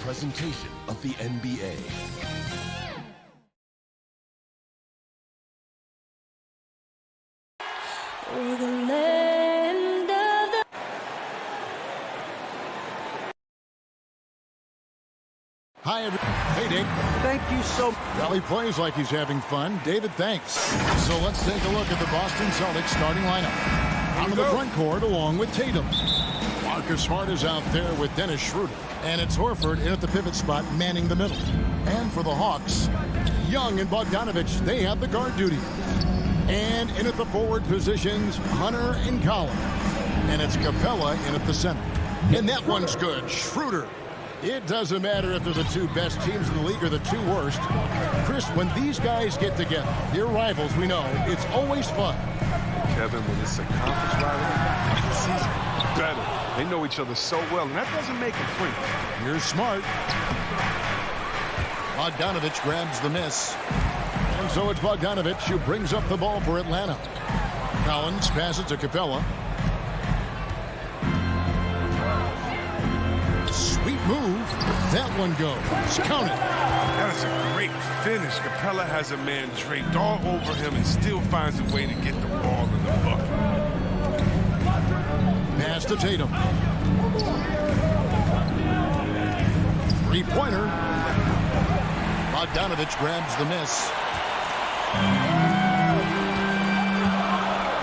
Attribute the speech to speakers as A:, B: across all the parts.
A: presentation of the NBA.
B: Hi, everyone. Hey, Dave.
C: Thank you so much.
B: Well, he plays like he's having fun. David, thanks. So let's take a look at the Boston Celtics starting lineup. Out of the front court along with Tatum. Marcus Smart is out there with Dennis Schroeder. And it's Horford in at the pivot spot manning the middle. And for the Hawks, Young and Bogdanovich, they have the guard duty. And in at the forward positions, Hunter and Collins. And it's Capella in at the center. And that one's good. Schroeder. It doesn't matter if they're the two best teams in the league or the two worst. Chris, when these guys get together, they're rivals, we know. It's always fun.
D: Kevin, when it's a conference rivalry, it's even better. They know each other so well, and that doesn't make them free.
B: Here's Smart. Bogdanovich grabs the miss. And so it's Bogdanovich who brings up the ball for Atlanta. Collins passes to Capella. Sweet move. That one goes. Count it.
D: That is a great finish. Capella has a man draped all over him and still finds a way to get the ball in the bucket.
B: Pass to Tatum. Three-pointer. Bogdanovich grabs the miss.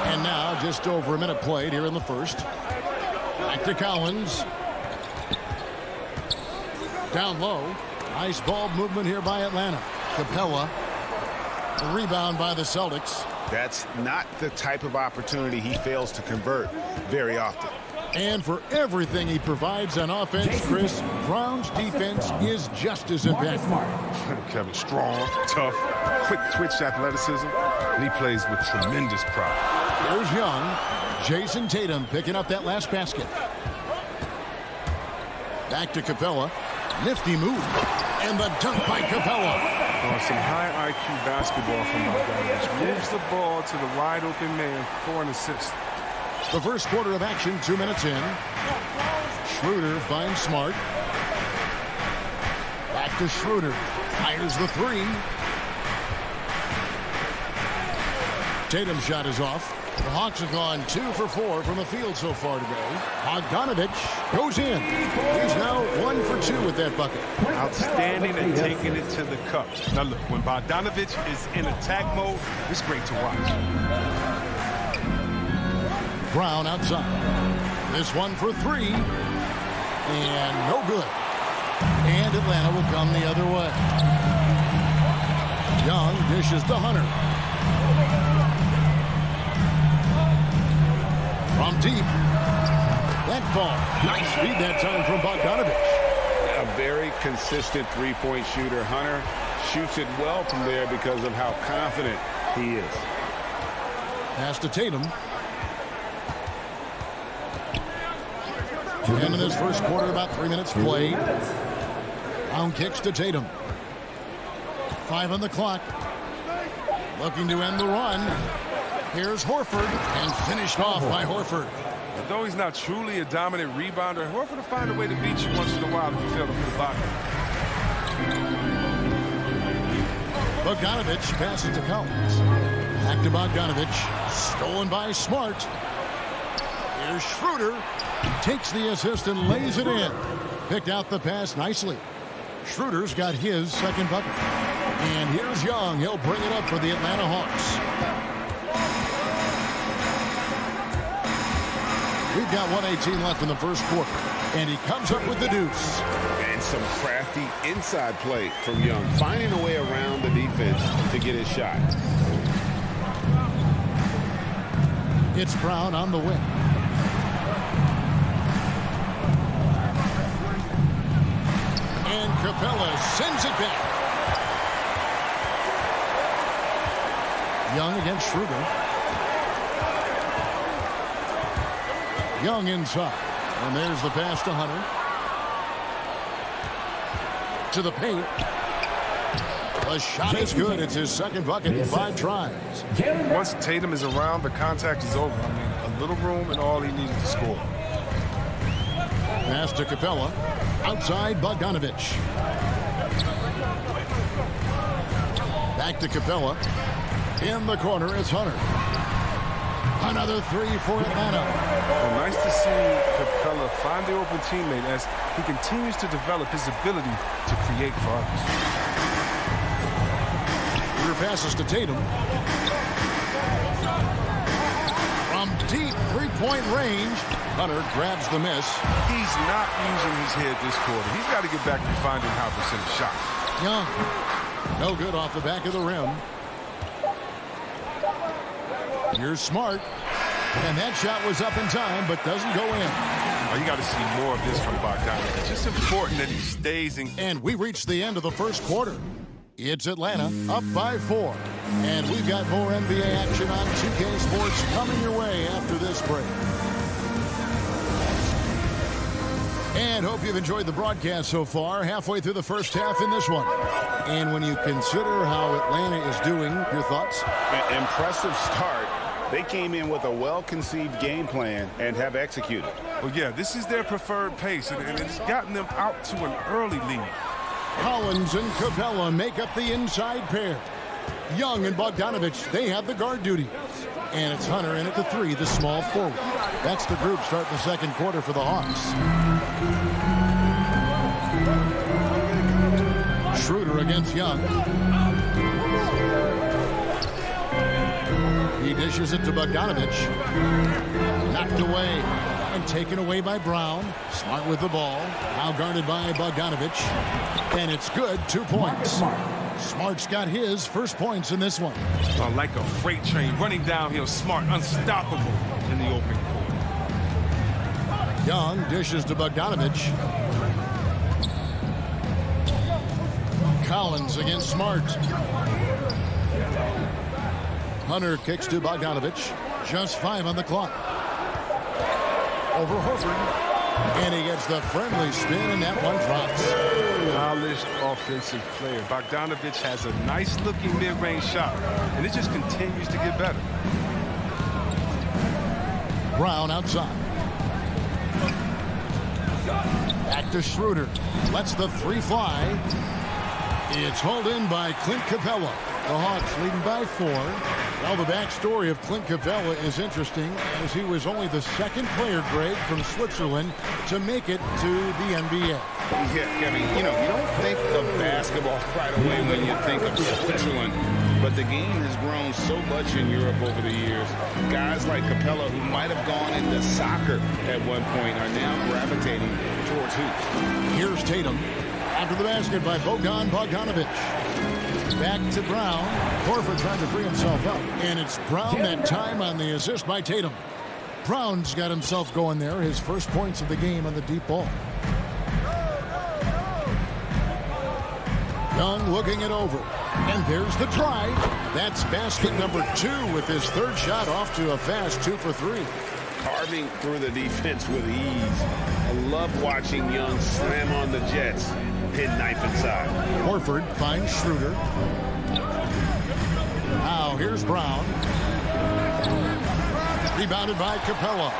B: And now just over a minute played here in the first. Back to Collins. Down low. Nice ball movement here by Atlanta. Capella. The rebound by the Celtics.
E: That's not the type of opportunity he fails to convert very often.
B: And for everything he provides on offense, Chris, Brown's defense is just as impactful.
D: Kevin, strong, tough, quick twitch athleticism, and he plays with tremendous pride.
B: Here's Young. Jason Tatum picking up that last basket. Back to Capella. Nifty move. And the dunk by Capella.
D: Some high IQ basketball from Bogdanovich. Moves the ball to the wide open man for an assist.
B: The first quarter of action, 2 minutes in. Schroeder finds Smart. Back to Schroeder. Fires the three. Tatum's shot is off. The Hawks have gone 2 for 4 from the field so far today. Bogdanovich goes in. He's now 1 for 2 with that bucket.
D: Outstanding and taking it to the cup. Now look, when Bogdanovich is in attack mode, it's great to watch.
B: Brown outside. This one for 3. And no good. And Atlanta will come the other way. Young dishes to Hunter. From deep. That ball. Nice feed that time from Bogdanovich.
E: A very consistent three-point shooter. Hunter shoots it well from there because of how confident he is.
B: Pass to Tatum. And in this first quarter, about 3 minutes played. Brown kicks to Tatum. 5 on the clock. Looking to end the run. Here's Horford, and finished off by Horford.
D: Although he's not truly a dominant rebounder, Horford will find a way to beat you once in a while if you fail to put a body.
B: Bogdanovich passes to Collins. Back to Bogdanovich. Stolen by Smart. Here's Schroeder. Takes the assist and lays it in. Picked out the pass nicely. Schroeder's got his second bucket. And here's Young. He'll bring it up for the Atlanta Hawks. We've got 1:18 left in the first quarter. And he comes up with the deuce.
E: And some crafty inside play from Young. Finding a way around the defense to get his shot.
B: It's Brown on the wing. And Capella sends it back. Young against Schroeder. Young inside. And there's the pass to Hunter. To the paint. The shot is good. It's his second bucket in 5 tries.
D: Once Tatum is around, the contact is over. I mean, a little room and all he needed to score.
B: Pass to Capella. Outside Bogdanovich. Back to Capella. In the corner is Hunter. Another three for Atlanta.
D: Well, nice to see Capella find the open teammate as he continues to develop his ability to create for others.
B: Rear passes to Tatum. From deep three-point range, Hunter grabs the miss.
D: He's not using his head this quarter. He's got to get back to finding how to send a shot.
B: Young. No good off the back of the rim. Here's Smart. And that shot was up in time, but doesn't go in.
D: Oh, you got to see more of this from Bogdanovich. It's just important that he stays in.
B: And we reached the end of the first quarter. It's Atlanta up by 4. And we've got more NBA action on 2K Sports coming your way after this break. And hope you've enjoyed the broadcast so far. Halfway through the first half in this one. And when you consider how Atlanta is doing, your thoughts?
E: Impressive start. They came in with a well-conceived game plan and have executed.
D: Well, yeah, this is their preferred pace, and it's gotten them out to an early lead.
B: Collins and Capella make up the inside pair. Young and Bogdanovich, they have the guard duty. And it's Hunter in at the 3, the small forward. That's the group starting the second quarter for the Hawks. Schroeder against Young. He dishes it to Bogdanovich. Knocked away and taken away by Brown. Smart with the ball. Now guarded by Bogdanovich. And it's good, 2 points. Smart's got his first points in this one.
D: Like a freight train running downhill, Smart, unstoppable in the open court.
B: Young dishes to Bogdanovich. Collins against Smart. Hunter kicks to Bogdanovich. Just 5 on the clock. Over Horford. And he gets the friendly spin, and that one drops.
D: Polished offensive player. Bogdanovich has a nice-looking mid-range shot, and it just continues to get better.
B: Brown outside. Back to Schroeder. Lets the 3 fly. It's hauled in by Clint Capella. The Hawks leading by 4. Well, the backstory of Clint Capella is interesting, as he was only the second player, Greg, from Switzerland to make it to the NBA.
E: Yeah, I mean, you don't think of basketball right away when you think of Switzerland, but the game has grown so much in Europe over the years. Guys like Capella, who might have gone into soccer at one point, are now gravitating towards hoops.
B: Here's Tatum. After the basket by Bogdanovich. Back to Brown. Horford trying to free himself up. And it's Brown that time on the assist by Tatum. Brown's got himself going there. His first points of the game on the deep ball. Young looking it over. And there's the try. That's basket number 2 with his third shot off to a fast 2 for 3.
E: Carving through the defense with ease. I love watching Young slam on the Jets. Pin knife inside.
B: Horford finds Schroeder. Now here's Brown. Rebounded by Capella.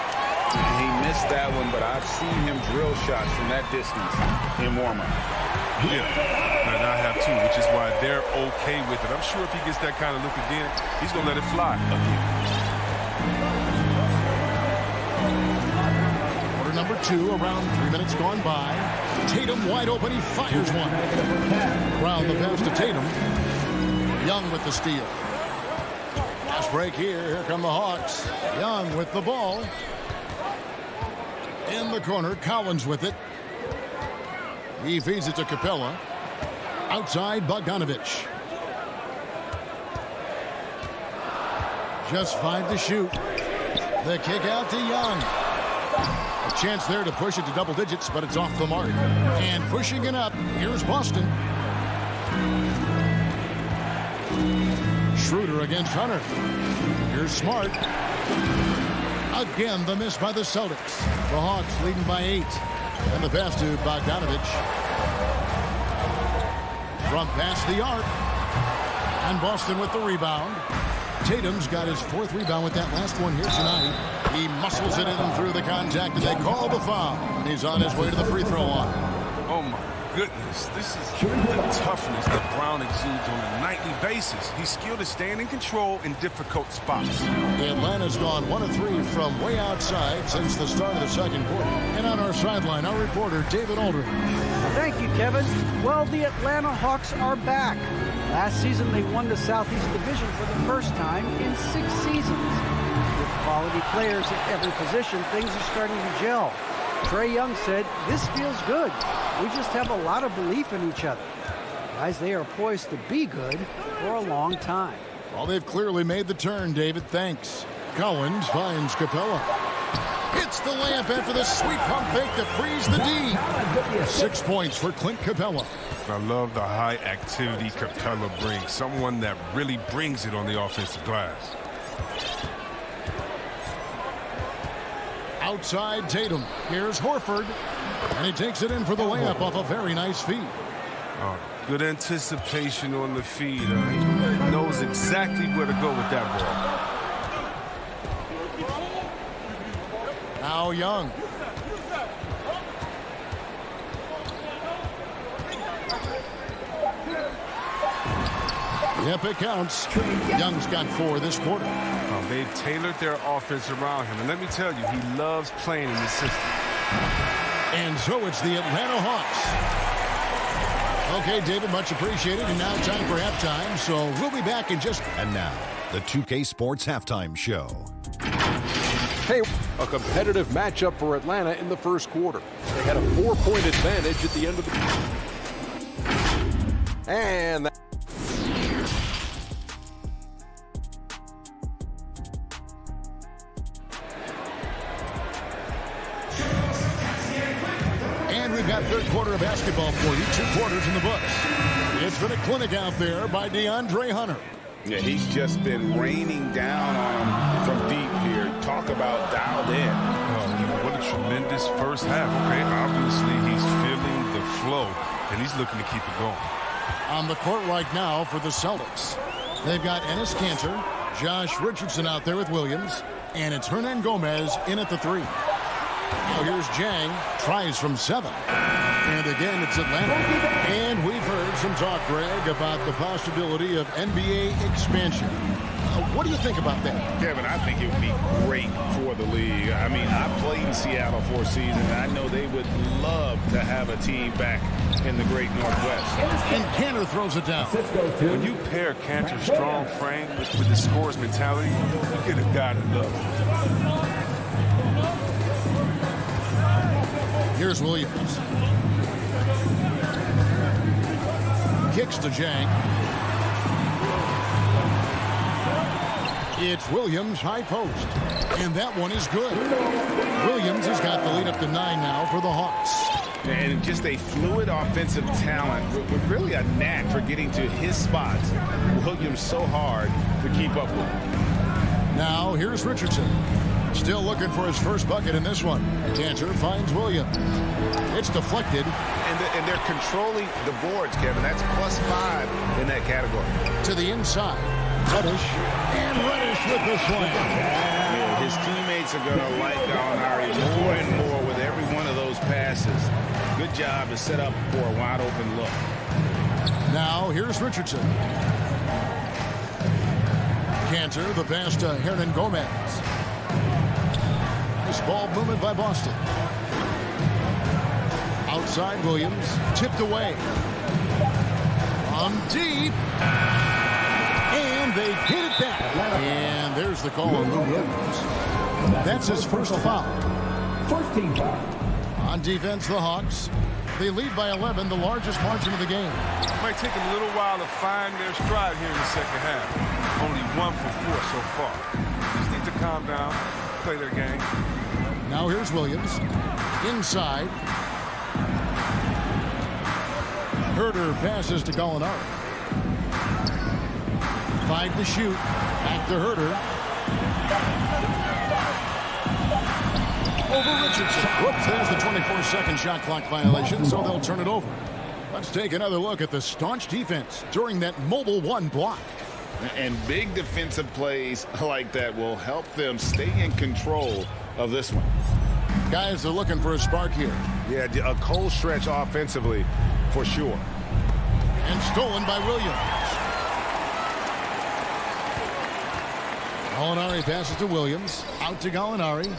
E: He missed that one, but I've seen him drill shots from that distance in warm-up.
D: Yeah, and I have too, which is why they're okay with it. I'm sure if he gets that kind of look again, he's going to let it fly again.
B: Quarter number 2, around 3 minutes gone by. Tatum wide open, he fires one. Brown the pass to Tatum. Young with the steal. Fast break here come the Hawks. Young with the ball. In the corner, Collins with it. He feeds it to Capella. Outside, Bogdanovich. Just 5 to shoot. The kick out to Young. A chance there to push it to double digits, but it's off the mark. And pushing it up, here's Boston. Schroeder against Hunter. Here's Smart. Again, the miss by the Celtics. The Hawks leading by 8. And the pass to Bogdanovich. From past the arc. And Boston with the rebound. Tatum's got his 4th rebound with that last one here tonight. He muscles it in through the contact, and they call the foul. He's on his way to the free throw line.
D: Oh, my goodness. This is the toughness that Brown exudes on a nightly basis. He's skilled at staying in control in difficult spots.
B: Atlanta's gone 1 of 3 from way outside since the start of the second quarter. And on our sideline, our reporter, David Aldridge.
C: Thank you, Kevin. Well, the Atlanta Hawks are back. Last season, they won the Southeast Division for the first time in 6 seasons. With quality players at every position, things are starting to gel. Trae Young said, "This feels good. We just have a lot of belief in each other." Guys, they are poised to be good for a long time.
B: Well, they've clearly made the turn, David. Thanks. Collins finds Capella. Hits the layup after the sweet pump fake to freeze the D. 6 points for Clint Capella.
D: I love the high activity Capella brings. Someone that really brings it on the offensive glass.
B: Outside Tatum. Here's Horford. And he takes it in for the layup off a very nice feed.
D: Oh, good anticipation on the feed. He knows exactly where to go with that ball.
B: Now Young. Yep, it counts. Young's got 4 this quarter.
D: They've tailored their offense around him. And let me tell you, he loves playing in this system.
B: And so it's the Atlanta Hawks. Okay, David, much appreciated. And now time for halftime. So we'll be back in just...
A: And now, the 2K Sports Halftime Show.
F: Hey, a competitive matchup for Atlanta in the first quarter. They had a 4-point advantage at the end of the... And...
B: We've got third quarter of basketball for you. 2 quarters in the books. It's been a clinic out there by DeAndre Hunter.
E: Yeah, he's just been raining down on him from deep here. Talk about dialed in.
D: What a tremendous first half. Okay, obviously he's feeling the flow, and he's looking to keep it going.
B: On the court right now for the Celtics, they've got Enes Kanter, Josh Richardson out there with Williams, and it's Hernan Gomez in at the 3. Now here's Jang, tries from 7. And again, it's Atlanta. And we've heard some talk, Greg, about the possibility of NBA expansion. What do you think about that?
E: Kevin, I think it would be great for the league. I mean, I played in Seattle for a season, and I know they would love to have a team back in the great Northwest.
B: And Kanter throws it down.
D: When you pair Kanter's strong frame with the scorer's mentality, you get a guy to love.
B: Here's Williams. Kicks to Jang. It's Williams, high post. And that one is good. Williams has got the lead up to 9 now for the Hawks.
E: And just a fluid offensive talent with really a knack for getting to his spots. Williams so hard to keep up with.
B: Now here's Richardson. Still looking for his first bucket in this one. Kanter finds Williams. It's deflected.
E: And they're controlling the boards, Kevin. That's +5 in that category.
B: To the inside. Reddish. And Reddish with the slam.
E: Yeah, his teammates are going to like Gallinari more and more with every one of those passes. Good job to set up for a wide open look.
B: Now here's Richardson. Kanter, the pass to Hernan Gomez. Nice ball movement by Boston. Outside Williams, tipped away. From deep. And they get it back. And there's the call on Lou Williams. That's his first foul.
G: 14 foul.
B: On defense, the Hawks. They lead by 11, the largest margin of the game.
D: It might take them a little while to find their stride here in the second half. Only 1 for 4 so far. Just need to calm down, play their game.
B: Now here's Williams. Inside. Herder passes to Gallinari. 5 to shoot. Back to Herder. Over Richardson. Whoops, there's the 24-second shot clock violation, so they'll turn it over. Let's take another look at the staunch defense during that mobile 1 block.
E: And big defensive plays like that will help them stay in control of this one.
B: Guys are looking for a spark here.
E: Yeah, a cold stretch offensively for sure.
B: And stolen by Williams. Gallinari passes to Williams. Out to Gallinari.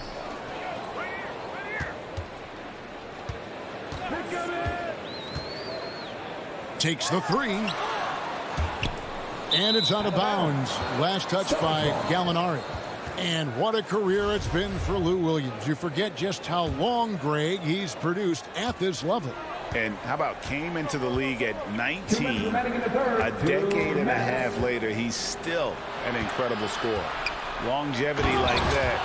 B: Takes the three. And it's out of bounds. Last touch by Gallinari. And what a career it's been for Lou Williams. You forget just how long, Greg, he's produced at this level.
E: And how about came into the league at 19, a decade and a half later, he's still an incredible scorer. Longevity like that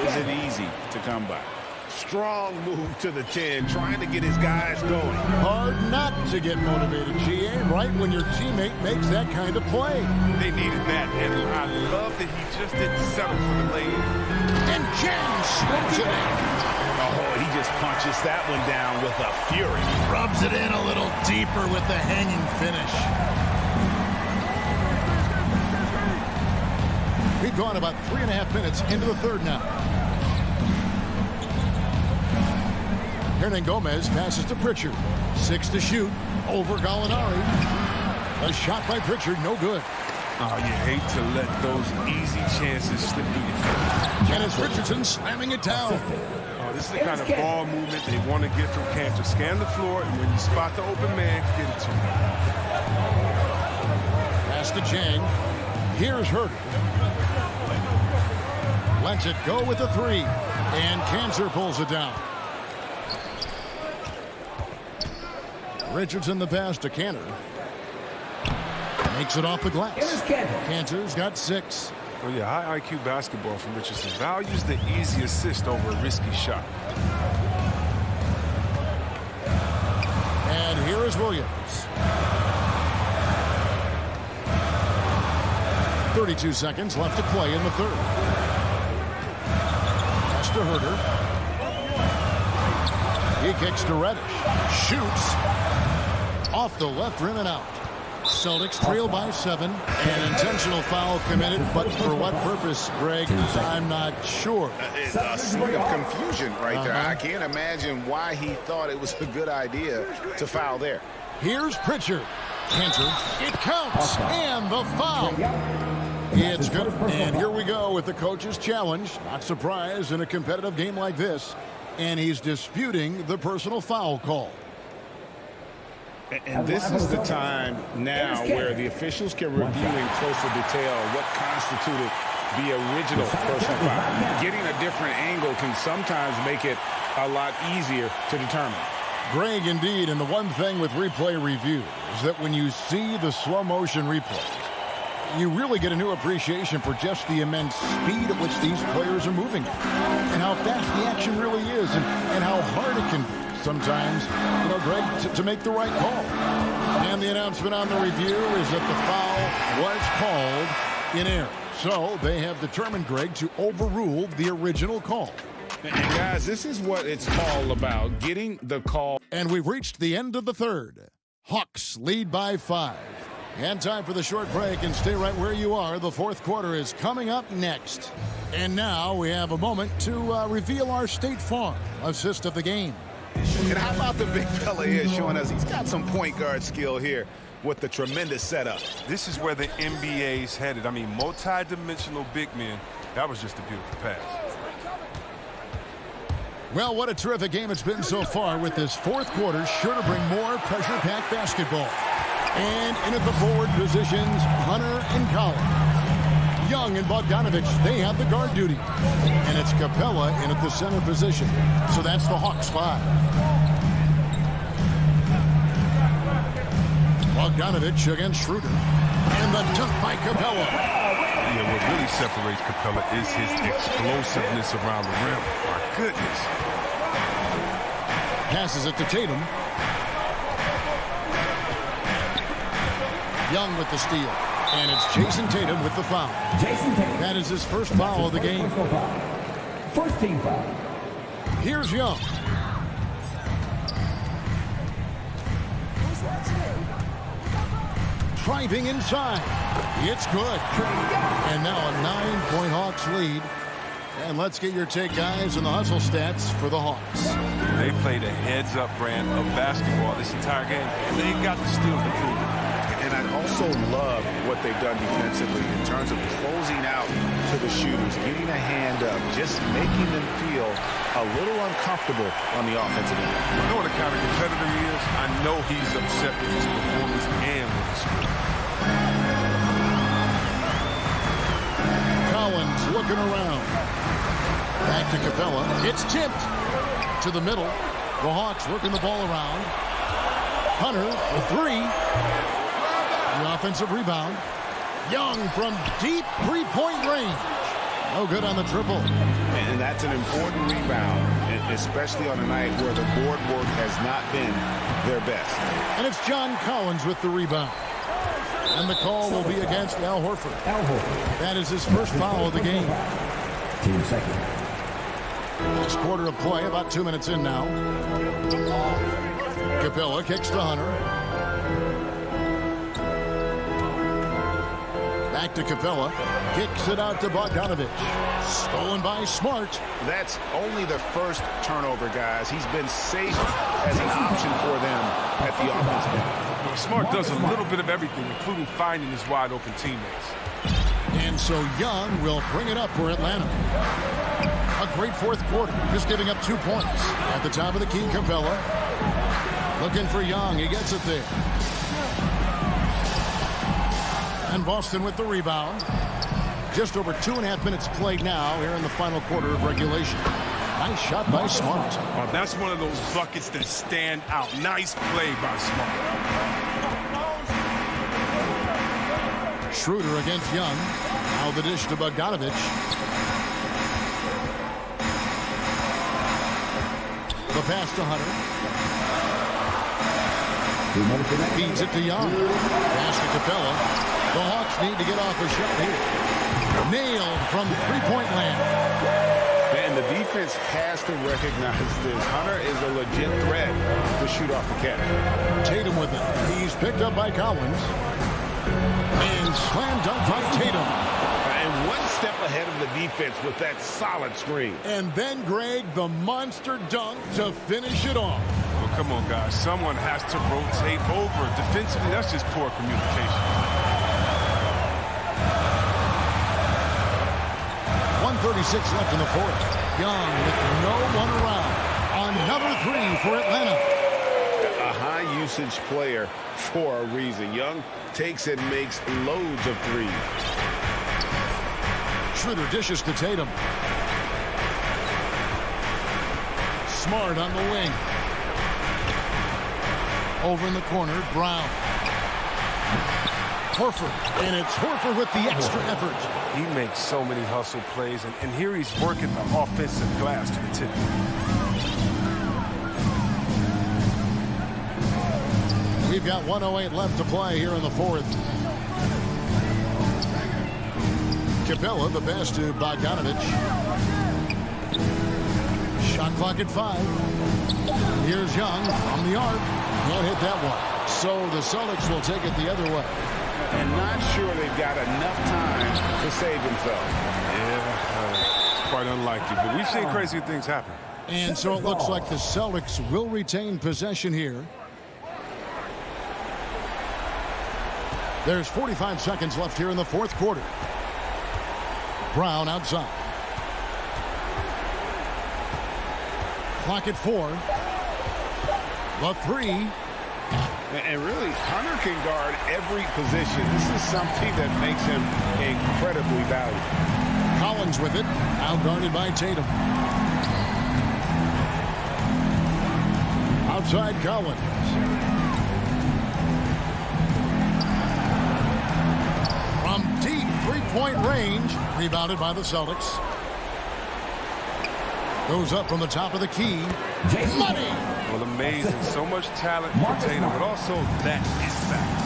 E: isn't easy to come by. Strong move to the 10, trying to get his guys going.
B: Hard not to get motivated, GA, right when your teammate makes that kind of play.
D: They needed that, and I love that he just didn't settle for the lane.
B: And James swings it in.
E: Oh, he just punches that one down with a fury.
B: Rubs it in a little deeper with the hanging finish. We've gone about 3.5 minutes into the third now. Hernan Gomez passes to Pritchard. 6 to shoot over Gallinari. A shot by Pritchard, no good.
D: Oh, you hate to let those easy chances slip through your fingers.
B: And it's Richardson slamming it down.
D: Oh, this is the kind of ball movement they want to get from Cantor. Scan the floor, and when you spot the open man, get it to him.
B: Pass to Chang. Here's Herder. Lets it go with the three. And Cantor pulls it down. Richardson the pass to Cantor. Makes it off the glass. Cantor's got 6.
D: Oh, yeah, high IQ basketball from Richardson. Values the easy assist over a risky shot.
B: And here is Williams. 32 seconds left to play in the third. Pass to Herder. He kicks to Reddish. Shoots. Off the left rim and out. Celtics trail by 7. An intentional foul committed, but for what purpose, Greg, I'm not sure.
E: A scene of confusion right there. I can't imagine why he thought it was a good idea to foul there.
B: Here's Pritchard. Cantor. It counts. And the foul. It's good. And here we go with the coach's challenge. Not surprised in a competitive game like this. And he's disputing the personal foul call.
E: And this is the time now where the officials can review in closer detail what constituted the original personal foul. Getting a different angle can sometimes make it a lot easier to determine.
B: Greg, indeed, and the one thing with replay review is that when you see the slow motion replay, you really get a new appreciation for just the immense speed at which these players are moving and how fast the action really is and how hard it can be sometimes, Greg, to make the right call. And the announcement on the review is that the foul was called in error. So they have determined, Greg, to overrule the original call.
E: And guys, this is what it's all about, getting the call.
B: And we've reached the end of the third. Hawks lead by 5. And time for the short break, and stay right where you are. The fourth quarter is coming up next. And now we have a moment to reveal our State Farm assist of the game.
E: And how about the big fella here showing us he's got some point guard skill here with the tremendous setup.
D: This is where the NBA's headed. I mean, multi-dimensional big men. That was just a beautiful pass.
B: Well, what a terrific game it's been so far, with this fourth quarter sure to bring more pressure-packed basketball. And in at the forward positions, Hunter and Collins. Young and Bogdanovich, they have the guard duty. And it's Capella in at the center position. So that's the Hawks 5. Bogdanovich against Schroeder. And the dunk by Capella.
D: Yeah, what really separates Capella is his explosiveness around the rim. My goodness.
B: Passes it to Tatum. Young with the steal. And it's Jason Tatum with the foul. That is his first foul of the game.
G: First team foul.
B: Here's Young. Driving inside. It's good. And now a 9-point Hawks lead. And let's get your take, guys, on the hustle stats for the Hawks.
D: They played a heads-up brand of basketball this entire game, and they got the steals to prove it.
E: And I also love what they've done defensively in terms of closing out to the shooters, getting a hand up, just making them feel a little uncomfortable on the offensive end.
D: You know what the kind of competitor he is? I know he's upset with his performance and with his score.
B: Collins looking around. Back to Capella. It's tipped to the middle. The Hawks working the ball around. Hunter, the three. The offensive rebound. Young from deep three-point range. No good on the triple.
E: And that's an important rebound, especially on a night where the board work has not been their best.
B: And it's John Collins with the rebound. And the call will be against Al Horford. That is his first foul of the game.
G: Team second.
B: This quarter of play, about 2 minutes in now. Capella kicks to Hunter. Back to Capella. Kicks it out to Bogdanovich. Stolen by Smart.
E: That's only the first turnover, guys. He's been safe as an option for them at the offensive end.
D: Smart does a little bit of everything, including finding his wide-open teammates.
B: And so Young will bring it up for Atlanta. A great fourth quarter, just giving up 2 points. At the top of the key, Capella. Looking for Young. He gets it there. And Boston with the rebound. Just over 2.5 minutes played now here in the final quarter of regulation. Nice shot by Smart.
D: Oh, that's one of those buckets that stand out. Nice play by Smart.
B: Schroeder against Young. Now the dish to Bogdanovich. The pass to Hunter. Feeds it to Young. Pass to Capella. The Hawks need to get off a shot here. Nailed from three-point land.
E: And the defense has to recognize this. Hunter is a legit threat to shoot off the catch.
B: Tatum with it. He's picked up by Collins. And slam dunk by Tatum.
E: And one step ahead of the defense with that solid screen.
B: And then, Greg, the monster dunk to finish it off.
D: Well, come on, guys. Someone has to rotate over. Defensively, that's just poor communication.
B: 1:36 left in the fourth. Young with no one around. Another three for Atlanta.
E: A high-usage player for a reason. Young takes and makes loads of threes.
B: Schroeder dishes to Tatum. Smart on the wing. Over in the corner, Brown. Horford, and it's Horford with the extra effort.
D: He makes so many hustle plays, and here he's working the offensive glass to the tip.
B: We've got 1:08 left to play here in the fourth. Capella, the pass to Bogdanovich. Shot clock at 5. Here's Young on the arc. Can't hit that one. So the Celtics will take it the other way.
E: And not sure they've got enough time to save themselves.
D: Yeah, it's quite unlikely, but we've seen crazy things happen.
B: And so it looks like the Celtics will retain possession here. There's 45 seconds left here in the fourth quarter. Brown outside. Clock at 4. The three.
E: And really, Hunter can guard every position. This is something that makes him incredibly valuable.
B: Collins with it. Out guarded by Tatum. Outside Collins. From deep three-point range. Rebounded by the Celtics. Goes up from the top of the key. Money!
D: Well, amazing. So much talent for Tatum, but also that impact.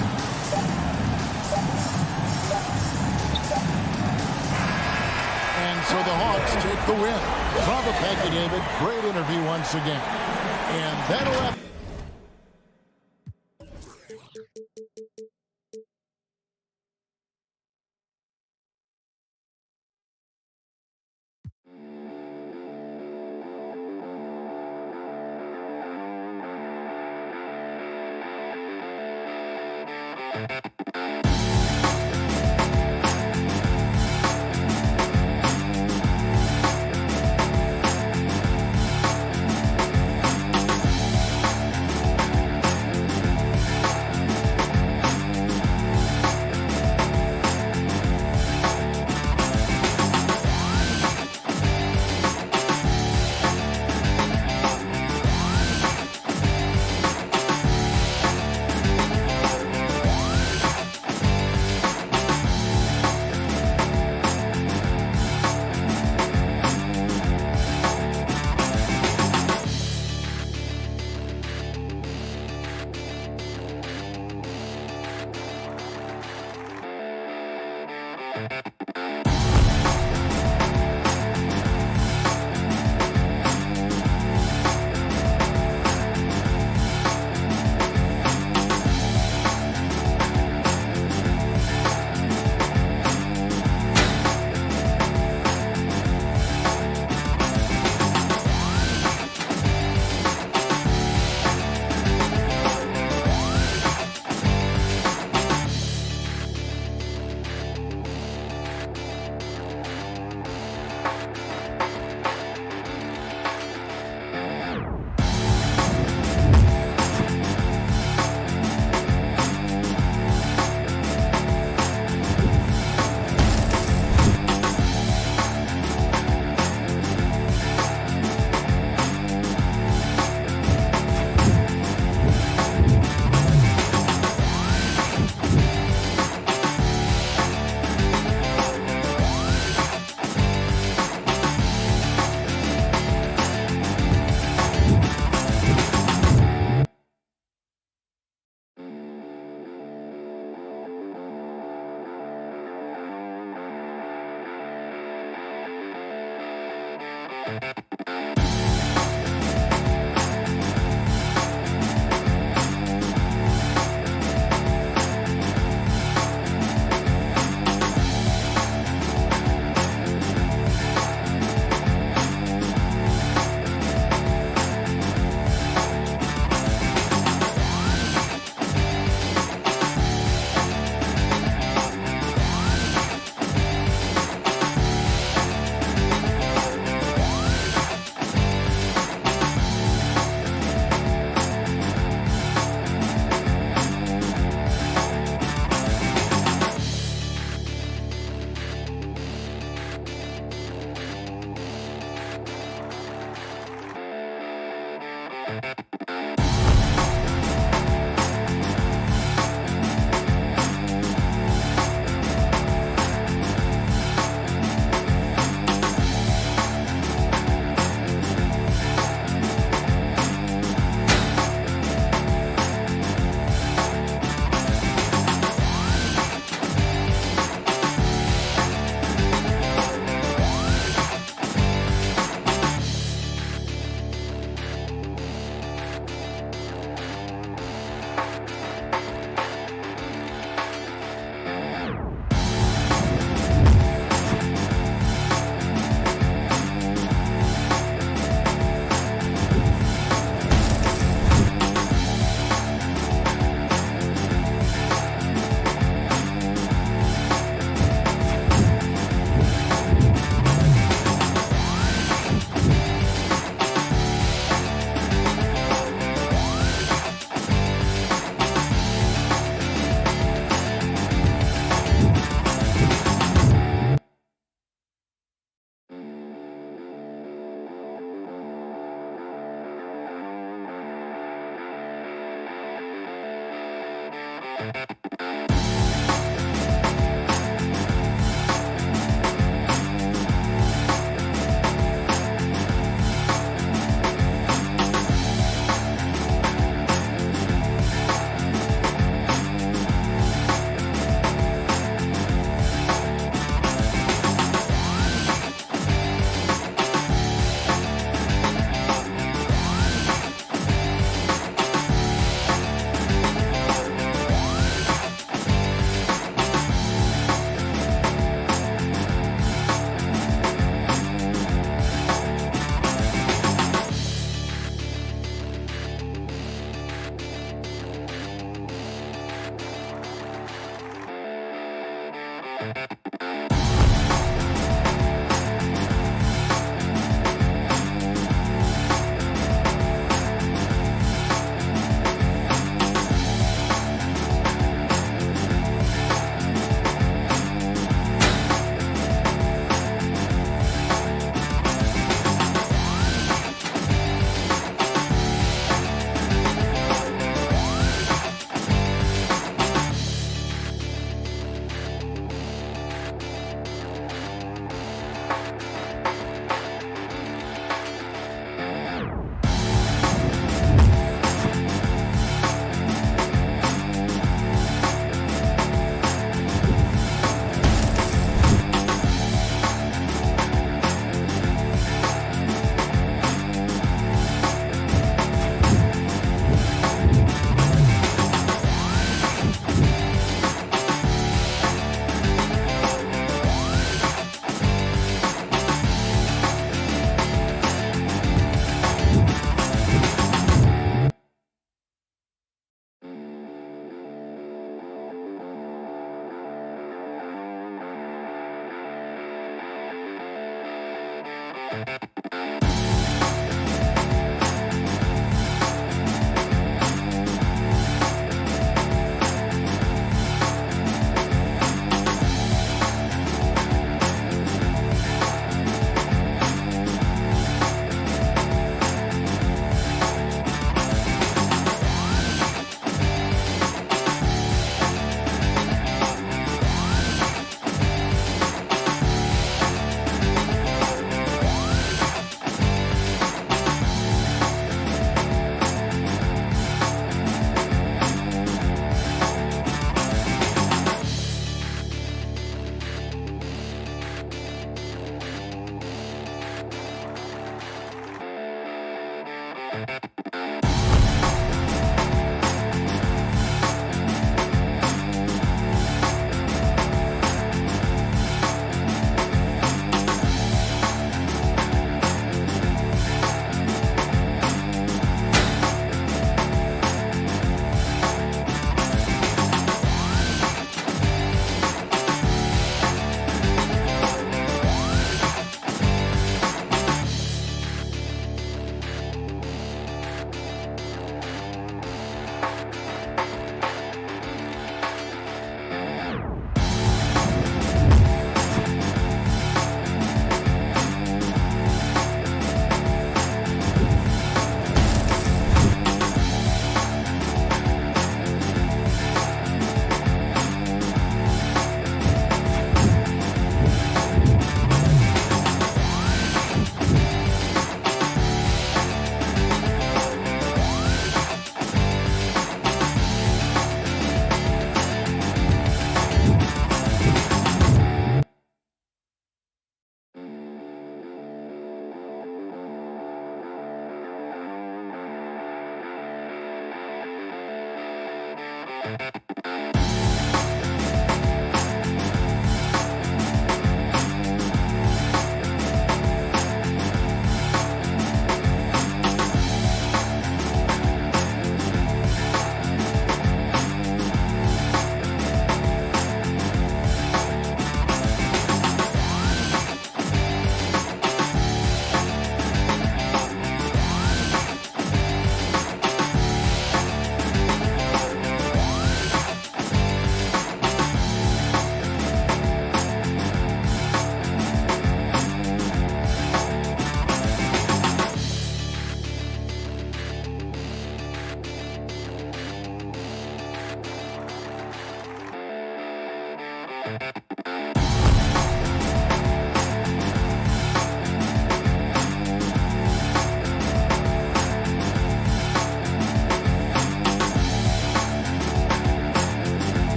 B: And so the Hawks take the win. Bravo, thank you, David. Great interview once again. And that'll have...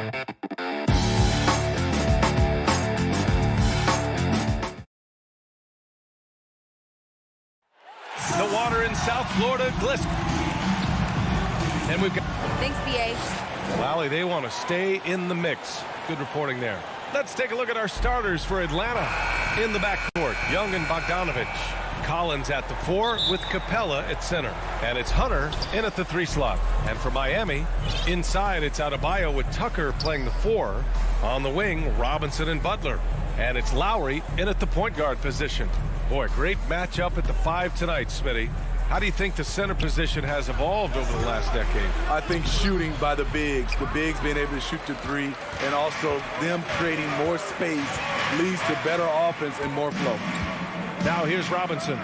H: The water in South Florida glistens. And we've got...
I: Thanks, BA.
H: Lally, they want to stay in the mix. Good reporting there. Let's take a look at our starters for Atlanta. In the backcourt, Young and Bogdanovich. Collins at the 4 with Capella at center. And it's Hunter in at the 3 slot. And for Miami, inside it's Adebayo with Tucker playing the 4. On the wing, Robinson and Butler. And it's Lowry in at the point guard position. Boy, great matchup at the 5 tonight, Smitty. How do you think the center position has evolved over the last decade?
J: I think shooting by the bigs being able to shoot the 3, and also them creating more space leads to better offense and more flow.
H: Now here's Robinson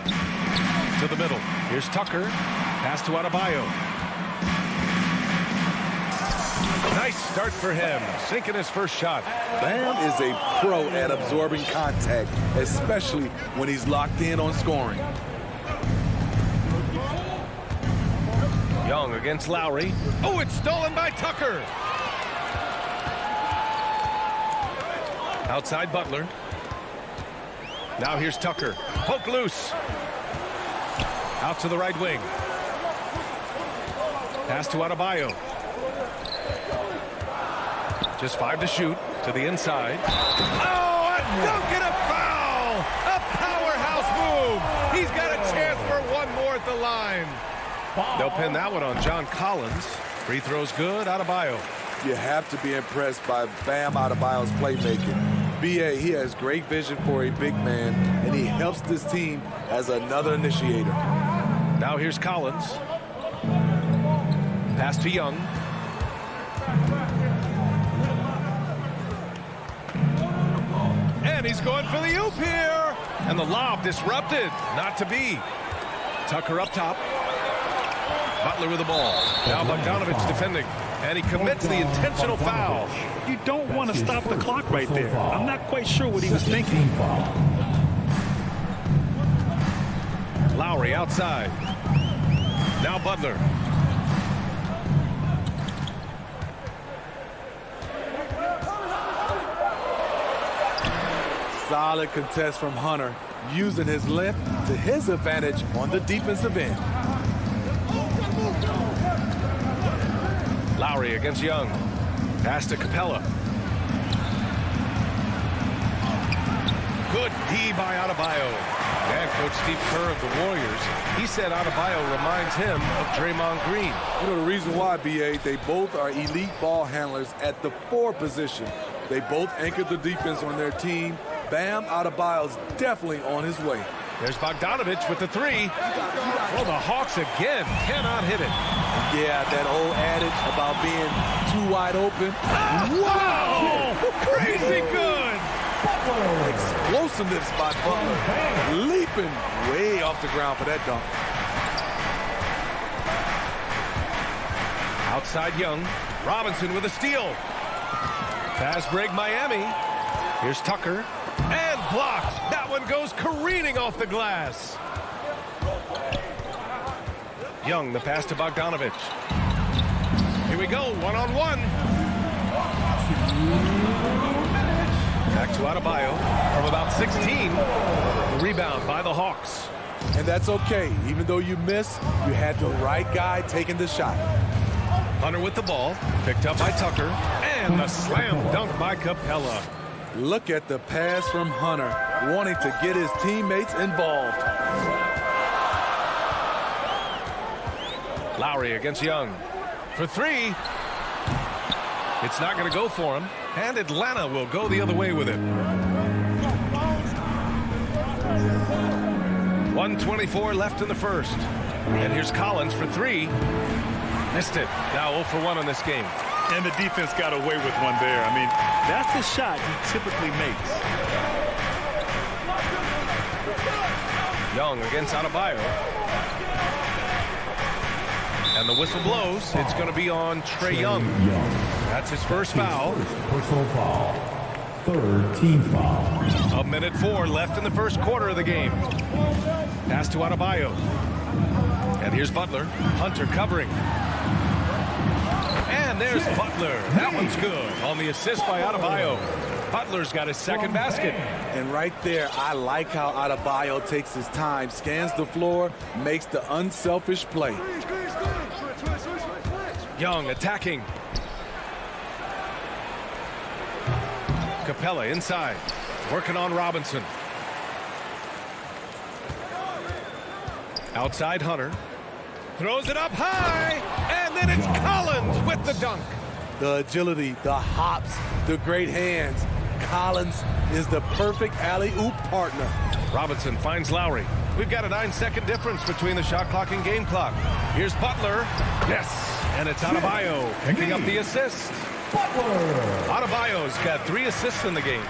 H: to the middle. Here's Tucker. Pass to Adebayo. Nice start for him, sinking his first shot.
J: Bam is a pro at absorbing contact, especially when he's locked in on scoring.
H: Young against Lowry. Oh, it's stolen by Tucker. Outside Butler. Now here's Tucker. Poke loose. Out to the right wing. Pass to Adebayo. Just 5 to shoot. To the inside. Oh, a dunk and a foul! A powerhouse move! He's got a chance for one more at the line. They'll pin that one on John Collins. Free throw's good. Adebayo.
J: You have to be impressed by Bam Adebayo's playmaking. BA, he has great vision for a big man, and he helps this team as another initiator.
H: Now here's Collins. Pass to Young. And he's going for the oop here. And the lob disrupted. Not to be. Tucker up top. Butler with the ball. Now Bogdanovich defending. And he commits the intentional foul.
K: You don't want to stop the clock right there. I'm not quite sure what he was thinking.
H: Lowry outside. Now Butler.
J: Solid contest from Hunter, using his length to his advantage on the defensive end.
H: Lowry against Young. Pass to Capella. Good D by Adebayo. And Coach Steve Kerr of the Warriors, he said Adebayo reminds him of Draymond Green.
J: You know the reason why, BA, they both are elite ball handlers at the 4 position. They both anchored the defense on their team. Bam Adebayo's definitely on his way.
H: There's Bogdanovich with the 3. Oh, the Hawks again cannot hit it.
J: Yeah, that old adage about being too wide open.
H: Wow! Crazy good!
J: Explosiveness by Butler. Leaping way off the ground for that dunk.
H: Outside Young. Robinson with a steal. Fast break Miami. Here's Tucker. And blocked. That one goes careening off the glass. Young, the pass to Bogdanovich. Here we go, one-on-one. Back to Adebayo from about 16. The rebound by the Hawks.
J: And that's okay. Even though you missed, you had the right guy taking the shot.
H: Hunter with the ball. Picked up by Tucker. And the slam dunk by Capella.
J: Look at the pass from Hunter, wanting to get his teammates involved.
H: Lowry against Young. For 3. It's not going to go for him. And Atlanta will go the other way with it. 1:24 left in the first. And here's Collins for 3. Missed it. Now 0 for 1 on this game.
K: And the defense got away with one there. I mean, that's the shot he typically makes.
H: Young against Adebayo. And the whistle blows. It's going to be on Trae Young. That's his first foul.
G: Personal foul. 3rd team foul.
H: 1:04 left in the first quarter of the game. Pass to Adebayo. And here's Butler. Hunter covering. And there's Butler. That one's good on the assist by Adebayo. Butler's got his second basket.
J: And right there, I like how Adebayo takes his time, scans the floor, makes the unselfish play.
H: Young attacking. Capella inside, working on Robinson. Outside Hunter. Throws it up high, and then it's Collins with the dunk.
J: The agility, the hops, the great hands. Collins is the perfect alley-oop partner.
H: Robinson finds Lowry. We've got a 9-second difference between the shot clock and game clock. Here's Butler. Yes, and it's Adebayo picking up the assist. Adebayo's got 3 assists in the game.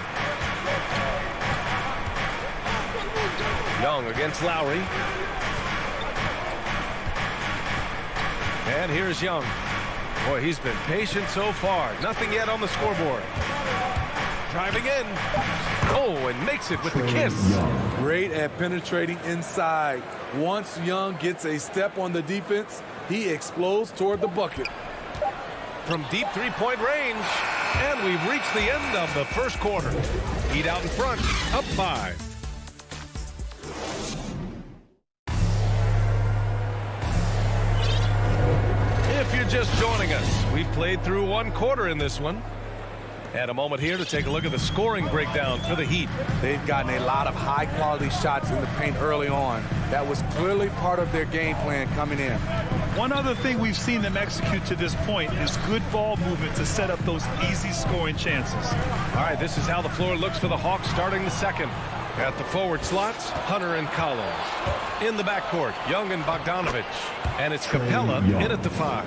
H: Young against Lowry. And here's Young. Boy, he's been patient so far. Nothing yet on the scoreboard. Driving in. Oh, and makes it with the kiss.
J: Great at penetrating inside. Once Young gets a step on the defense, he explodes toward the bucket.
H: From deep three-point range. And we've reached the end of the first quarter. Heat out in front, up 5. If you're just joining us, we've played through 1 quarter in this one. And a moment here to take a look at the scoring breakdown for the Heat.
J: They've gotten a lot of high-quality shots in the paint early on. That was clearly part of their game plan coming in.
K: One other thing we've seen them execute to this point is good ball movement to set up those easy scoring chances.
H: All right, this is how the floor looks for the Hawks starting the second. At the forward slots, Hunter and Collins. In the backcourt, Young and Bogdanovich. And it's Capella in at the 5.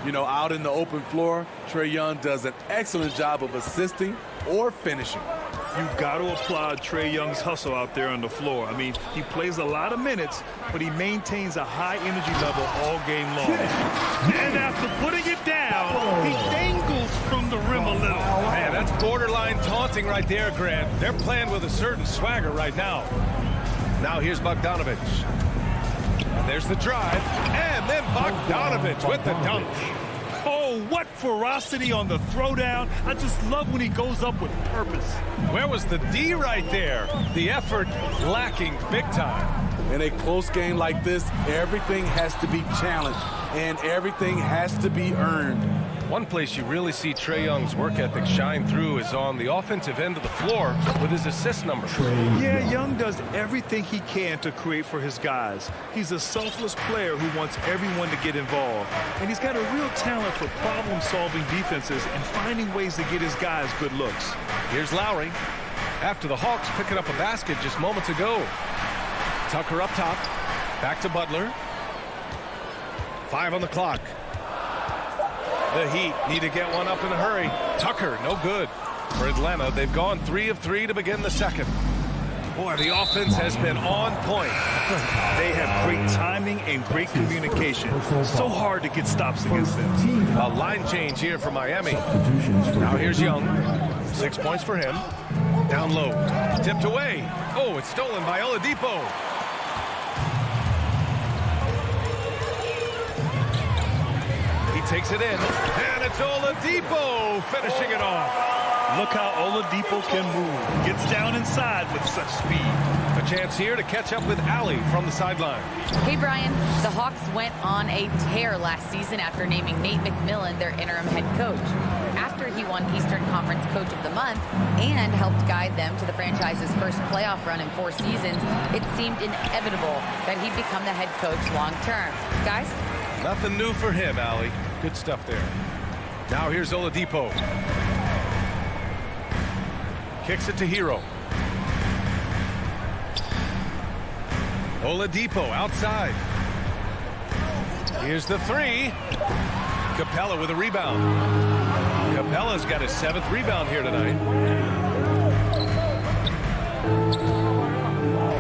J: You know, out in the open floor, Trae Young does an excellent job of assisting or finishing.
K: You've got to applaud Trae Young's hustle out there on the floor. I mean, he plays a lot of minutes, but he maintains a high energy level all game long. And after putting it down, he dangles from the rim a little.
H: Man, that's borderline taunting right there, Grant. They're playing with a certain swagger right now. Now here's Bogdanovich. There's the drive, and then Bogdanovich with the dunk.
K: Oh, what ferocity on the throwdown. I just love when he goes up with purpose.
H: Where was the D right there? The effort lacking big time.
J: In a close game like this, everything has to be challenged, and everything has to be earned.
H: One place you really see Trae Young's work ethic shine through is on the offensive end of the floor with his assist numbers.
K: Yeah, Young does everything he can to create for his guys. He's a selfless player who wants everyone to get involved. And he's got a real talent for problem-solving defenses and finding ways to get his guys good looks.
H: Here's Lowry. After the Hawks picking up a basket just moments ago. Tucker up top. Back to Butler. 5 on the clock. The Heat need to get one up in a hurry. Tucker, no good. For Atlanta, they've gone 3 of 3 to begin the second. Boy, the offense has been on point.
K: They have great timing and great communication. So hard to get stops against them.
H: A line change here for Miami. Now here's Young. 6 points for him. Down low. Tipped away. Oh, it's stolen by Oladipo. Takes it in, and it's Oladipo finishing it off.
K: Look how Oladipo can move. Gets down inside with such speed.
H: A chance here to catch up with Allie from the sideline.
I: Hey, Brian. The Hawks went on a tear last season after naming Nate McMillan their interim head coach. After he won Eastern Conference Coach of the Month and helped guide them to the franchise's first playoff run in 4 seasons, it seemed inevitable that he'd become the head coach long term. Guys?
H: Nothing new for him, Allie. Good stuff there. Now here's Oladipo. Kicks it to Hero. Oladipo outside. Here's the 3. Capella with a rebound. Capella's got his 7th rebound here tonight.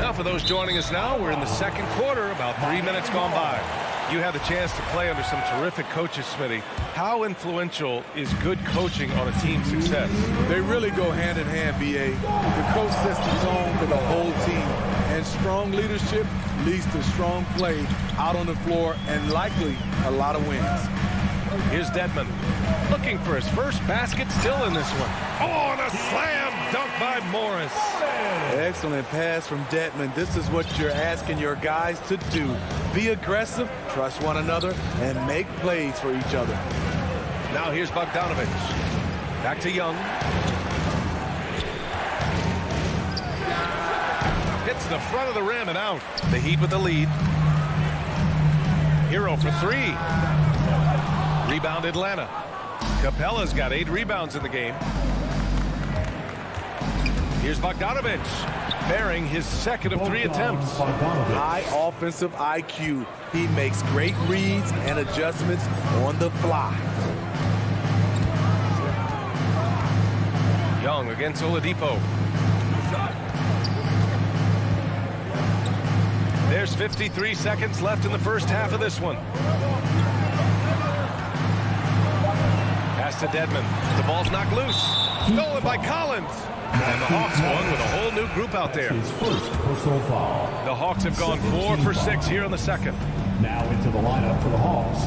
H: Now for those joining us now, we're in the second quarter, about 3 minutes gone by. You had the chance to play under some terrific coaches, Smitty. How influential is good coaching on a team's success?
J: They really go hand in hand, B.A. The coach sets the tone for the whole team. And strong leadership leads to strong play out on the floor and likely a lot of wins.
H: Here's Dedmon looking for his first basket, still in this one. Oh, and a slam dunk by Morris.
J: Excellent pass from Dedmon. This is what you're asking your guys to do. Be aggressive, trust one another, and make plays for each other.
H: Now here's Bogdanovich. Back to Young. Hits the front of the rim and out. The Heat with the lead. Hero for three. Rebound Atlanta. Capella's got 8 rebounds in the game. Here's Bogdanovich, bearing his second of 3 attempts.
J: High offensive IQ. He makes great reads and adjustments on the fly.
H: Young against Oladipo. There's 53 seconds left in the first half of this one. Pass to Dedmon. The ball's knocked loose. Stolen by Collins. And the Hawks won with a whole new group out there.
G: His first personal foul.
H: The Hawks have gone 4 for 6 here in the second.
G: Now into the lineup for the Hawks.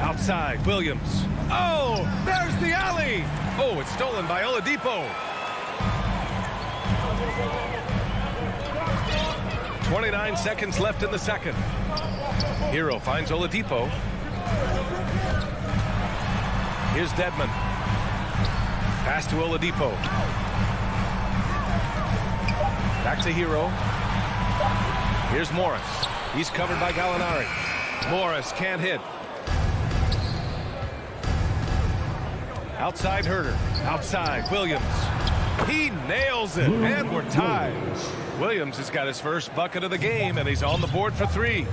H: Outside, Williams. Oh, there's the alley. Oh, it's stolen by Oladipo. 29 seconds left in the second. Hero finds Oladipo. Here's Dedmon. Pass to Oladipo. Back to Hero. Here's Morris. He's covered by Gallinari. Morris can't hit. Outside Herter. Outside Williams. He nails it, and we're tied. Williams has got his first bucket of the game, and he's on the board for 3.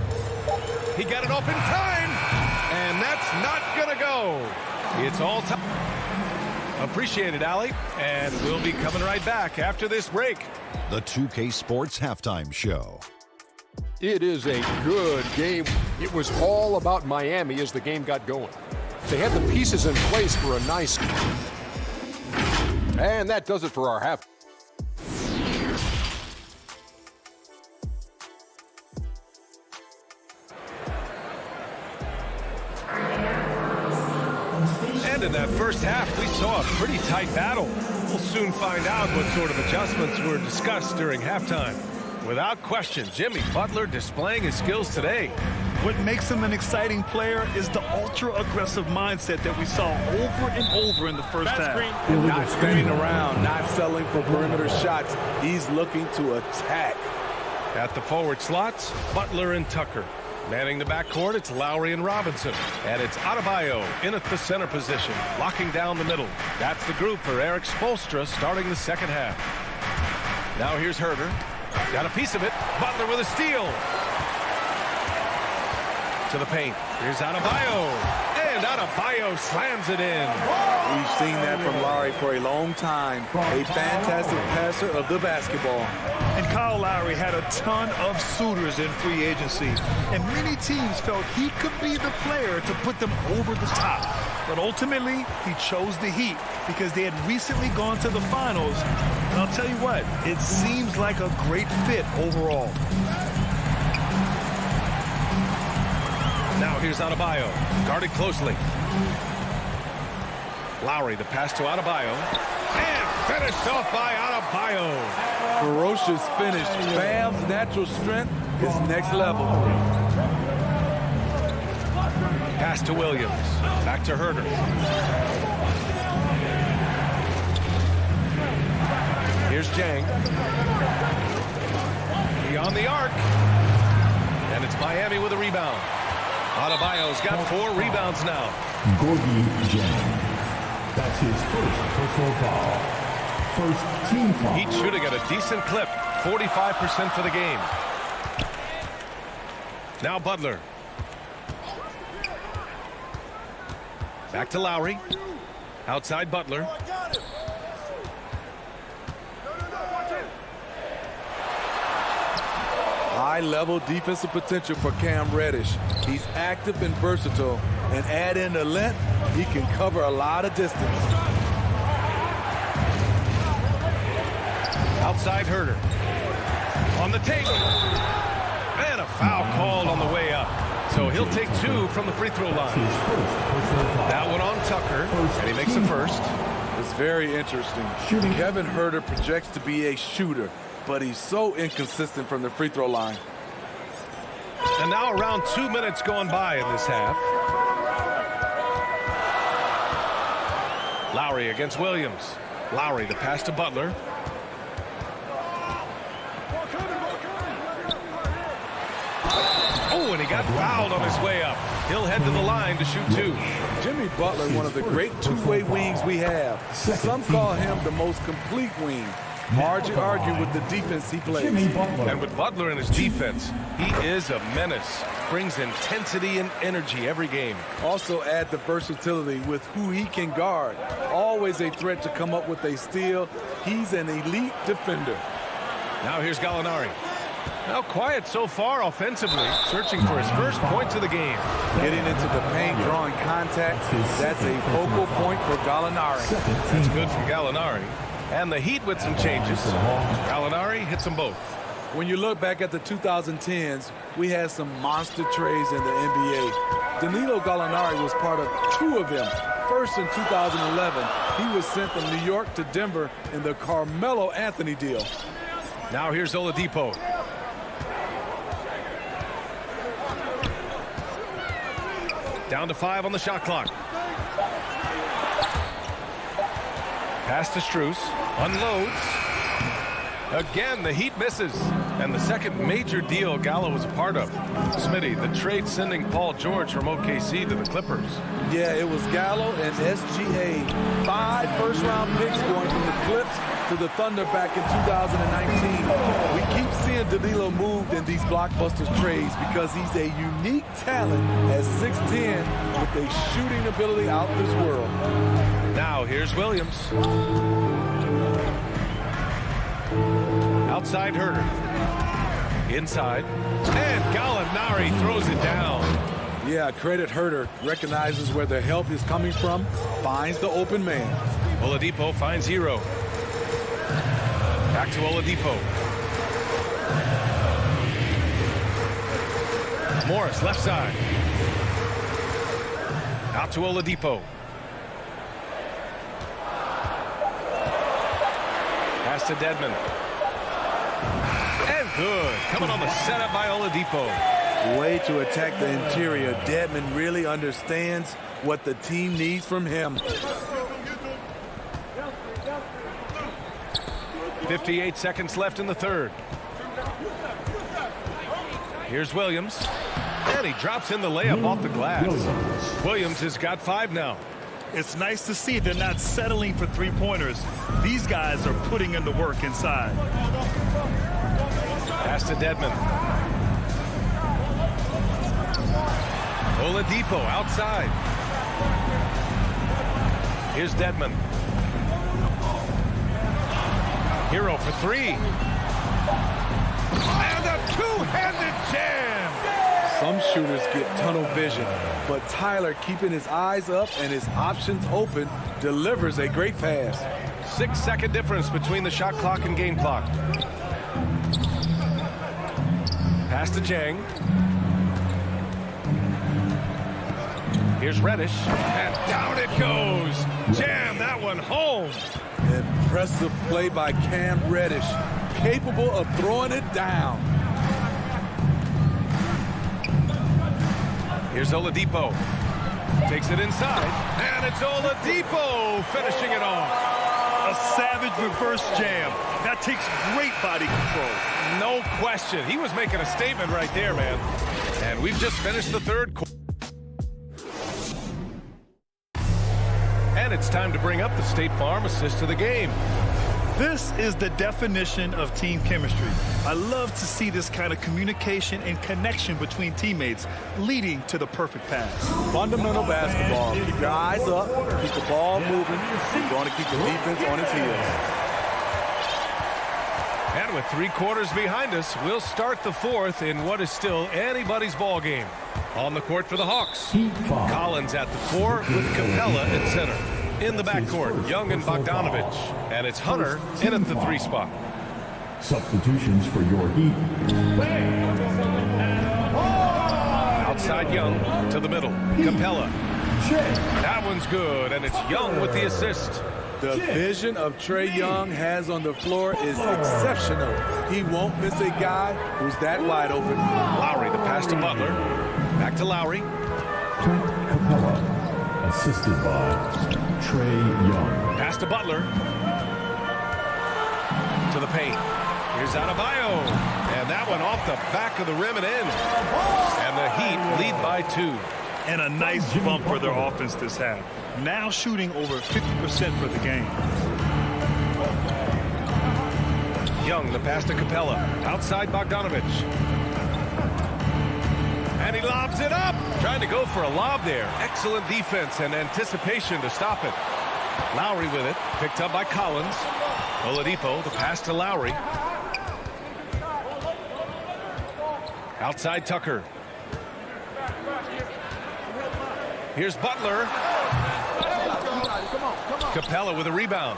H: He got it off in time, and that's not gonna go. It's all time. Appreciate it, Allie, and we'll be coming right back after this break.
A: The 2K Sports Halftime Show.
F: It is a good game. It was all about Miami as the game got going. They had the pieces in place for a nice... And that does it for our half.
H: And in that first half, we saw a pretty tight battle. We'll soon find out what sort of adjustments were discussed during halftime. Without question, Jimmy Butler displaying his skills today.
K: What makes him an exciting player is the ultra-aggressive mindset that we saw over and over in the first half.
J: Not standing around, not settling for perimeter shots. He's looking to attack.
H: At the forward slots, Butler and Tucker. Manning the backcourt, it's Lowry and Robinson. And it's Adebayo in at the center position, locking down the middle. That's the group for Eric Spoelstra starting the second half. Now here's Herter. Got a piece of it. Butler with a steal. To the paint. Here's Adebayo. And Adebayo slams it in.
J: We've seen that from Lowry for a long time. A fantastic passer of the basketball.
K: And Kyle Lowry had a ton of suitors in free agency. And many teams felt he could be the player to put them over the top. But ultimately, he chose the Heat because they had recently gone to the finals. And I'll tell you what, it seems like a great fit overall.
H: Now here's Adebayo, guarded closely. Lowry, the pass to Adebayo. And finished off by Adebayo.
J: Ferocious finish. Bam's natural strength is next level.
H: Pass to Williams. Back to Herter. Here's Jang. Beyond the arc. And it's Miami with a rebound. Adebayo's got 4 rebounds now.
G: Gorgie Jang. That's his first personal foul. First team foul.
H: Heat shooting at a decent clip. 45% for the game. Now Butler. Back to Lowry. Outside Butler.
J: High-level defensive potential for Cam Reddish. He's active and versatile, and add in the length, he can cover a lot of distance.
H: Outside Herter. On the table. And a foul called on the way up. So he'll take 2 from the free throw line. That one on Tucker, and he makes the first.
J: It's very interesting. Kevin Huerter projects to be a shooter, but he's so inconsistent from the free throw line.
H: And now around 2 minutes going by in this half. Lowry against Williams. Lowry, the pass to Butler. Oh, and he got fouled on his way up. He'll head to the line to shoot 2.
J: Jimmy Butler, one of the great two-way wings we have. Some call him the most complete wing. Hard to argue with the defense he plays.
H: And with Butler in his defense, he is a menace. Brings intensity and energy every game.
J: Also add the versatility with who he can guard. Always a threat to come up with a steal. He's an elite defender.
H: Now here's Gallinari. Now quiet so far offensively, searching for his first points of the game.
J: Getting into the paint, drawing contact, that's a focal point for Gallinari.
H: That's good from Gallinari. And the Heat with some changes. Gallinari hits them both.
J: When you look back at the 2010s, we had some monster trades in the NBA. Danilo Gallinari was part of 2 of them. First in 2011, he was sent from New York to Denver in the Carmelo Anthony deal.
H: Now here's Oladipo. Down to 5 on the shot clock. Pass to Strus. Unloads. Again, the Heat misses. And the second major deal Gallo was a part of. Smitty, the trade sending Paul George from OKC to the Clippers.
J: Yeah, it was Gallo and SGA. 5 first-round picks going from the Clips to the Thunder back in 2019. We keep seeing Danilo moved in these blockbuster trades because he's a unique talent at 6'10" with a shooting ability out this world.
H: Now here's Williams. Outside Huerter. Inside. And Gallinari throws it down.
J: Yeah, credit Huerter. Recognizes where the help is coming from. Finds the open man.
H: Oladipo finds Hero. Back to Oladipo. Morris left side. Out to Oladipo. Pass to Dedmon. And good. Coming on the setup by Oladipo.
J: Way to attack the interior. Dedmon really understands what the team needs from him.
H: 58 seconds left in the third. Here's Williams. And he drops in the layup off the glass. Williams has got 5 now.
K: It's nice to see they're not settling for three-pointers. These guys are putting in the work inside.
H: Pass to Dedmon. Oladipo outside. Here's Dedmon. Hero for 3. And a two-handed jam.
J: Some shooters get tunnel vision, but Tyler, keeping his eyes up and his options open, delivers a great pass.
H: 6-second difference between the shot clock and game clock. Pass to Jang. Here's Reddish. And down it goes. Jam that one home.
J: Impressive play by Cam Reddish, capable of throwing it down.
H: Here's Oladipo. Takes it inside. And it's Oladipo finishing it off.
K: A savage reverse jam. That takes great body control.
H: No question. He was making a statement right there, man. And we've just finished the third quarter. And it's time to bring up the State Farm assist of the game.
K: This is the definition of team chemistry. I love to see this kind of communication and connection between teammates leading to the perfect pass.
J: Fundamental basketball. Keep your eyes up, keep the ball moving. You're going to keep the defense on its heels.
H: And with 3 quarters behind us, we'll start the fourth in what is still anybody's ball game. On the court for the Hawks, Collins at the 4 with Capella at center. In the backcourt, Young and Bogdanovich. And it's Hunter in at the 3 spot.
G: Substitutions for your Heat.
H: Outside Young to the middle. Capella. That one's good, and it's Young with the assist.
J: The vision of Trae Young has on the floor is exceptional. He won't miss a guy who's that wide open.
H: Lowry, the pass to Butler. Back to Lowry.
G: Capella, assisted by Trae Young.
H: Pass to Butler. To the paint. Here's Adebayo. And that one off the back of the rim and in. And the Heat lead by 2.
K: And a nice bump for their offense this half. Now shooting over 50% for the game.
H: Young, the pass to Capella. Outside Bogdanovich. And he lobs it up. Trying to go for a lob there. Excellent defense and anticipation to stop it. Lowry with it. Picked up by Collins. Oladipo, the pass to Lowry. Outside Tucker. Here's Butler. Capella with a rebound.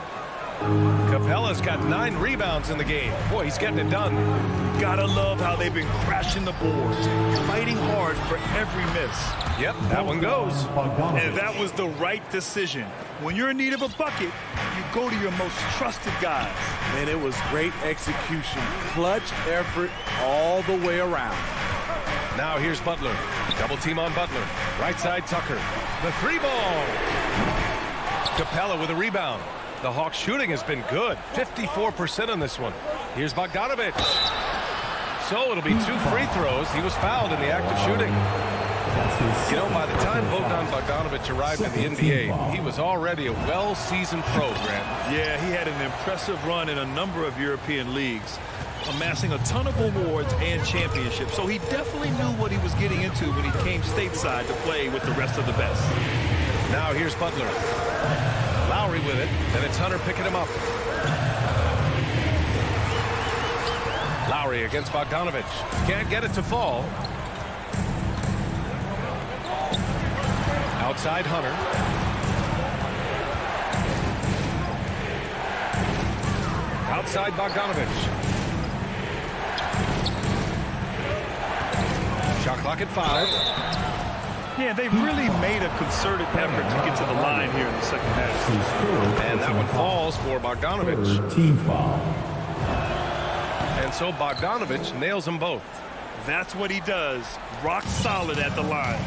H: Capella's got 9 rebounds in the game. Boy, he's getting it done.
K: Gotta love how they've been crashing the boards, fighting hard for every miss.
H: Yep, that one goes.
K: And that was the right decision. When you're in need of a bucket, you go to your most trusted guys.
J: And it was great execution. Clutch effort all the way around.
H: Now here's Butler. Double team on Butler. Right side Tucker. The 3-ball. Capella with a rebound. The Hawks shooting has been good. 54% on this one. Here's Bogdanovich. So it'll be 2 free throws. He was fouled in the act of shooting. You know, by the time Bogdan Bogdanovich arrived in the NBA, he was already a well-seasoned pro, Grant.
K: Yeah, he had an impressive run in a number of European leagues, amassing a ton of awards and championships. So he definitely knew what he was getting into when he came stateside to play with the rest of the best.
H: Now here's Butler. Lowry with it, and it's Hunter picking him up. Lowry against Bogdanovich. Can't get it to fall. Outside Hunter. Outside Bogdanovich. Shot clock at 5.
K: Yeah, they've really made a concerted effort to get to the line here in the second half.
H: And that one falls for Bogdanovich.
G: Team foul.
H: And so Bogdanovich nails them both.
K: That's what he does. Rock solid at the line.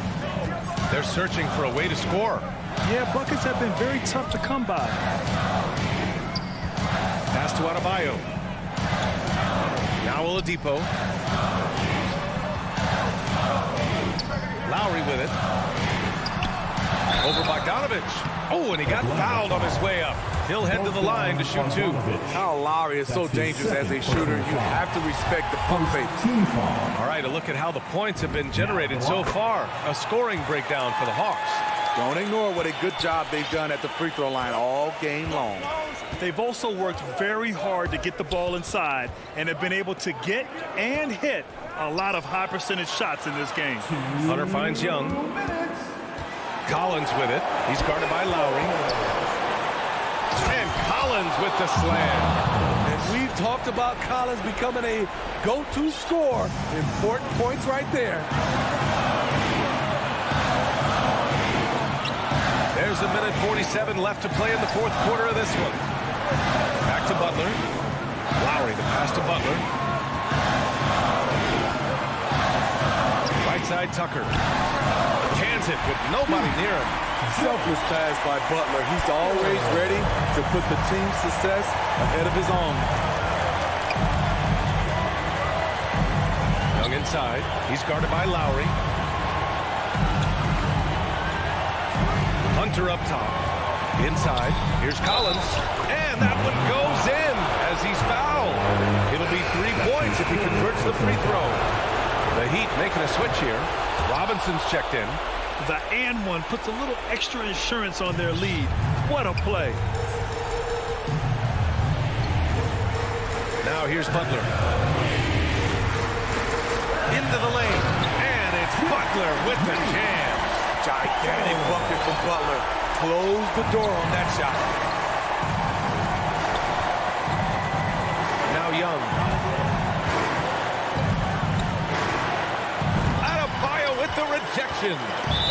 H: They're searching for a way to score.
K: Yeah, buckets have been very tough to come by.
H: Pass to Adebayo. Now Oladipo. Lowry with it. Over Bogdanovich. Oh, and he got fouled on his way up. He'll head to the line to shoot 2.
J: Kyle Lowry is so dangerous as a shooter. You have to respect the pump fake.
H: All right, a look at how the points have been generated so far. A scoring breakdown for the Hawks.
J: Don't ignore what a good job they've done at the free throw line all game long.
K: They've also worked very hard to get the ball inside and have been able to get and hit a lot of high percentage shots in this game.
H: Hunter finds Young. Collins with it. He's guarded by Lowry. And Collins with the slam.
J: And we've talked about Collins becoming a go-to scorer. Important points right there.
H: There's a minute 47 left to play in the 4th quarter of this one. Back to Butler. Lowry, the pass to Butler. Right side Tucker. Cans it with nobody near him.
J: Selfless pass by Butler. He's always ready to put the team's success ahead of his own.
H: Young inside. He's guarded by Lowry. Hunter up top. Inside. Here's Collins. And that one goes in as he's fouled. It'll be 3 points if he converts the free throw. The Heat making a switch here. Robinson's checked in.
K: The and one puts a little extra insurance on their lead. What a play.
H: Now here's Butler. Into the lane. And it's Butler with the jam.
J: Gigantic bucket from Butler. Close the door on that shot.
H: Now Young. Adebayo with the rejection.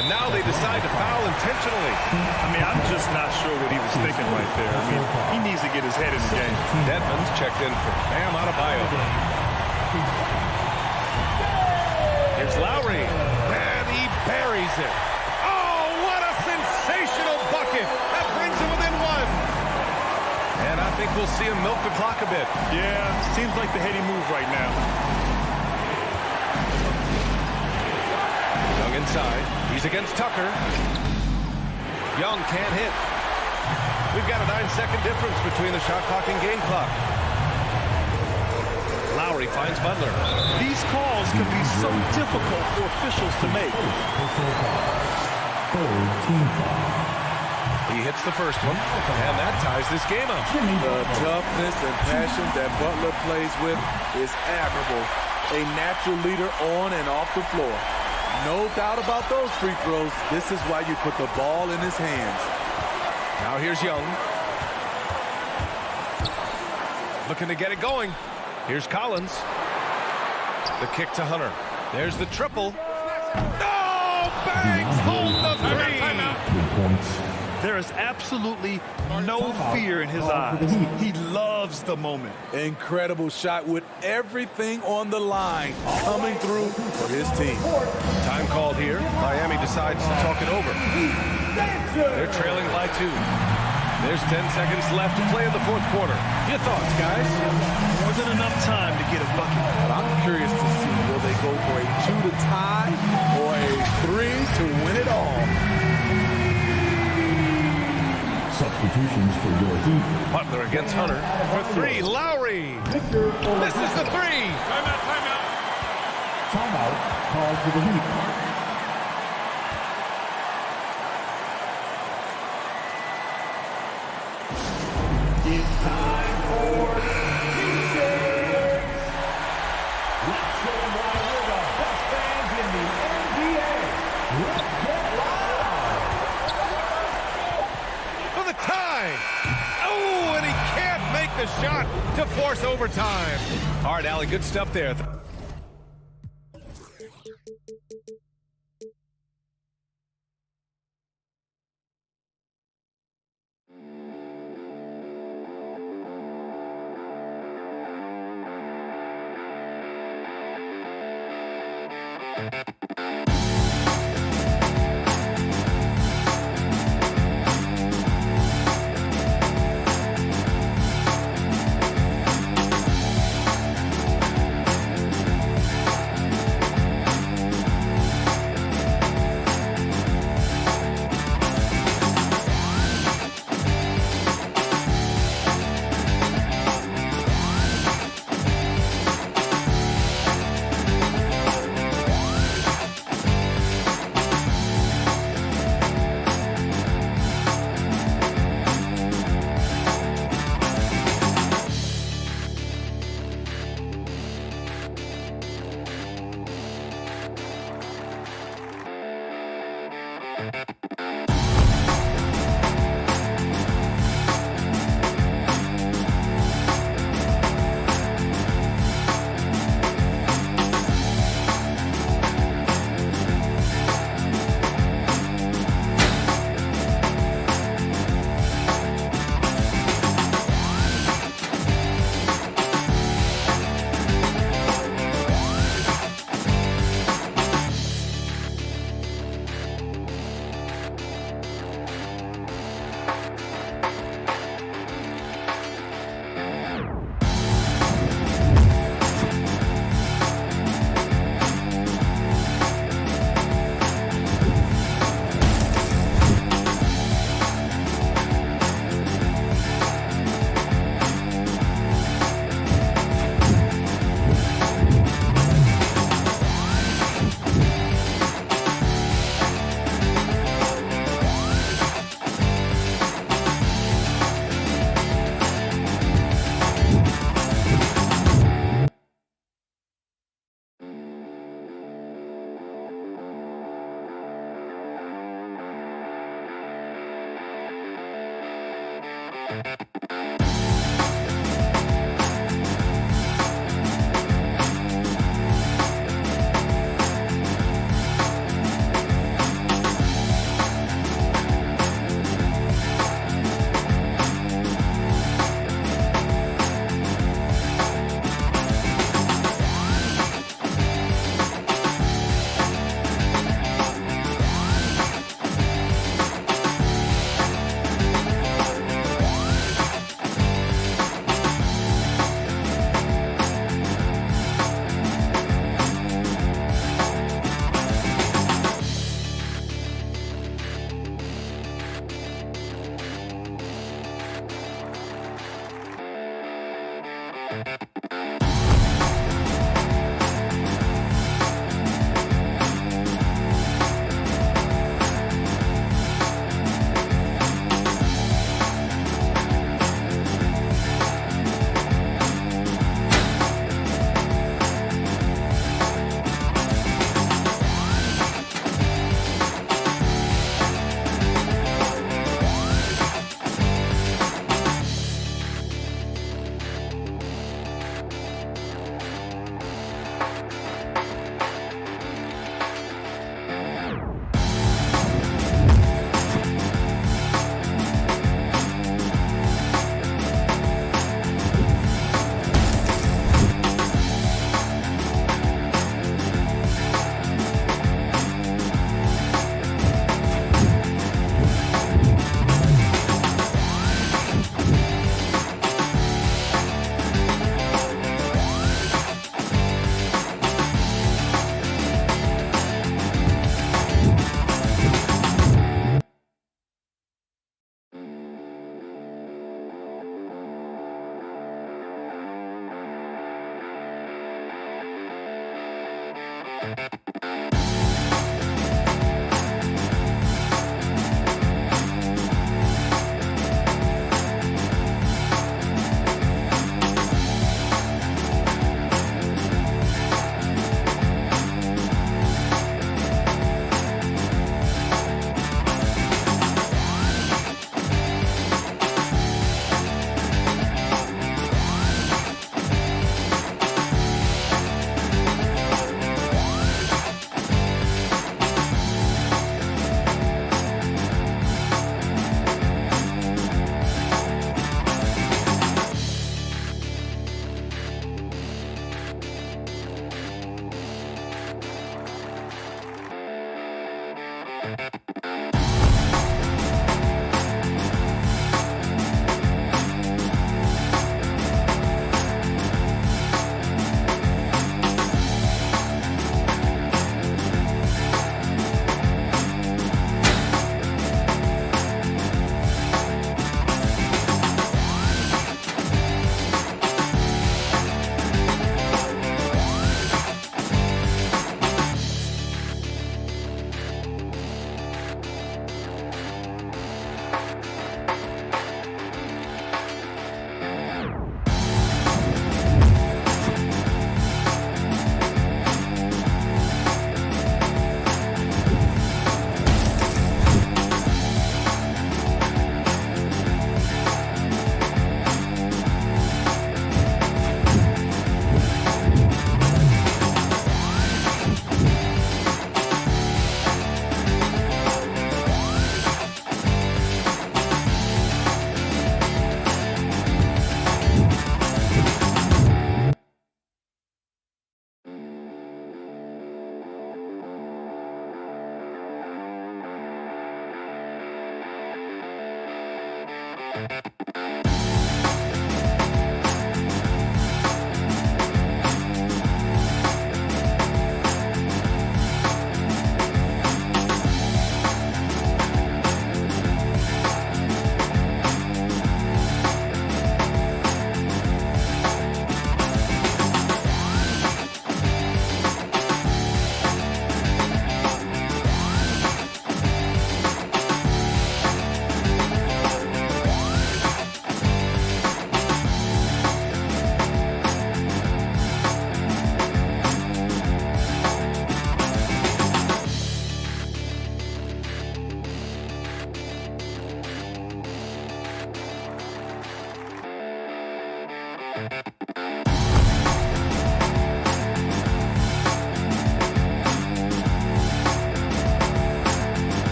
H: And now they decide to foul intentionally.
K: I mean, I'm just not sure what he was thinking right there. I mean, he needs to get his head in the game.
H: Dedmon's checked in for Bam Adebayo. Here's Lowry, and he buries it. Oh, what a sensational bucket. That brings him within one. And I think we'll see him milk the clock a bit.
K: Yeah, seems like the heady move right now.
H: Young inside. He's against Tucker. Young can't hit. We've got a 9-second difference between the shot clock and game clock. Lowry finds Butler.
K: These calls can be so difficult for officials to make.
H: He hits the first one, and that ties this game up.
J: The toughness and passion that Butler plays with is admirable. A natural leader on and off the floor. No doubt about those free throws. This is why you put the ball in his hands.
H: Now here's Young. Looking to get it going. Here's Collins. The kick to Hunter. There's the triple. No! Bangs home the three!
K: There is absolutely no fear in his eyes. He loves the moment.
J: Incredible shot with everything on the line coming through for his team.
H: Time called here. Miami decides to talk it over. They're trailing by 2. There's 10 seconds left to play in the fourth quarter. Your thoughts, guys?
K: More than enough time to get a bucket.
J: But I'm curious to see, will they go for a 2 to tie or a 3 to win it all?
G: Substitutions for your Heat.
H: Butler against Hunter. For 3, Lowry. This is the 3.
K: Timeout, timeout.
G: Timeout called for the Heat. It's time for T-shirts. Let's show them why we're the best fans in the NBA. Let's get loud.
H: For the tie. Oh, and he can't make the shot to force overtime. All right, Allie, good stuff there.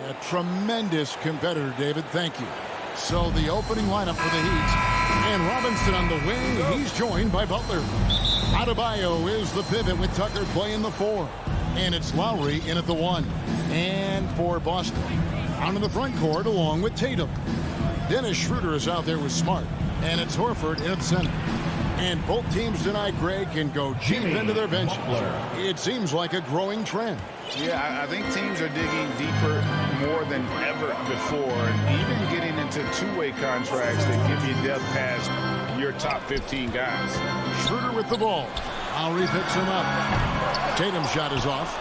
B: A tremendous competitor, David. Thank you. So the opening lineup for the Heat. And Robinson on the wing. He's joined by Butler. Adebayo is the pivot with Tucker playing the 4. And it's Lowry in at the 1. And for Boston, out in the front court along with Tatum. Dennis Schroeder is out there with Smart. And it's Horford in at the center. And both teams tonight, Greg, can go deep into their benches. It seems like a growing trend.
E: Yeah, I think teams are digging deeper more than ever before. And even getting into two-way contracts that give you depth past your top 15 guys.
B: Schroeder with the ball. Lowry picks him up. Tatum's shot is off.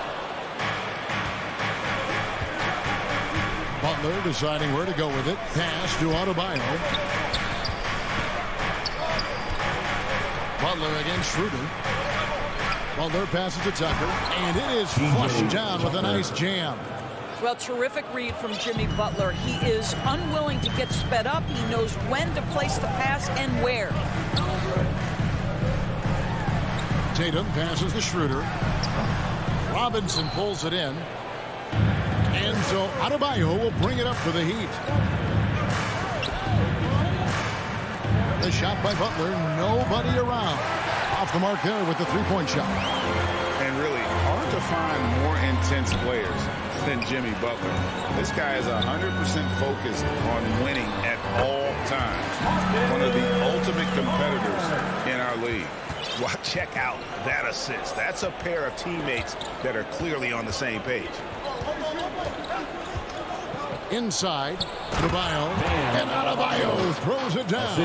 B: Butler deciding where to go with it. Pass to Adebayo. Butler against Schroeder. Butler passes to Tucker, and it is flushed down with a nice jam.
L: Well, terrific read from Jimmy Butler. He is unwilling to get sped up. He knows when to place the pass and where.
B: Tatum passes to Schroeder. Robinson pulls it in. And so Adebayo will bring it up for the Heat. The shot by Butler, nobody around. Off the mark there with the three-point shot.
E: And really hard to find more intense players than Jimmy Butler. This guy is 100% focused on winning at all times. One of league. Well, check out that assist. That's a pair of teammates that are clearly on the same page.
B: Inside, Adebayo, and Adebayo throws it down.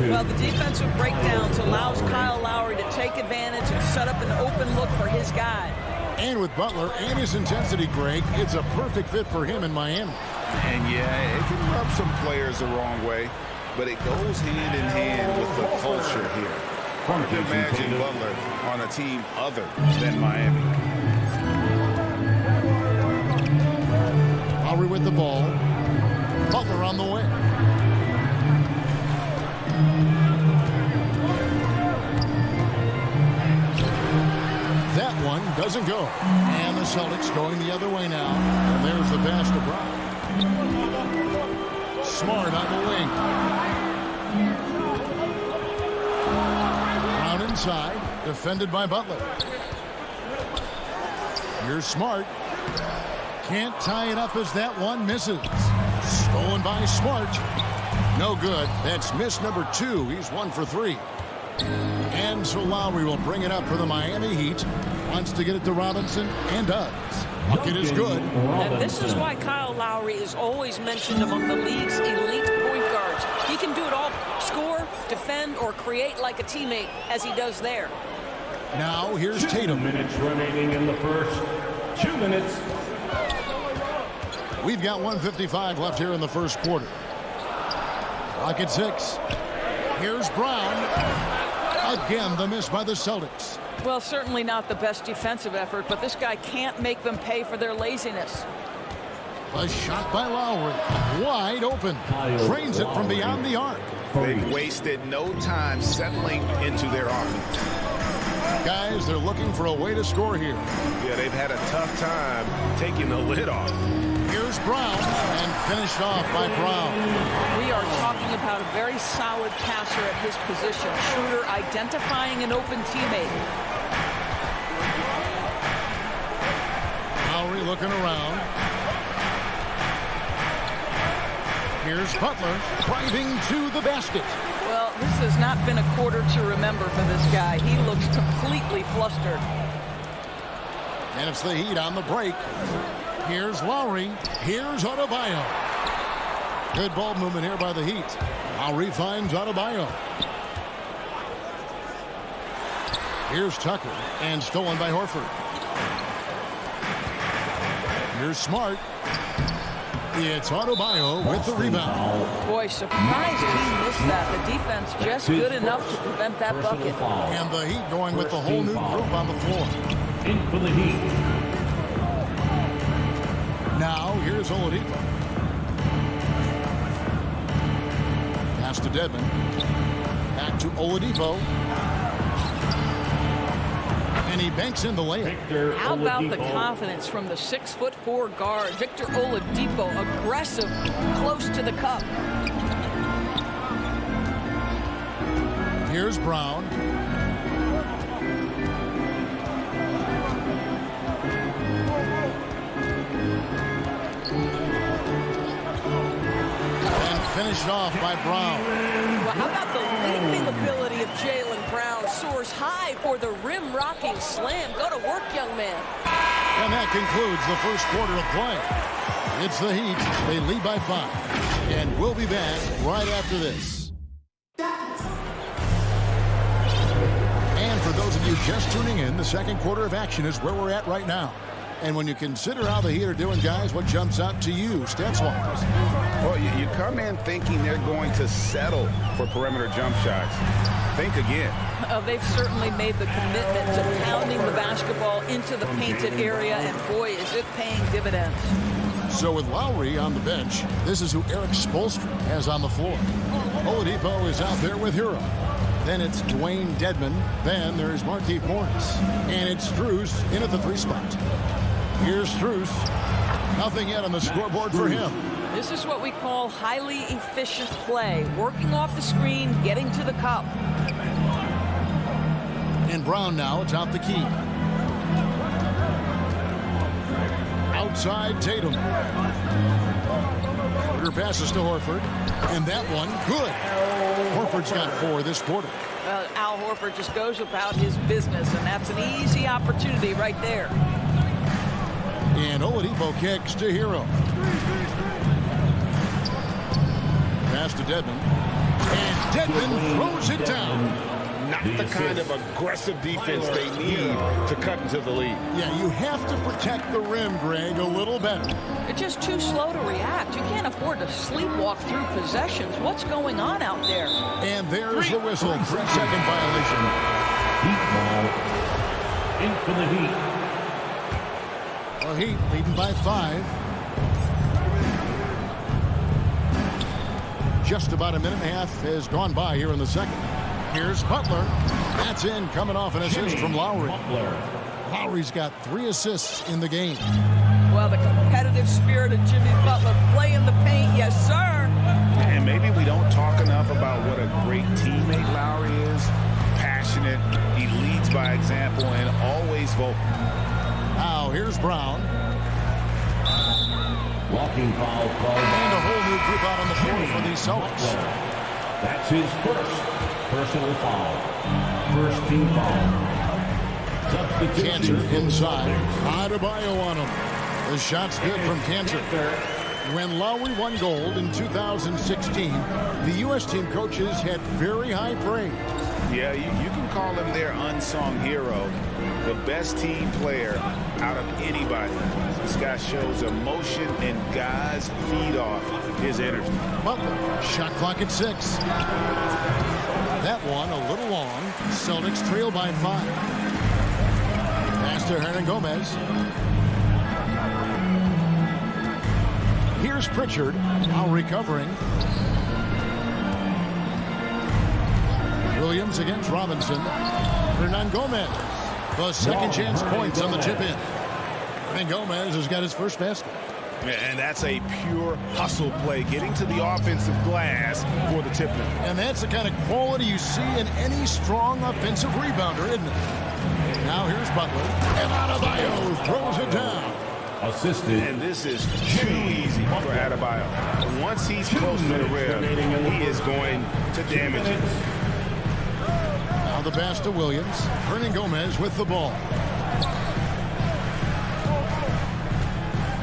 L: Well, the defensive breakdowns allows Kyle Lowry to take advantage and set up an open look for his guy.
B: And with Butler and his intensity, Greg, it's a perfect fit for him in Miami.
E: And yeah, it can rub some players the wrong way, but it goes hand in hand with the culture here. Hard to imagine Butler on a team other than Miami.
B: Lowry with the ball. Butler on the way. That one doesn't go. And the Celtics going the other way now. And there's the pass to Brown. Smart on the wing. Brown inside. Defended by Butler. Here's Smart. Can't tie it up as that one misses. Stolen by Smart. No good. That's miss number 2. He's 1 for 3. And so Lowry will bring it up for the Miami Heat. Wants to get it to Robinson and does. Bucket is good.
L: And this is why Kyle Lowry is always mentioned among the league's elite point guards. He can do it all. Score, defend, or create like a teammate as he does there.
B: Now here's Tatum.
G: 2 minutes remaining in the first. 2 minutes.
B: We've got 1:55 left here in the first quarter. Clock at 6. Here's Brown. Again, the miss by the Celtics.
L: Well, certainly not the best defensive effort, but this guy can't make them pay for their laziness.
B: A shot by Lowry. Wide open. Drains it from beyond the arc.
E: They've wasted no time settling into their offense.
B: Guys, they're looking for a way to score here.
E: Yeah, they've had a tough time taking the lid off.
B: Here's Brown, and finished off by Brown.
L: We are talking about a very solid passer at his position. Schroeder identifying an open teammate.
B: Lowry looking around. Here's Butler driving to the basket.
L: Well, this has not been a quarter to remember for this guy. He looks completely flustered.
B: And it's the Heat on the break. Here's Lowry. Here's Adebayo. Good ball movement here by the Heat. Lowry finds Adebayo. Here's Tucker. And stolen by Horford. Here's Smart. It's Adebayo with the rebound.
L: Boy, surprised he missed that. The defense just good enough to prevent that bucket.
B: And the Heat going with the whole new group on the floor.
G: In for the Heat.
B: Now, here's Oladipo. Pass to Dedmon. Back to Oladipo. And he banks in the layup.
L: How about the confidence from the 6'4" guard, Victor Oladipo, aggressive, close to the cup.
B: Here's Brown. Finished off by Brown.
L: Well, how about the leaping ability of Jaylen Brown? Soars high for the rim-rocking slam. Go to work, young man.
B: And that concludes the first quarter of play. It's the Heat. They lead by 5. And we'll be back right after this. And for those of you just tuning in, the second quarter of action is where we're at right now. And when you consider how the Heat are doing, guys, what jumps out to you, stats-wise?
E: Well, you come in thinking they're going to settle for perimeter jump shots. Think again.
L: They've certainly made the commitment to pounding the basketball into the painted area, and boy, is it paying dividends.
B: So with Lowry on the bench, this is who Eric Spoelstra has on the floor. Oladipo is out there with Hero. Then it's Dwayne Dedmon. Then there's Markieff Morris. And it's Strus in at the 3 spot. Here's Strus. Nothing yet on the scoreboard for him.
L: This is what we call highly efficient play. Working off the screen, getting to the cup.
B: And Brown now atop the key. Outside Tatum. Shooter passes to Horford. And that one, good. Horford's got 4 this quarter.
L: Al Horford just goes about his business, and that's an easy opportunity right there.
B: And Oladipo kicks to Hero. Pass to Dedmon. And Dedmon throws it down.
E: Not the kind of aggressive defense they need to cut into the lead.
B: Yeah, you have to protect the rim, Greg, a little better.
L: They're just too slow to react. You can't afford to sleepwalk through possessions. What's going on out there?
B: And there's the whistle. 3-second violation.
G: Heat ball. In for the Heat.
B: Well, Heat leading by 5. Just about a minute and a half has gone by here in the second. Here's Butler. That's in, coming off an assist from Lowry. Lowry's got 3 assists in the game.
L: Well, the competitive spirit of Jimmy Butler playing the paint, yes, sir.
E: And maybe we don't talk enough about what a great teammate Lowry is. Passionate, he leads by example, and always vocal.
B: Now, here's Brown.
G: Walking foul called.
B: And a whole new group out on the floor for the Celtics.
G: That's his first personal foul. First team foul.
B: Cantor inside. Adebayo on him. The shot's good from Cantor. When Lowry won gold in 2016, the U.S. team coaches had very high praise.
E: Yeah, you can call him their unsung hero. The best team player out of anybody. This guy shows emotion and guys feed off his energy.
B: Butler, shot clock at 6. That one a little long. Celtics trail by 5. Pass to Hernangomez. Here's Pritchard, now recovering. Williams against Robinson. Hernangomez. The second chance points on the chip in. Hernangomez has got his first basket.
E: And that's a pure hustle play, getting to the offensive glass for the tip-in.
B: And that's the kind of quality you see in any strong offensive rebounder, isn't it? Now here's Butler. And Adebayo throws it down.
G: Assisted.
E: And this is too easy for Adebayo. Once he's close to the rim, he is going to damage it.
B: Now the pass to Williams. Hernangomez with the ball.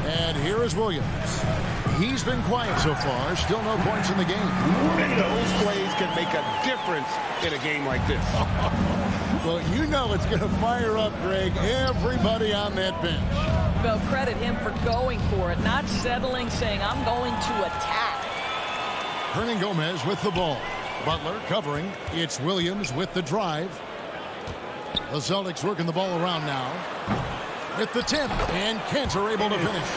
B: And here is Williams. He's been quiet so far. Still no points in the game.
E: And those plays can make a difference in a game like this.
B: Well, you know it's going to fire up, Greg, everybody on that bench.
L: Well, credit him for going for it, not settling, saying, I'm going to attack.
B: Hernangomez with the ball. Butler covering. It's Williams with the drive. The Celtics working the ball around now. With the tip, and Cantor able to finish.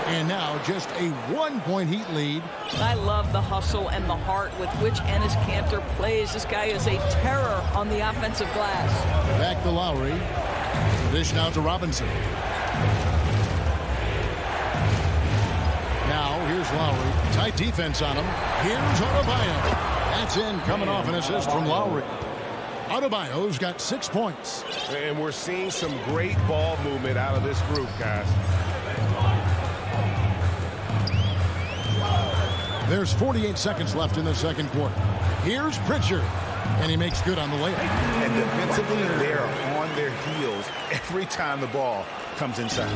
B: And now just a 1-point Heat lead.
L: I love the hustle and the heart with which Enes Kanter plays. This guy is a terror on the offensive glass.
B: Back to Lowry. Dish now to Robinson. Now here's Lowry. Tight defense on him. Here's Adebayo. That's in, coming off an assist from Lowry. Adebayo's got 6 points.
E: And we're seeing some great ball movement out of this group, guys.
B: There's 48 seconds left in the second quarter. Here's Pritchard. And he makes good on the layup.
E: And defensively, they're on their heels every time the ball comes inside.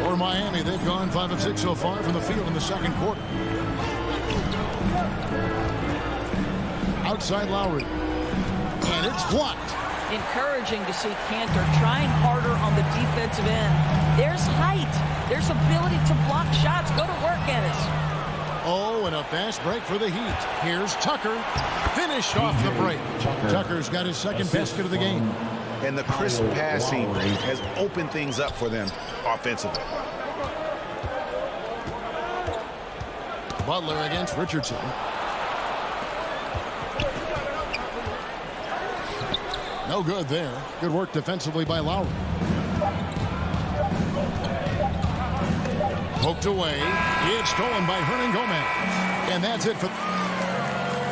B: For Miami, they've gone 5 of 6 so far from the field in the second quarter. Outside Lowry. And it's blocked.
L: Encouraging to see Kanter trying harder on the defensive end. There's height. There's ability to block shots. Go to work, Enes.
B: Oh, and a fast break for the Heat. Here's Tucker. Finished off the break. Tucker's got his second basket of the game.
E: And the crisp passing has opened things up for them offensively.
B: Butler against Richardson. No good there. Good work defensively by Lowry. Poked away. It's stolen by Hernangomez. And that's it for...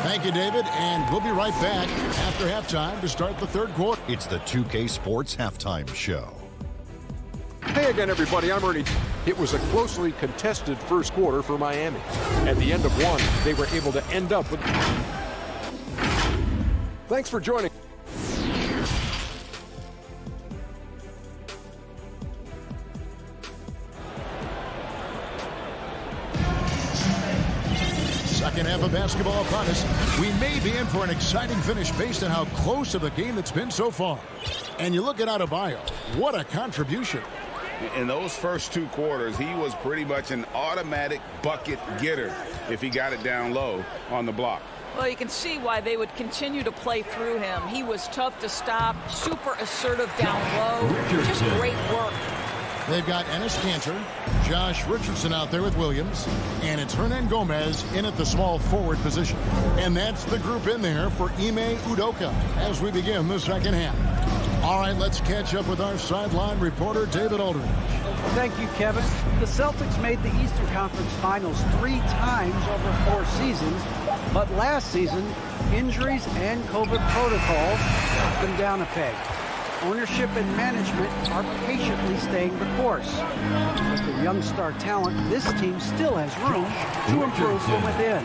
B: Thank you, David. And we'll be right back after halftime to start the third quarter.
A: It's the 2K Sports Halftime Show.
F: Hey again, everybody. I'm Ernie. It was a closely contested first quarter for Miami. At the end of one, they were able to end up with... Thanks for joining.
B: Second half of basketball upon us. We may be in for an exciting finish based on how close of a game it's been so far. And you look at Adebayo, what a contribution.
E: In those first 2 quarters, he was pretty much an automatic bucket getter if he got it down low on the block.
L: Well, you can see why they would continue to play through him. He was tough to stop, super assertive down low, just great work.
B: They've got Enes Kanter, Josh Richardson out there with Williams, and it's Hernan Gomez in at the small forward position. And that's the group in there for Ime Udoka as we begin the second half. All right, let's catch up with our sideline reporter, David Aldridge.
C: Thank you, Kevin. The Celtics made the Eastern Conference Finals 3 times over 4 seasons, but last season, injuries and COVID protocols knocked them down a peg. Ownership and management are patiently staying the course. With the young star talent, this team still has room to improve from within.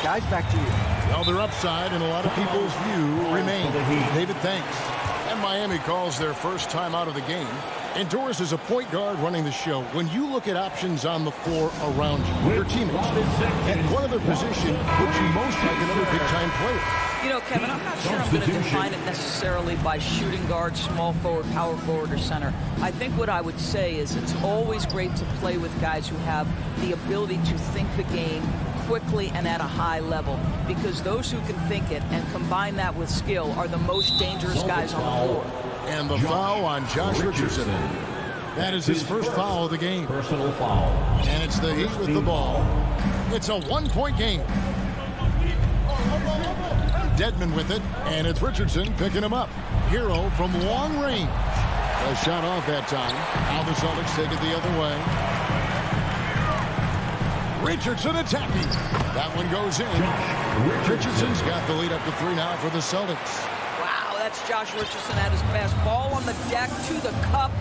C: Guys, back to you.
B: Well, their upside in a lot of people's view remains. David, thanks. And Miami calls their first time out of the game. And Doris is a point guard running the show. When you look at options on the floor around you, your teammates, at what other position would you most like another big-time player?
L: You know, Kevin, I'm not sure I'm going to define it necessarily by shooting guard, small forward, power forward, or center. I think what I would say is it's always great to play with guys who have the ability to think the game quickly and at a high level, because those who can think it and combine that with skill are the most dangerous guys on the floor.
B: And the foul on Josh Richardson. That is his first foul of the game.
G: Personal foul.
B: And it's the Heat with the ball. It's a 1-point game. Dedmon with it, and it's Richardson picking him up. Hero from long range. A shot off that time. Now the Celtics take it the other way. Richardson attacking. That one goes in. Richardson's got the lead up to 3 now for the Celtics.
L: Wow, that's Josh Richardson at his best. Ball on the deck to the cup.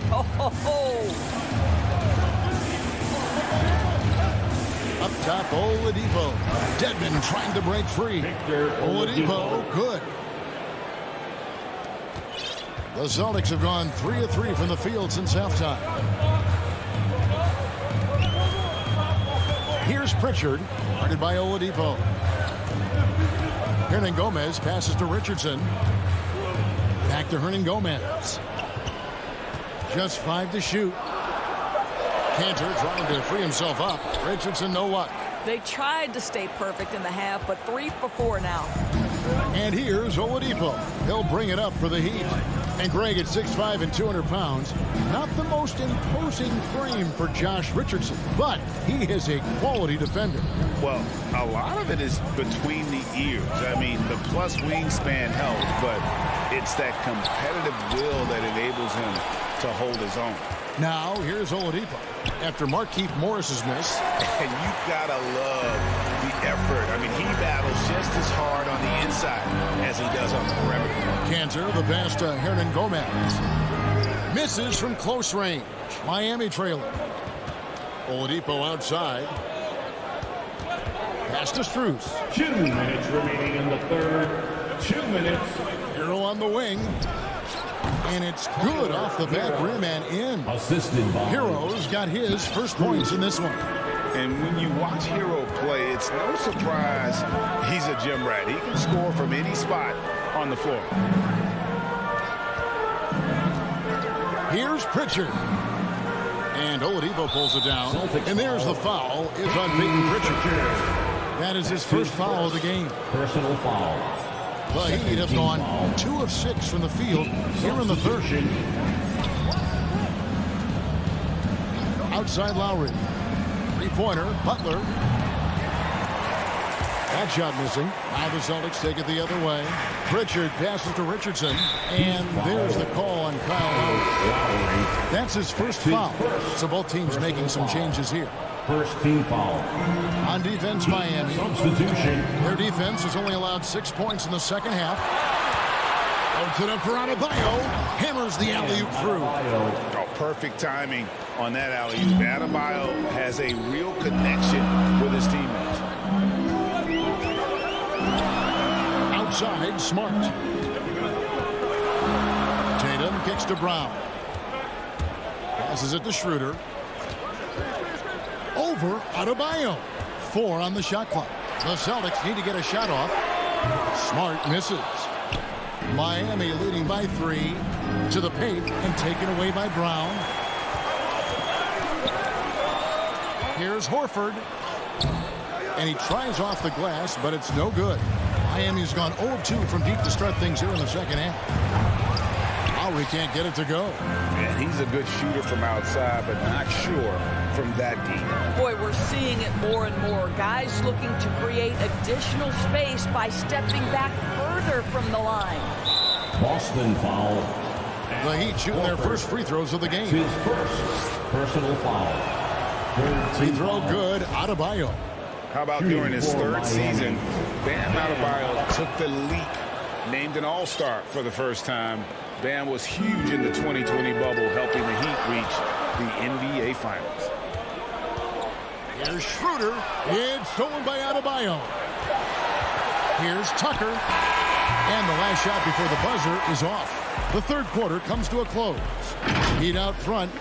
B: Up top, Oladipo. Dedmon trying to break free. Oladipo, good. The Celtics have gone 3 of 3 from the field since halftime. Here's Pritchard, guarded by Oladipo. Hernan Gomez passes to Richardson. Back to Hernan Gomez. Just 5 to shoot. Kanter trying to free himself up. Richardson, no luck.
L: They tried to stay perfect in the half, but 3 for 4 now.
B: And here's Oladipo. He'll bring it up for the Heat. And Greg at 6'5" and 200 pounds. Not the most imposing frame for Josh Richardson, but he is a quality defender.
E: Well, a lot of it is between the ears. I mean, the plus wingspan helps, but it's that competitive will that enables him to hold his own.
B: Now, here's Oladipo. After Markieff Morris's miss.
E: And you gotta love the effort. I mean, he battles just as hard on the inside as he does on the perimeter.
B: Kanter, the pass to Hernan Gomez. Misses from close range. Miami trailing. Oladipo outside. Pass to Strus.
G: 2 minutes remaining in the third. 2 minutes.
B: Hero on the wing. And it's good off the back rim and in.
G: Assisted by
B: Hero's got his first points in this one.
E: And when you watch Hero play, it's no surprise he's a gym rat. He can score from any spot on the floor.
B: Here's Pritchard. And Oladipo pulls it down. And there's the foul. It's on Peyton Pritchard. That is his first foul of the game.
G: personal foul.
B: The Heat have gone 2 of 6 from the field here in the third. Outside Lowry. 3-pointer. Butler. That shot missing. Now the Celtics take it the other way. Pritchard passes to Richardson. And there's the call on Kyle Lowry. That's his first foul. So both teams making some changes here.
G: First team foul.
B: On defense, Miami.
G: Substitution.
B: Their defense has only allowed 6 points in the second half. Out to the Adebayo. Hammers the alley-oop through.
E: Oh, perfect timing on that alley-oop. Adebayo has a real connection with his teammates.
B: side, Smart. Tatum kicks to Brown. Passes it to Schroeder. Over Adebayo. 4 on the shot clock. The Celtics need to get a shot off. Smart misses. Miami leading by 3 to the paint and taken away by Brown. Here's Horford. And he tries off the glass, but it's no good. Miami's gone 0-2 from deep to start things here in the second half. Lowry can't get it to go.
E: And he's a good shooter from outside, but not sure from that deep.
L: Boy, we're seeing it more and more. Guys looking to create additional space by stepping back further from the line.
G: Boston foul.
B: The Heat shooting their first free throws of the game.
G: His first personal foul.
B: Free throw good, Adebayo.
E: How about during his third season, Bam Adebayo took the leap, named an All-Star for the first time. Bam was huge in the 2020 bubble, helping the Heat reach the NBA Finals.
B: Here's Schroeder. It's stolen by Adebayo. Here's Tucker. And the last shot before the buzzer is off. The third quarter comes to a close. Heat out front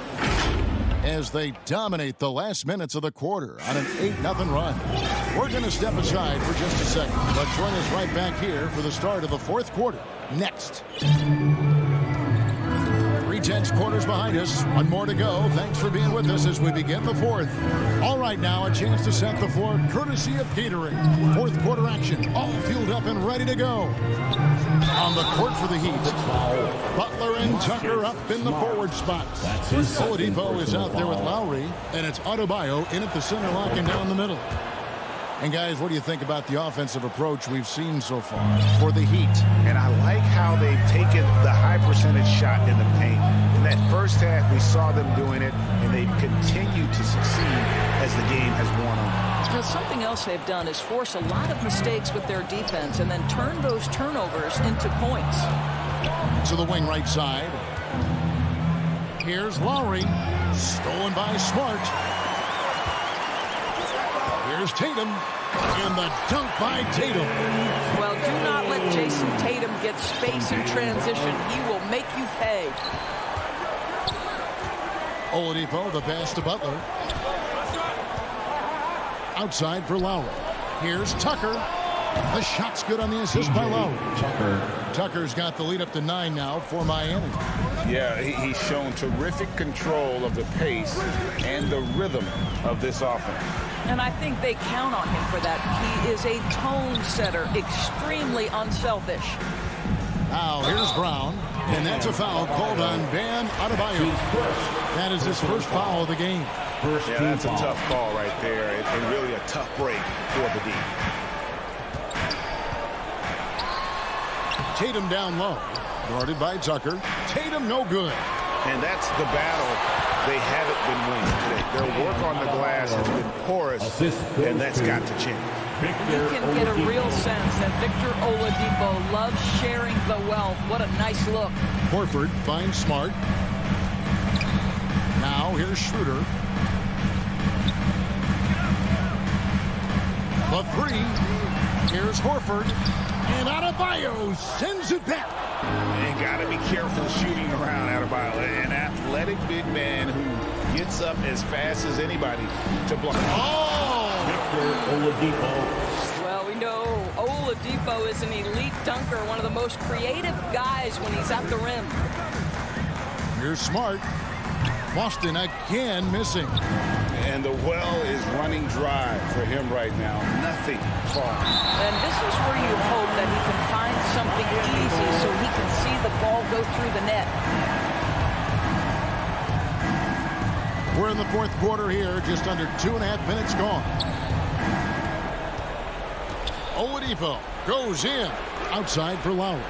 B: as they dominate the last minutes of the quarter on an 8-0 run. We're going to step aside for just a second, but join us right back here for the start of the fourth quarter next. 3/10 quarters behind us. One more to go. Thanks for being with us as we begin the fourth. All right, now a chance to set the floor courtesy of Gatorade. Fourth quarter action, all fueled up and ready to go. On the court for the Heat, Butler and Tucker up in the forward spots. Oladipo is out there with Lowry, and it's Adebayo in at the center, locking down the middle. And guys, what do you think about the offensive approach we've seen so far for the Heat?
E: And I like how they've taken the high percentage shot in the paint. In that first half, we saw them doing it, and they've continued to succeed as the game has worn on.
L: Now, something else they've done is force a lot of mistakes with their defense and then turn those turnovers into points.
B: To the wing right side. Here's Lowry. Stolen by Smart. Here's Tatum. And the dunk by Tatum.
L: Well, do not let Jason Tatum get space in transition. He will make you pay.
B: Oladipo, the pass to Butler. Outside for Lowry. Here's Tucker. The shot's good on the assist by Lowry. Tucker's got the lead up to 9 now for Miami.
E: Yeah, he's shown terrific control of the pace and the rhythm of this offense.
L: And I think they count on him for that. He is a tone setter, extremely unselfish.
B: Now here's Brown, and that's a foul called on Bam Adebayo. That is his first foul of the game.
E: Yeah, that's a tough call right there, and really a tough break for the D.
B: Tatum down low, guarded by Tucker. Tatum no good.
E: And that's the battle they haven't been winning today. Their work on the glass has been porous, and that's got to change.
L: You can get a real sense that Victor Oladipo loves sharing the wealth. What a nice look.
B: Horford finds Smart. Now here's Schroeder. The three. Here's Horford. And Adebayo sends it back.
E: And got to be careful shooting around Adebayo. An athletic big man who gets up as fast as anybody to block.
B: Oh!
G: Victor Oladipo.
L: Well, we know Oladipo is an elite dunker, one of the most creative guys when he's at the rim.
B: Here's Smart. Boston again missing.
E: And the well is running dry for him right now. Nothing falling.
L: And this is where you hope that he can find something easy so he can see the ball go through the net.
B: We're in the fourth quarter here, just under 2.5 minutes gone. Oladipo goes in. Outside for Lowry.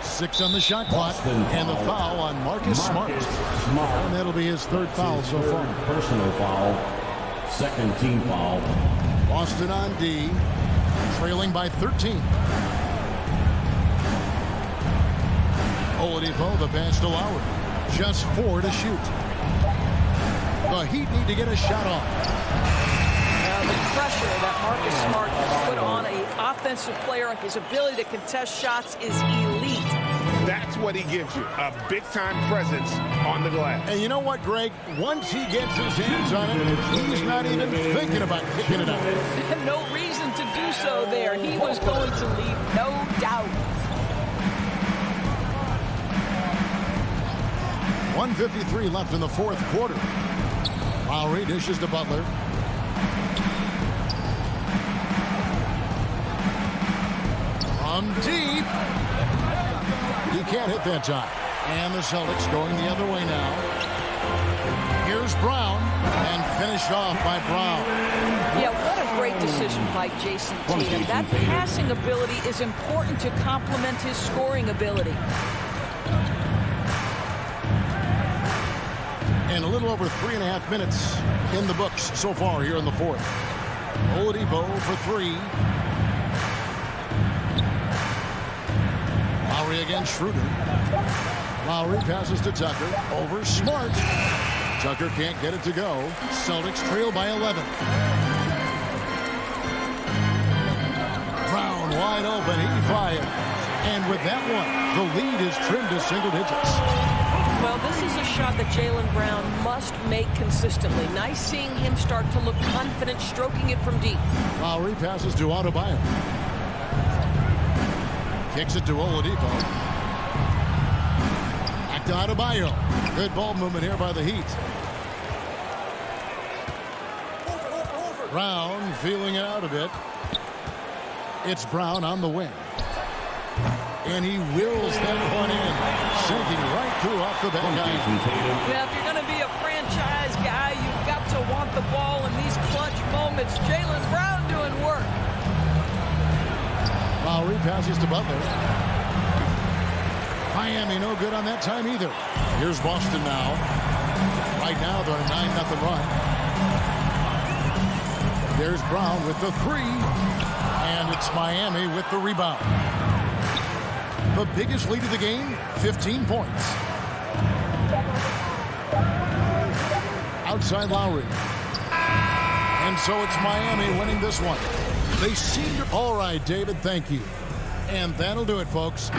B: 6 on the shot clock, and the foul on Marcus Smart. And that'll be his third foul so far.
G: Personal foul. Second team foul.
B: Boston on D, trailing by 13. Oladipo, the pass to Lowry. Just 4 to shoot. The Heat need to get a shot off.
L: The pressure that Marcus Smart has put on an offensive player. His ability to contest shots is elite.
E: That's what he gives you, a big-time presence on the glass.
B: And you know what, Greg? Once he gets his hands on it, he's not even thinking about kicking it out.
L: No reason to do so there. He was going to leave, no doubt.
B: 1:53 left in the fourth quarter. Lowry dishes to Butler. From deep. He can't hit that time. And the Celtics going the other way now. Here's Brown, and finished off by Brown.
L: Yeah, what a great decision by Jason Tatum. That passing ability is important to complement his scoring ability.
B: And a little over 3.5 minutes in the books so far here in the fourth. Oladipo for three. Lowry against Schroeder. Lowry passes to Tucker. Over Smart. Tucker can't get it to go. Celtics trail by 11. Brown wide open. He fires. And with that one, the lead is trimmed to single digits.
L: Well, this is a shot that Jaylen Brown must make consistently. Nice seeing him start to look confident, stroking it from deep.
B: Lowry passes to Adebayo. Kicks it to Oladipo. Back to Adebayo. Good ball movement here by the Heat. Brown feeling it out a bit. It's Brown on the wing. And he wills that one in. Sinking right through off the back iron.
L: Yeah, if you're going to be a franchise guy, you've got to want the ball in these clutch moments. Jaylen Brown doing work.
B: Lowry passes to Butler. Miami no good on that time either. Here's Boston now. Right now they're on a 9-0 run. There's Brown with the three. And it's Miami with the rebound. The biggest lead of the game, 15 points. Outside Lowry. And so it's Miami winning this one. They seem to... All right, David, thank you. And that'll do it, folks.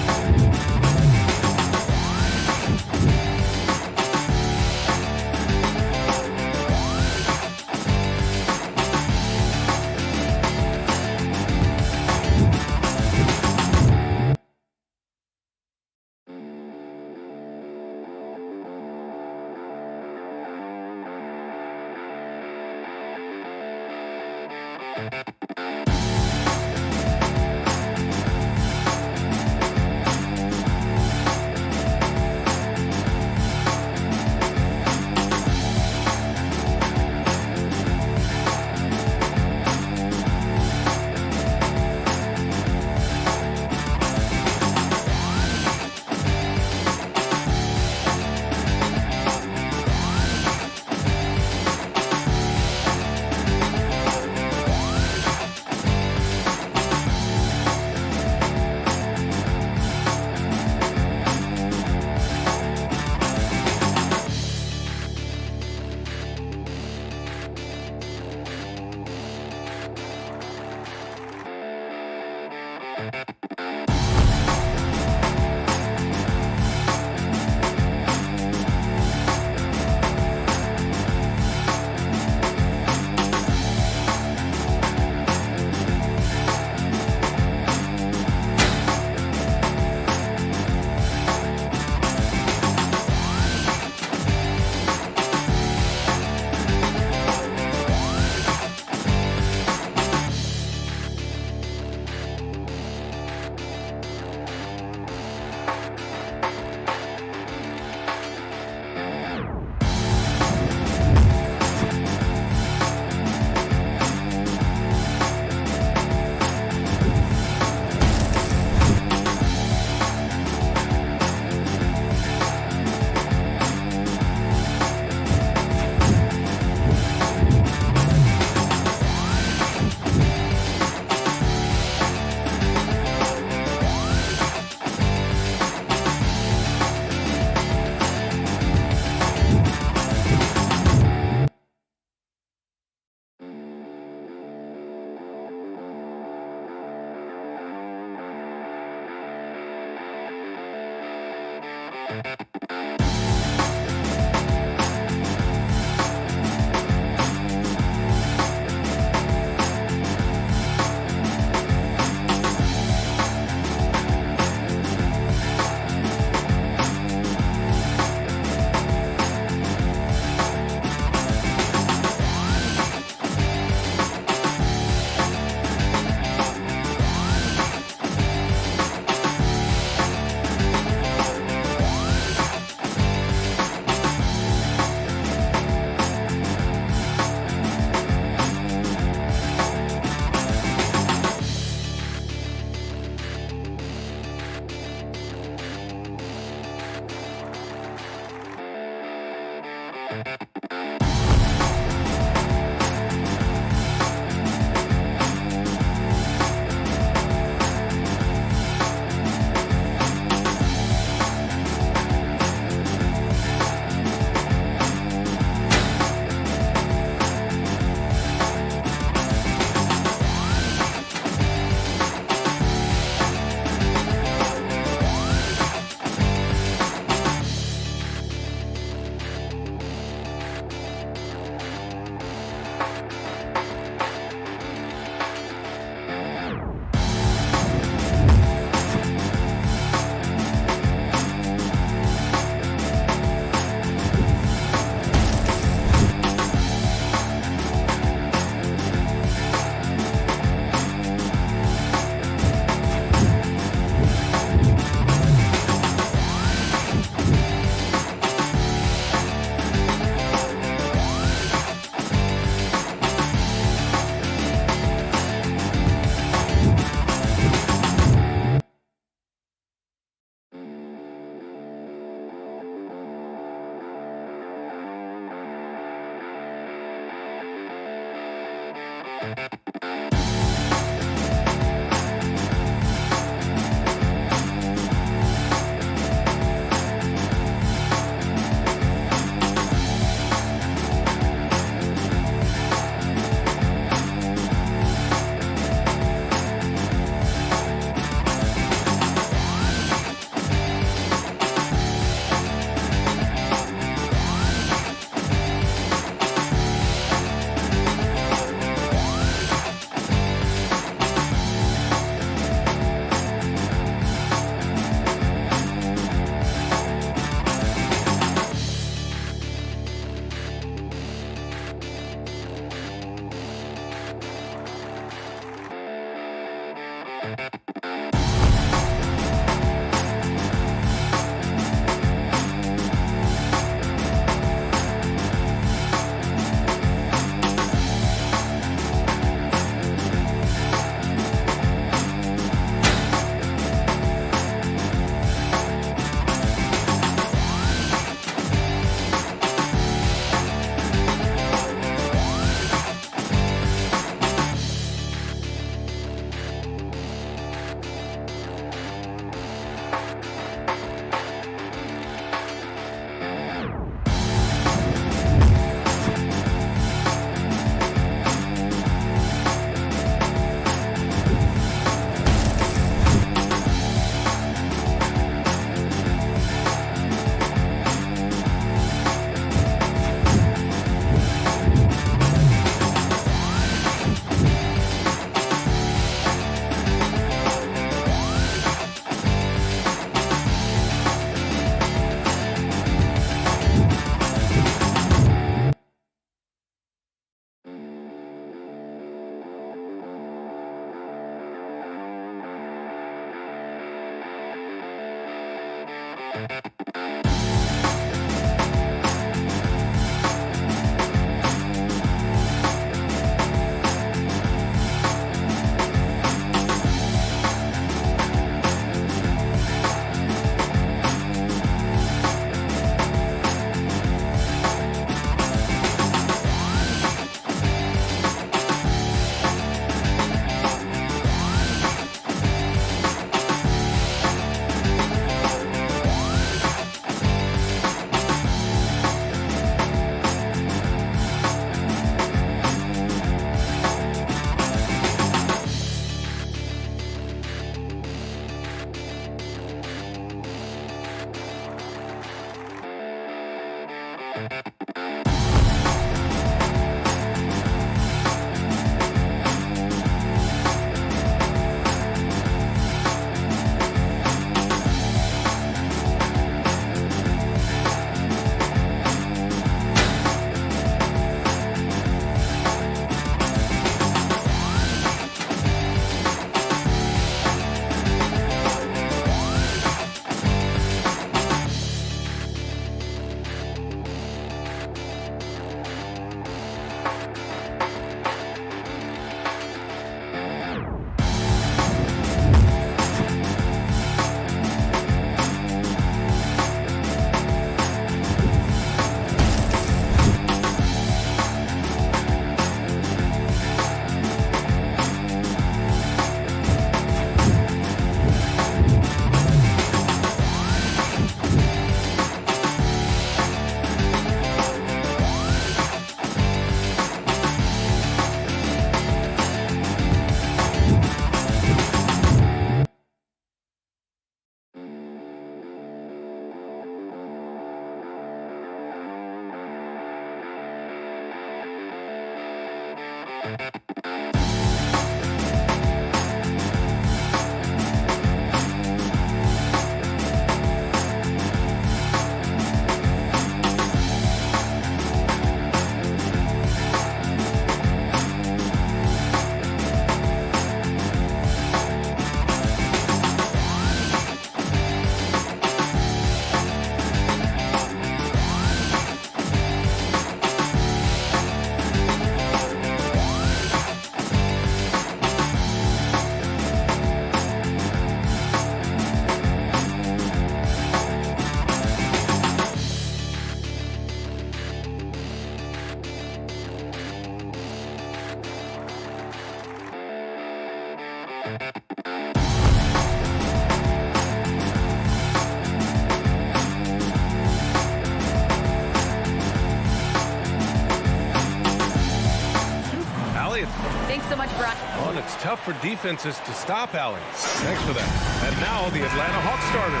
I: Thanks so much, Brian.
H: Oh, and it's tough for defenses to stop Allen. Thanks for that. And now the Atlanta Hawks starters.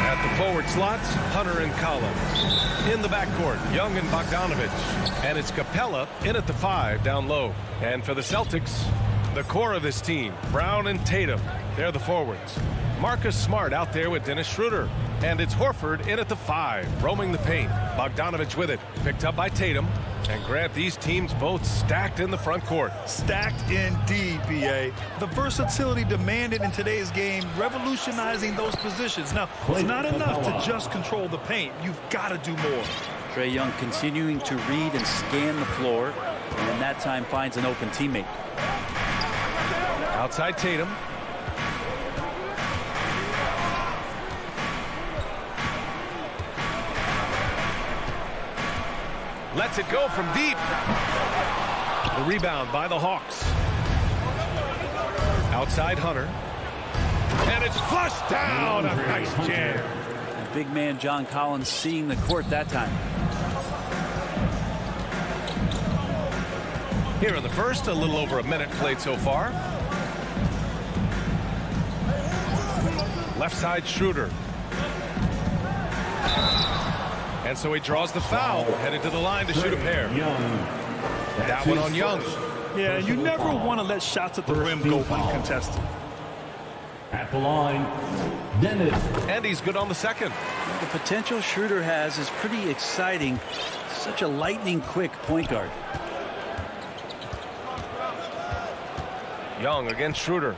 H: At the forward slots, Hunter and Collins. In the backcourt, Young and Bogdanovich. And it's Capella in at the 5 down low. And for the Celtics, the core of this team, Brown and Tatum. They're the forwards. Marcus Smart out there with Dennis Schroeder. And it's Horford in at the 5, roaming the paint. Bogdanovich with it, picked up by Tatum. And Grant, these teams both stacked in the front court.
K: Stacked indeed, B.A. The versatility demanded in today's game, revolutionizing those positions. Now, it's not enough to just control the paint. You've got to do more.
C: Trae Young continuing to read and scan the floor, and that time finds an open teammate.
H: Outside Tatum. Lets it go from deep. The rebound by the Hawks. Outside Hunter. And it's flushed down. A nice jam.
C: Big man John Collins seeing the court that time.
H: Here in the first, a little over a minute played so far. Left side Schroeder. And so he draws the foul, headed to the line to shoot a pair. That one on Young.
K: Yeah, you never want to let shots at the rim go uncontested.
G: At the line, Dennis.
H: And he's good on the second.
C: The potential Schroeder has is pretty exciting. Such a lightning quick point guard.
H: Young against Schroeder.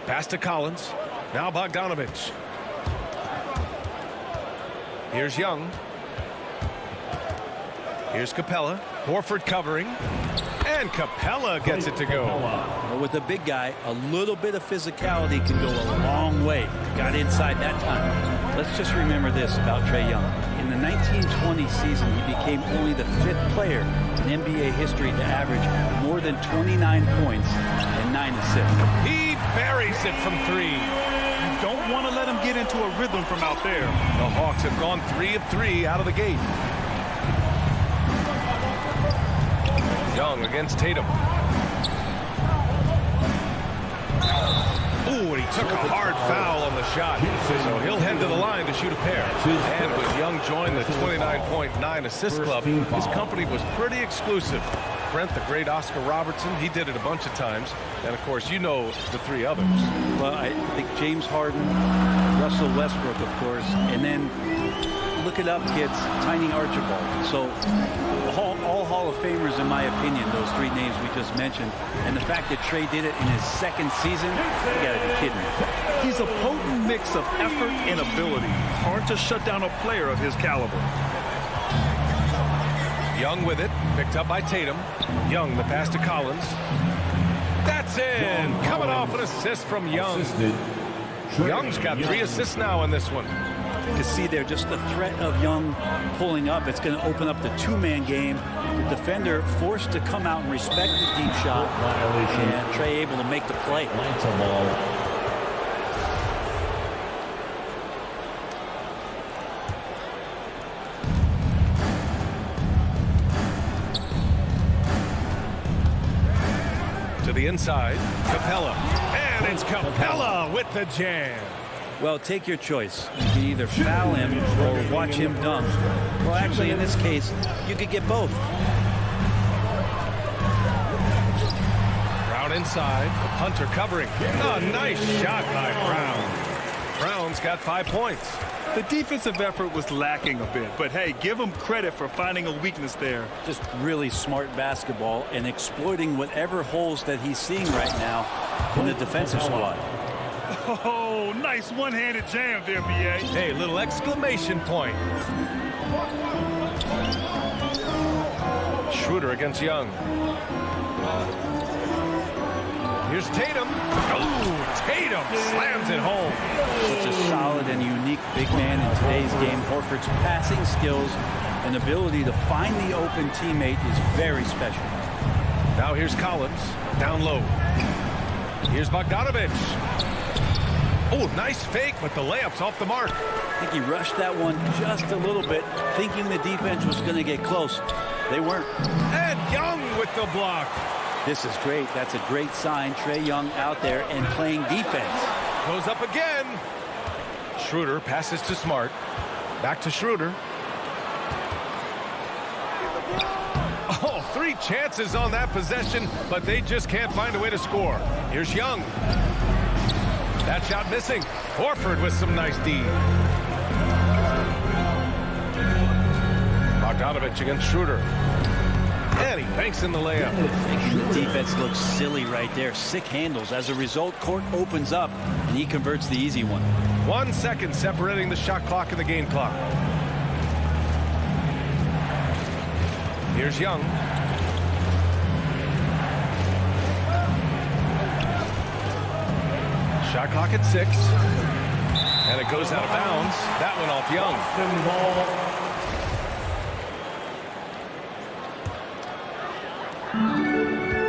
H: Pass to Collins. Now Bogdanovich. Here's Young. Here's Capella. Horford covering. And Capella gets it to go.
M: But with a big guy, a little bit of physicality can go a long way. Got inside that time. Let's just remember this about Trae Young. In the 1920 season, he became only the 5th player in NBA history to average more than 29 points and 9 assists.
H: He buries it from 3.
K: You don't want to let him get into a rhythm from out there.
H: The Hawks have gone 3 of 3 out of the gate. Young against Tatum. Ooh, and he took a hard foul on the shot. So he'll head to the line to shoot a pair. And when Young joined the 29.9 assist club, his company was pretty exclusive. Brent, the great Oscar Robertson, he did it a bunch of times. And, of course, you know the 3 others.
M: Well, I think James Harden, Russell Westbrook, of course, and then look it up, kids, Tiny Archibald. So all Hall of Famers, in my opinion, those 3 names we just mentioned. And the fact that Trae did it in his 2nd season, you got to be kidding me.
K: He's a potent mix of effort and ability. Hard to shut down a player of his caliber.
H: Young with it, picked up by Tatum. Young, the pass to Collins. That's in! Coming off an assist from Young. Young's got 3 assists now in this one.
M: You can see there just the threat of Young pulling up. It's going to open up the 2-man game. The defender forced to come out and respect the deep shot. And Trae able to make the play.
H: To the inside, Capella. And it's Capella with the jam.
M: Well, take your choice. You can either foul him or watch him dunk. Well, actually, in this case, you could get both.
H: Brown inside. Hunter covering. Oh, nice shot by Brown. Brown's got 5 points.
K: The defensive effort was lacking a bit, but hey, give him credit for finding a weakness there.
M: Just really smart basketball and exploiting whatever holes that he's seeing right now in the defensive squad.
K: Oh, nice one-handed jam there, B.A.
H: Hey, little exclamation point. Schroeder against Young. Here's Tatum. Oh, Tatum slams it home.
M: Such a solid and unique big man in today's game. Horford's passing skills and ability to find the open teammate is very special.
H: Now here's Collins, down low. Here's Bogdanovich. Oh, nice fake, but the layup's off the mark.
M: I think he rushed that one just a little bit, thinking the defense was going to get close. They weren't.
H: And Young with the block.
M: This is great. That's a great sign. Trae Young out there and playing defense.
H: Goes up again. Schroeder passes to Smart. Back to Schroeder. Oh, 3 chances on that possession, but they just can't find a way to score. Here's Young. That shot missing. Horford with some nice D. Bogdanovich against Schroeder. And he banks in the layup.
M: Making the defense look silly right there. Sick handles. As a result, court opens up, and he converts the easy one.
H: 1 second separating the shot clock and the game clock. Here's Young. Shot clock at 6. And it goes out of bounds. That one off Young.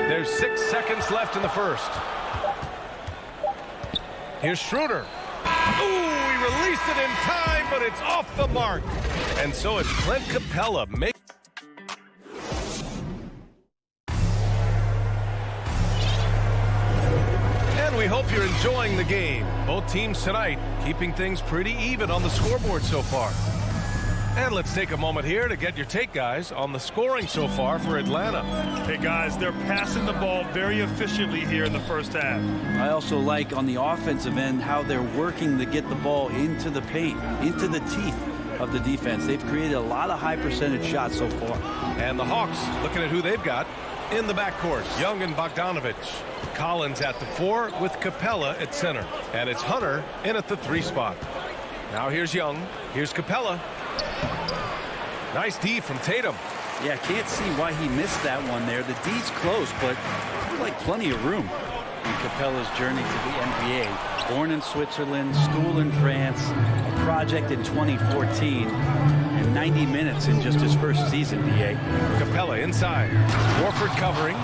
H: There's 6 seconds left in the first. Here's Schroeder. Ooh, he released it in time, but it's off the mark. And so it's Clint Capella. And we hope you're enjoying the game. Both teams tonight keeping things pretty even on the scoreboard so far. And let's take a moment here to get your take, guys, on the scoring so far for Atlanta.
K: Hey, guys, they're passing the ball very efficiently here in the first half.
M: I also like on the offensive end how they're working to get the ball into the paint, into the teeth of the defense. They've created a lot of high percentage shots so far.
H: And the Hawks looking at who they've got in the backcourt. Young and Bogdanovich. Collins at the 4 with Capella at center. And it's Hunter in at the 3 spot. Now here's Young. Here's Capella. Nice D from Tatum.
M: Yeah, can't see why he missed that one there. The D's close, but there's like plenty of room in Capella's journey to the NBA. Born in Switzerland, school in France, a project in 2014, and 90 minutes in just his first season, B.A.
H: Capella inside. Warford covering.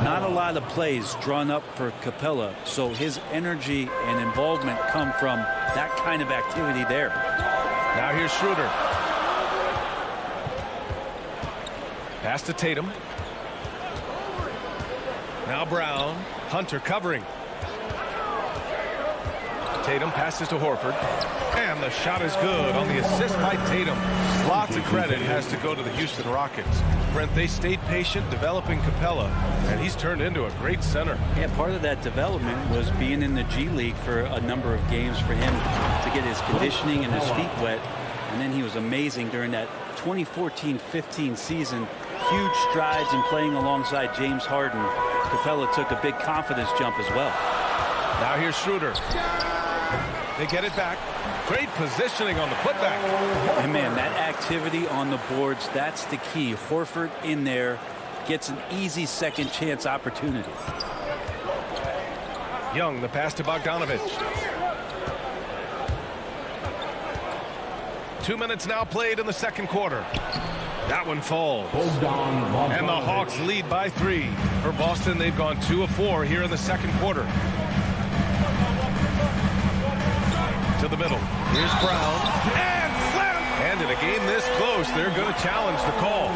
M: Not a lot of plays drawn up for Capella, so his energy and involvement come from that kind of activity there.
H: Now here's Schroeder. Pass to Tatum. Now Brown. Hunter covering. Tatum passes to Horford. And the shot is good on the assist by Tatum. Lots of credit has to go to the Houston Rockets. Brent, they stayed patient developing Capella, and he's turned into a great center.
M: Yeah, part of that development was being in the G League for a number of games for him to get his conditioning and his feet wet. And then he was amazing during that 2014-15 season. Huge strides in playing alongside James Harden. Capella took a big confidence jump as well.
H: Now here's Schroeder. They get it back. Great positioning on the putback.
M: And man, that activity on the boards, that's the key. Horford in there gets an easy second chance opportunity.
H: Young, the pass to Bogdanovich. 2 minutes now played in the second quarter. That one falls. And the Hawks lead by 3. For Boston, they've gone 2 of 4 here in the second quarter. To the middle. Here's Brown. And slam! And in a game this close, they're going to challenge the call.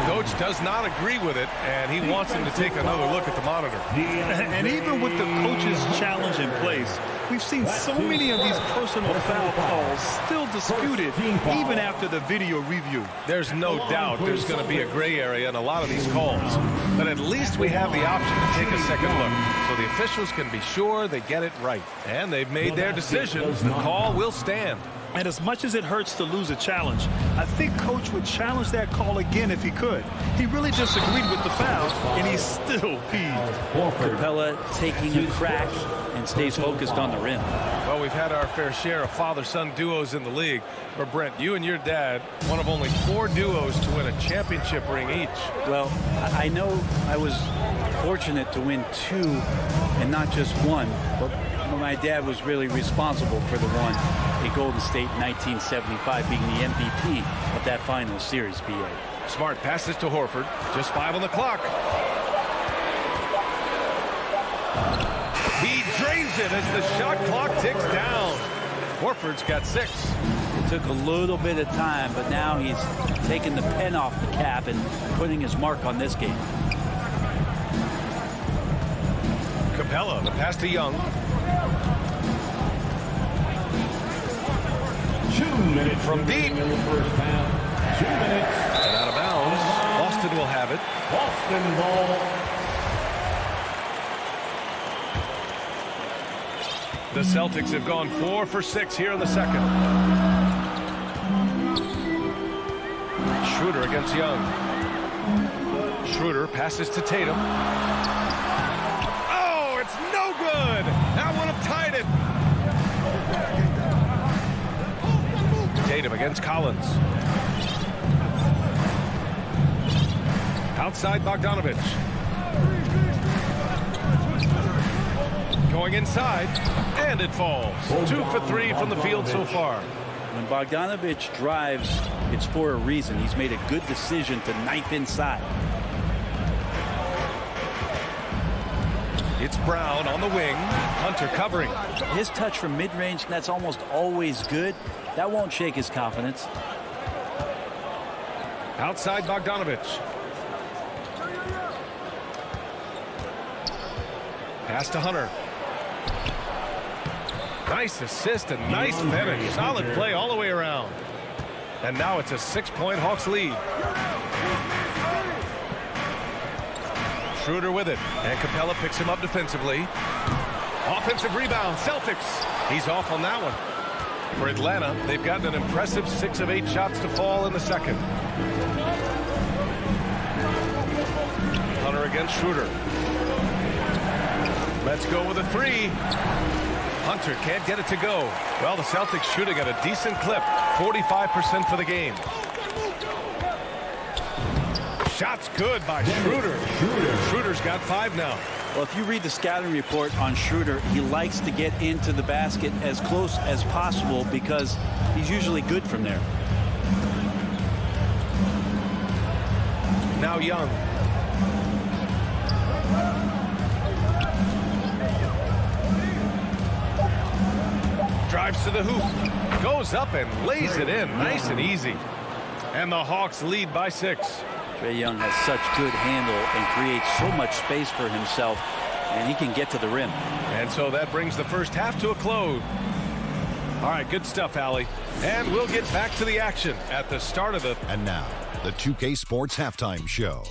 H: Coach does not agree with it, and he wants him to take another look at the monitor.
K: And even with the coach's challenge in place, we've seen so many of these personal foul calls still disputed even after the video review.
H: There's no doubt there's going to be a gray area in a lot of these calls. But at least we have the option to take a second look. So the officials can be sure they get it right. And they've made their decision. The call will stand.
K: And as much as it hurts to lose a challenge, I think Coach would challenge that call again if he could. He really disagreed with the foul, and he's still peeved.
M: Capella taking a crack and stays focused on the rim.
H: Well, we've had our fair share of father-son duos in the league. But, Brent, you and your dad, one of only 4 duos to win a championship ring each.
M: Well, I know I was fortunate to win 2 and not just 1, but my dad was really responsible for the one in Golden State in 1975, being the MVP of that final series, B.A.
H: Smart passes to Horford. Just 5 on the clock. He drains it as the shot clock ticks down. Horford's got 6.
M: It took a little bit of time, but now he's taking the pen off the cap and putting his mark on this game.
H: Capella, the pass to Young.
G: 2 minutes
H: from deep.
G: In the first half. 2 minutes.
H: And out of bounds. Boston will have it.
G: Boston ball.
H: The Celtics have gone 4 for 6 here in the second. Schroeder against Young. Schroeder passes to Tatum. Oh, it's no good. That would have tied it. Tatum against Collins. Outside Bogdanovich. Going inside, and it falls. 2 for 3 from the field so far.
M: When Bogdanovich drives, it's for a reason. He's made a good decision to knife inside.
H: It's Brown on the wing. Hunter covering.
M: His touch from mid-range, that's almost always good. That won't shake his confidence.
H: Outside Bogdanovich. Pass to Hunter. Nice assist and nice finish. Solid play all the way around. And now it's a 6-point Hawks lead. Schroeder with it. And Capella picks him up defensively. Offensive rebound. Celtics. He's off on that one. For Atlanta, they've gotten an impressive 6 of 8 shots to fall in the second. Hunter against Schroeder. Let's go with a 3. Hunter can't get it to go. Well, the Celtics shooting at a decent clip, 45% for the game. Shot's good by Schroeder. Schroeder's got 5 now.
M: Well, if you read the scouting report on Schroeder, he likes to get into the basket as close as possible because he's usually good from there.
H: Now Young. Drives to the hoop. Goes up and lays it in. Nice and easy. And the Hawks lead by 6.
M: Trae Young has such good handle and creates so much space for himself, and he can get to the rim.
H: And so that brings the first half to a close. All right, good stuff, Allie. And we'll get back to the action at the start of the...
A: And now, the 2K Sports Halftime Show.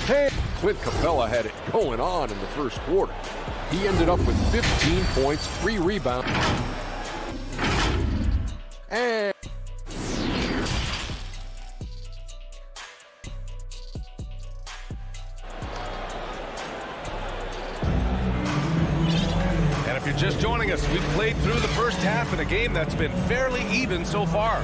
F: Hey, Clint Capella had it going on in the first quarter. He ended up with 15 points, 3 rebounds, and...
H: If you're just joining us, we've played through the first half in a game that's been fairly even so far.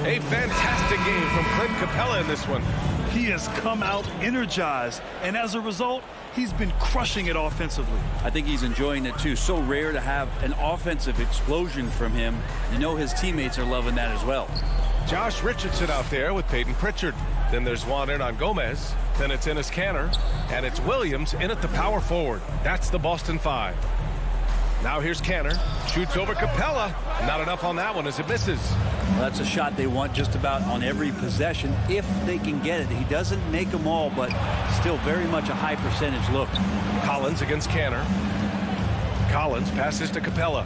H: A fantastic game from Clint Capella in this one.
K: He has come out energized, and as a result, he's been crushing it offensively.
M: I think he's enjoying it too. So rare to have an offensive explosion from him. You know his teammates are loving that as well.
H: Josh Richardson out there with Peyton Pritchard. Then there's Juan Hernan-Gomez. Then it's Enes Kanter. And it's Williams in at the power forward. That's the Boston 5. Now here's Kanter. Shoots over Capella. Not enough on that one as it misses.
M: Well, that's a shot they want just about on every possession if they can get it. He doesn't make them all, but still very much a high percentage look.
H: Collins against Kanter. Collins passes to Capella.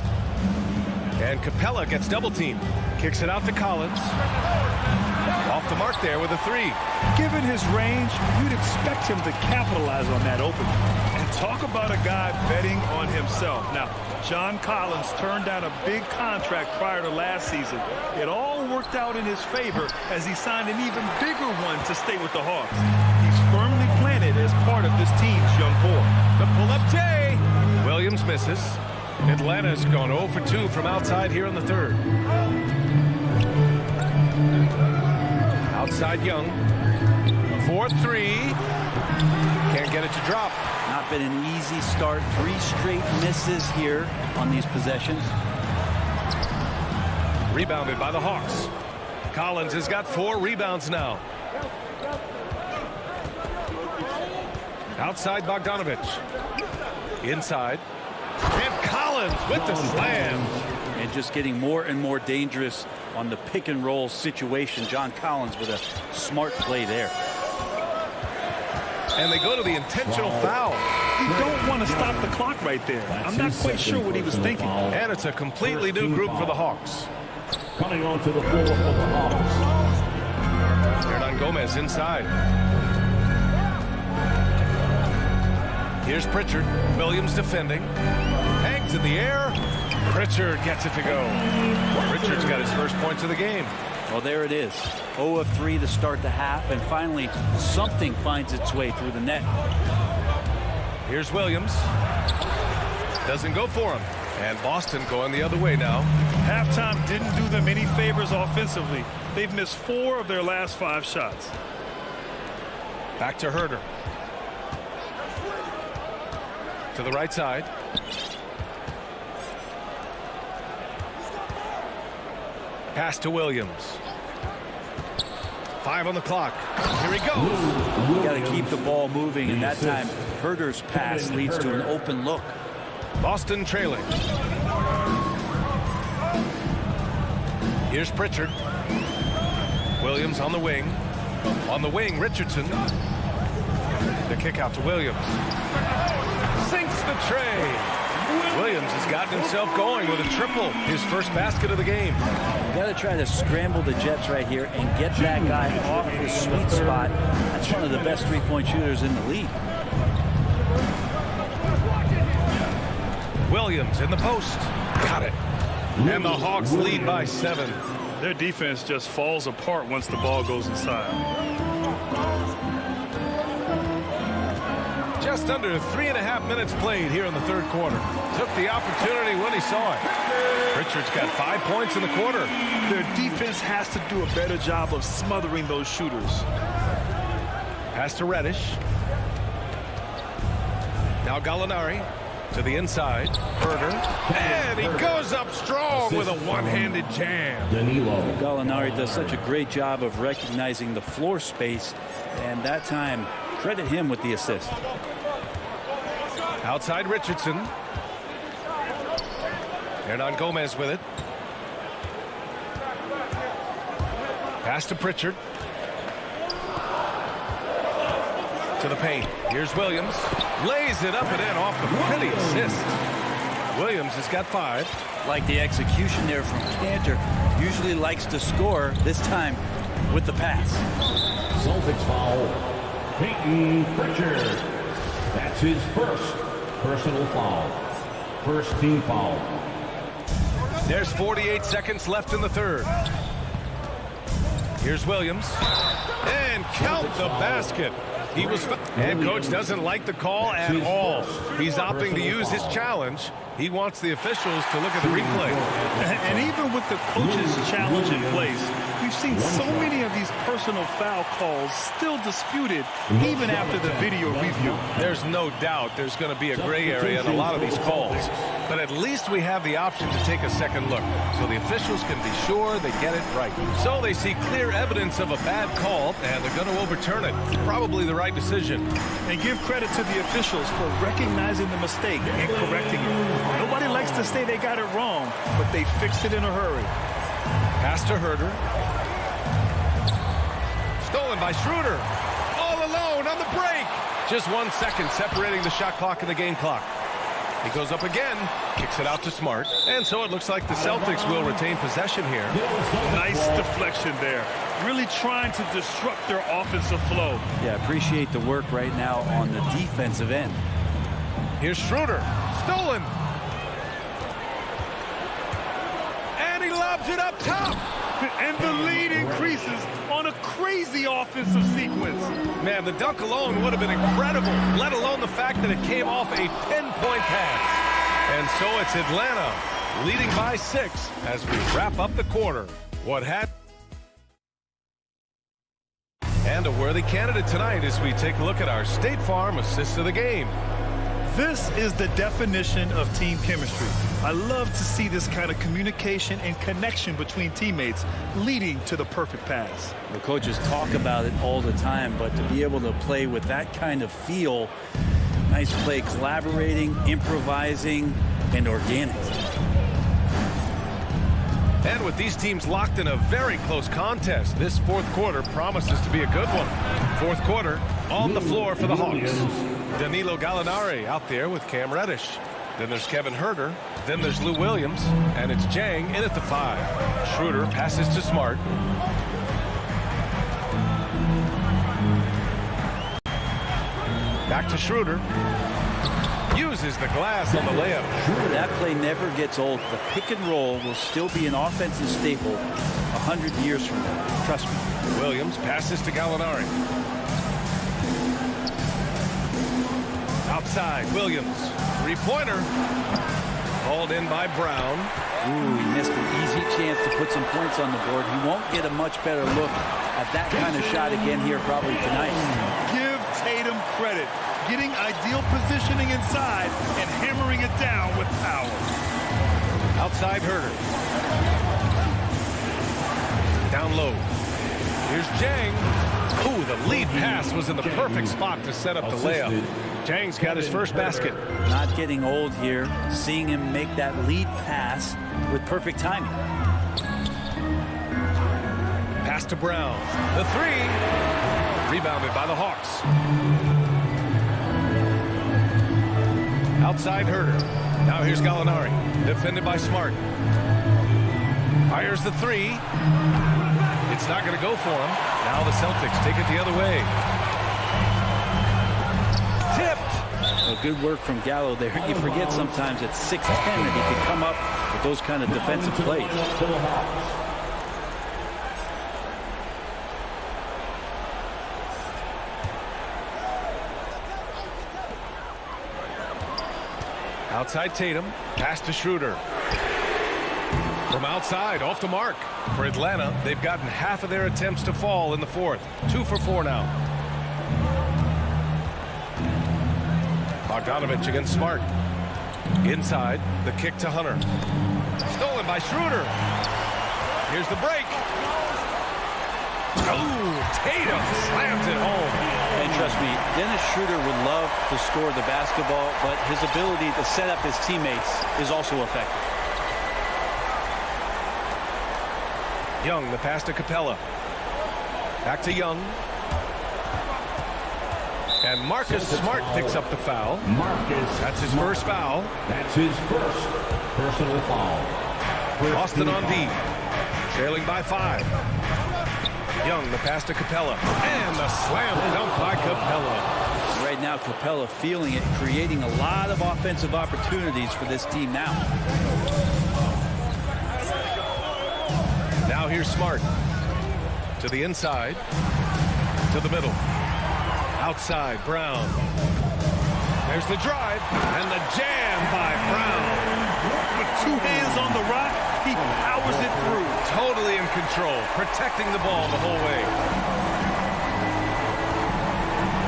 H: And Capella gets double teamed. Kicks it out to Collins. Off the mark there with a 3.
K: Given his range, you'd expect him to capitalize on that opening. And talk about a guy betting on himself. Now, John Collins turned down a big contract prior to last season. It all worked out in his favor as he signed an even bigger one to stay with the Hawks. He's firmly planted as part of this team's young core.
H: The pull-up J. Williams misses. Atlanta's gone 0 for 2 from outside here in the third. Outside Young. 4-3. Can't get it to drop.
M: Not been an easy start. 3 straight misses here on these possessions.
H: Rebounded by the Hawks. Collins has got 4 rebounds now. Outside Bogdanovich. Inside. And Collins with the slam.
M: And just getting more and more dangerous on the pick and roll situation. John Collins with a smart play there.
H: And they go to the intentional foul.
K: You don't want to stop the clock right there. I'm not quite sure what he was thinking.
H: And it's a completely new group for the Hawks.
G: Coming onto the floor for the Hawks.
H: Hernan-Gomez inside. Here's Pritchard. Williams defending. Hangs in the air. Pritchard gets it to go. Pritchard's got his first points of the game.
M: Well, there it is. 0 of 3 to start the half, and finally something finds its way through the net.
H: Here's Williams. Doesn't go for him. And Boston going the other way now.
K: Halftime didn't do them any favors offensively. They've missed 4 of their last 5 shots.
H: Back to Herder. To the right side. Pass to Williams. 5 on the clock. Here he goes.
M: Got to keep the ball moving, and that time Herder's pass leads to an open look.
H: Boston trailing. Here's Pritchard. Williams on the wing. On the wing, Richardson. The kick out to Williams. Sinks the tray. Williams has gotten himself going with a triple. His first basket of the game.
M: You got to try to scramble the Jets right here and get that guy off his sweet spot. That's one of the best three-point shooters in the league.
H: Williams in the post. Got it. And the Hawks lead by 7.
K: Their defense just falls apart once the ball goes inside.
H: Just under 3.5 minutes played here in the third quarter. Took the opportunity when he saw it. Richards got 5 points in the quarter.
K: Their defense has to do a better job of smothering those shooters.
H: Pass to Reddish. Now Gallinari to the inside. Herder. And he goes up strong with a one-handed jam.
M: Gallinari does such a great job of recognizing the floor space, and that time, credit him with the assist.
H: Outside Richardson. Hernan Gomez with it. Pass to Pritchard. To the paint. Here's Williams. Lays it up and in off the pretty assist. Williams has got 5.
M: Like the execution there from Cantor. Usually likes to score, this time with the pass.
G: Celtics foul. Peyton Pritchard. That's his first personal foul. First team foul.
H: There's 48 seconds left in the third. Here's Williams. And count the basket. He was. Head coach doesn't like the call at all. He's opting to use his challenge. He wants the officials to look at the replay.
K: And even with the coach's challenge in place, we've seen so many of these personal foul calls still disputed even after the video review.
H: There's no doubt there's going to be a gray area in a lot of these calls. But at least we have the option to take a second look, so the officials can be sure they get it right. So they see clear evidence of a bad call, and they're going to overturn it. Probably the right decision.
K: And give credit to the officials for recognizing the mistake and correcting it. Nobody likes to say they got it wrong, but they fixed it in a hurry.
H: Pass to Herder. Stolen by Schroeder. All alone on the break. Just 1 second separating the shot clock and the game clock. He goes up again, kicks it out to Smart. And so it looks like the Celtics will retain possession here.
K: Nice deflection there. Really trying to disrupt their offensive flow.
M: Yeah, appreciate the work right now on the defensive end.
H: Here's Schroeder. Stolen. And he lobs it up top.
K: And the lead increases on a crazy offensive sequence.
H: Man, the dunk alone would have been incredible, let alone the fact that it came off a pinpoint pass. And so it's Atlanta leading by 6 as we wrap up the quarter. What had... And a worthy candidate tonight as we take a look at our State Farm assist of the game.
K: This is the definition of team chemistry. I love to see this kind of communication and connection between teammates leading to the perfect pass.
M: The coaches talk about it all the time, but to be able to play with that kind of feel, nice play, collaborating, improvising, and organic.
H: And with these teams locked in a very close contest, this fourth quarter promises to be a good one. Fourth quarter on the floor for the Hawks. Danilo Gallinari out there with Cam Reddish. Then there's Kevin Herder. Then there's Lou Williams. And it's Jang in at the 5. Schroeder passes to Smart. Back to Schroeder. Uses the glass on the layup.
M: That play never gets old. The pick and roll will still be an offensive staple 100 years from now. Trust me.
H: Williams passes to Gallinari. Outside, Williams. Three-pointer. Called in by Brown.
M: Ooh, he missed an easy chance to put some points on the board. He won't get a much better look at that kind of shot again here probably tonight.
K: Give Tatum credit. Getting ideal positioning inside and hammering it down with power.
H: Outside Herder. Down low. Here's Jang. Ooh, the lead pass was in the perfect spot to set up the layup. Jang's got his first basket.
M: Not getting old here. Seeing him make that lead pass with perfect timing.
H: Pass to Brown. The 3. Rebounded by the Hawks. Outside Herder. Now here's Gallinari. Defended by Smart. Fires the 3. It's not going to go for him. Now the Celtics take it the other way. Tipped.
M: Well, good work from Gallo there. You forget sometimes at 6'10" that he can come up with those kind of defensive plays.
H: Outside Tatum. Pass to Schroeder. From outside, off the mark. For Atlanta, they've gotten half of their attempts to fall in the fourth. 2 for 4 now. Bogdanovich against Smart. Inside, the kick to Hunter. Stolen by Schroeder. Here's the break. Oh, Tatum slams it home.
M: And trust me, Dennis Schroeder would love to score the basketball, but his ability to set up his teammates is also effective.
H: Young, the pass to Capella. Back to Young. And Marcus Smart picks up the foul. That's his first foul.
G: That's his first personal foul.
H: Boston on D. Trailing by 5. Young, the pass to Capella. And the slam dunk by Capella.
M: Right now, Capella feeling it, creating a lot of offensive opportunities for this team now.
H: Now here's Smart. To the inside. To the middle. Outside, Brown. There's the drive. And the jam by Brown.
K: With 2 hands on the rock, he powers it through.
H: Totally in control. Protecting the ball the whole way.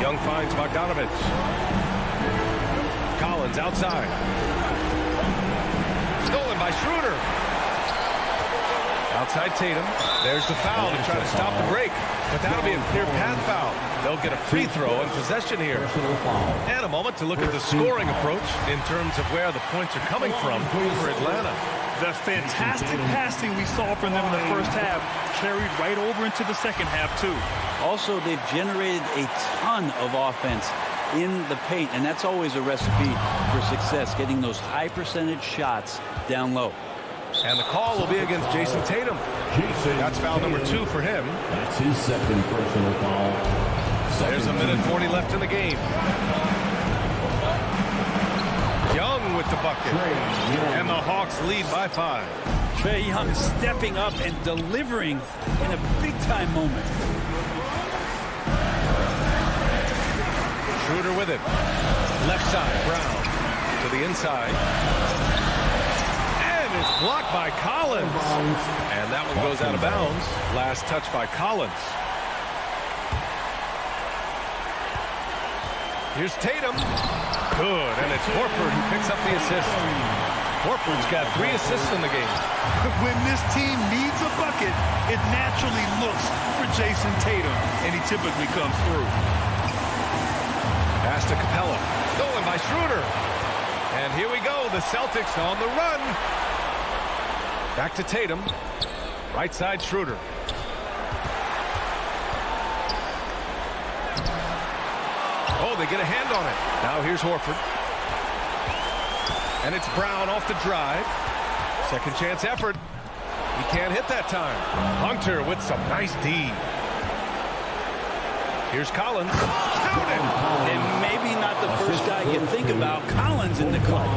H: Young finds Bogdanovich. Collins outside. Stolen by Schroeder. Outside Tatum. There's the foul to try to stop the break. But that'll be a clear path foul. They'll get a free throw in possession here. And a moment to look at the scoring approach in terms of where the points are coming from for Atlanta.
K: The fantastic passing we saw from them in the first half carried right over into the second half, too.
M: Also, they've generated a ton of offense in the paint, and that's always a recipe for success, getting those high percentage shots down low.
H: And the call will be against Jason Tatum. That's foul number 2 for him.
G: That's his second personal foul.
H: There's a minute 40 left in the game. Young with the bucket. And the Hawks lead by 5.
M: Trae Young stepping up and delivering in a big-time moment.
H: Schroeder with it. Left side, Brown. To the inside. And it's blocked by Collins. And that one goes out of bounds. Last touch by Collins. Here's Tatum. Good, and it's Horford who picks up the assist. Horford's got 3 assists in the game.
K: When this team needs a bucket, it naturally looks for Jason Tatum, and he typically comes through.
H: Pass to Capella. Stolen by Schroeder. And here we go, the Celtics on the run. Back to Tatum. Right side, Schroeder. Oh, they get a hand on it. Now here's Horford. And it's Brown off the drive. Second chance effort. He can't hit that time. Hunter with some nice D. Here's Collins. Counted!
M: And maybe not the first guy you think about. Collins in the clutch.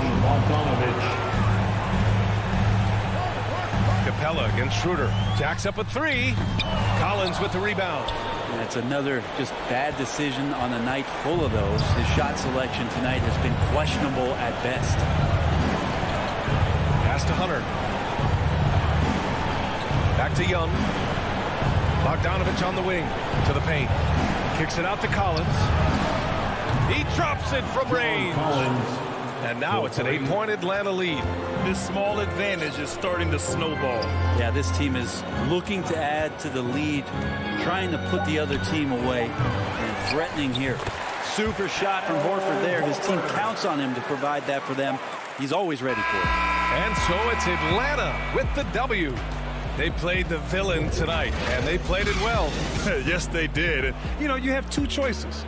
H: Capella against Schroeder. Jacks up a 3. Collins with the rebound.
M: That's another just bad decision on a night full of those. His shot selection tonight has been questionable at best.
H: Pass to Hunter. Back to Young. Bogdanovich on the wing. To the paint. Kicks it out to Collins. He drops it from range. And now it's an 8-point Atlanta lead.
K: This small advantage is starting to snowball.
M: Yeah, this team is looking to add to the lead, trying to put the other team away, and threatening here. Super shot from Horford there. His team counts on him to provide that for them. He's always ready for it.
H: And so it's Atlanta with the W. They played the villain tonight, and they played it well.
K: Yes, they did. You know, you have 2 choices.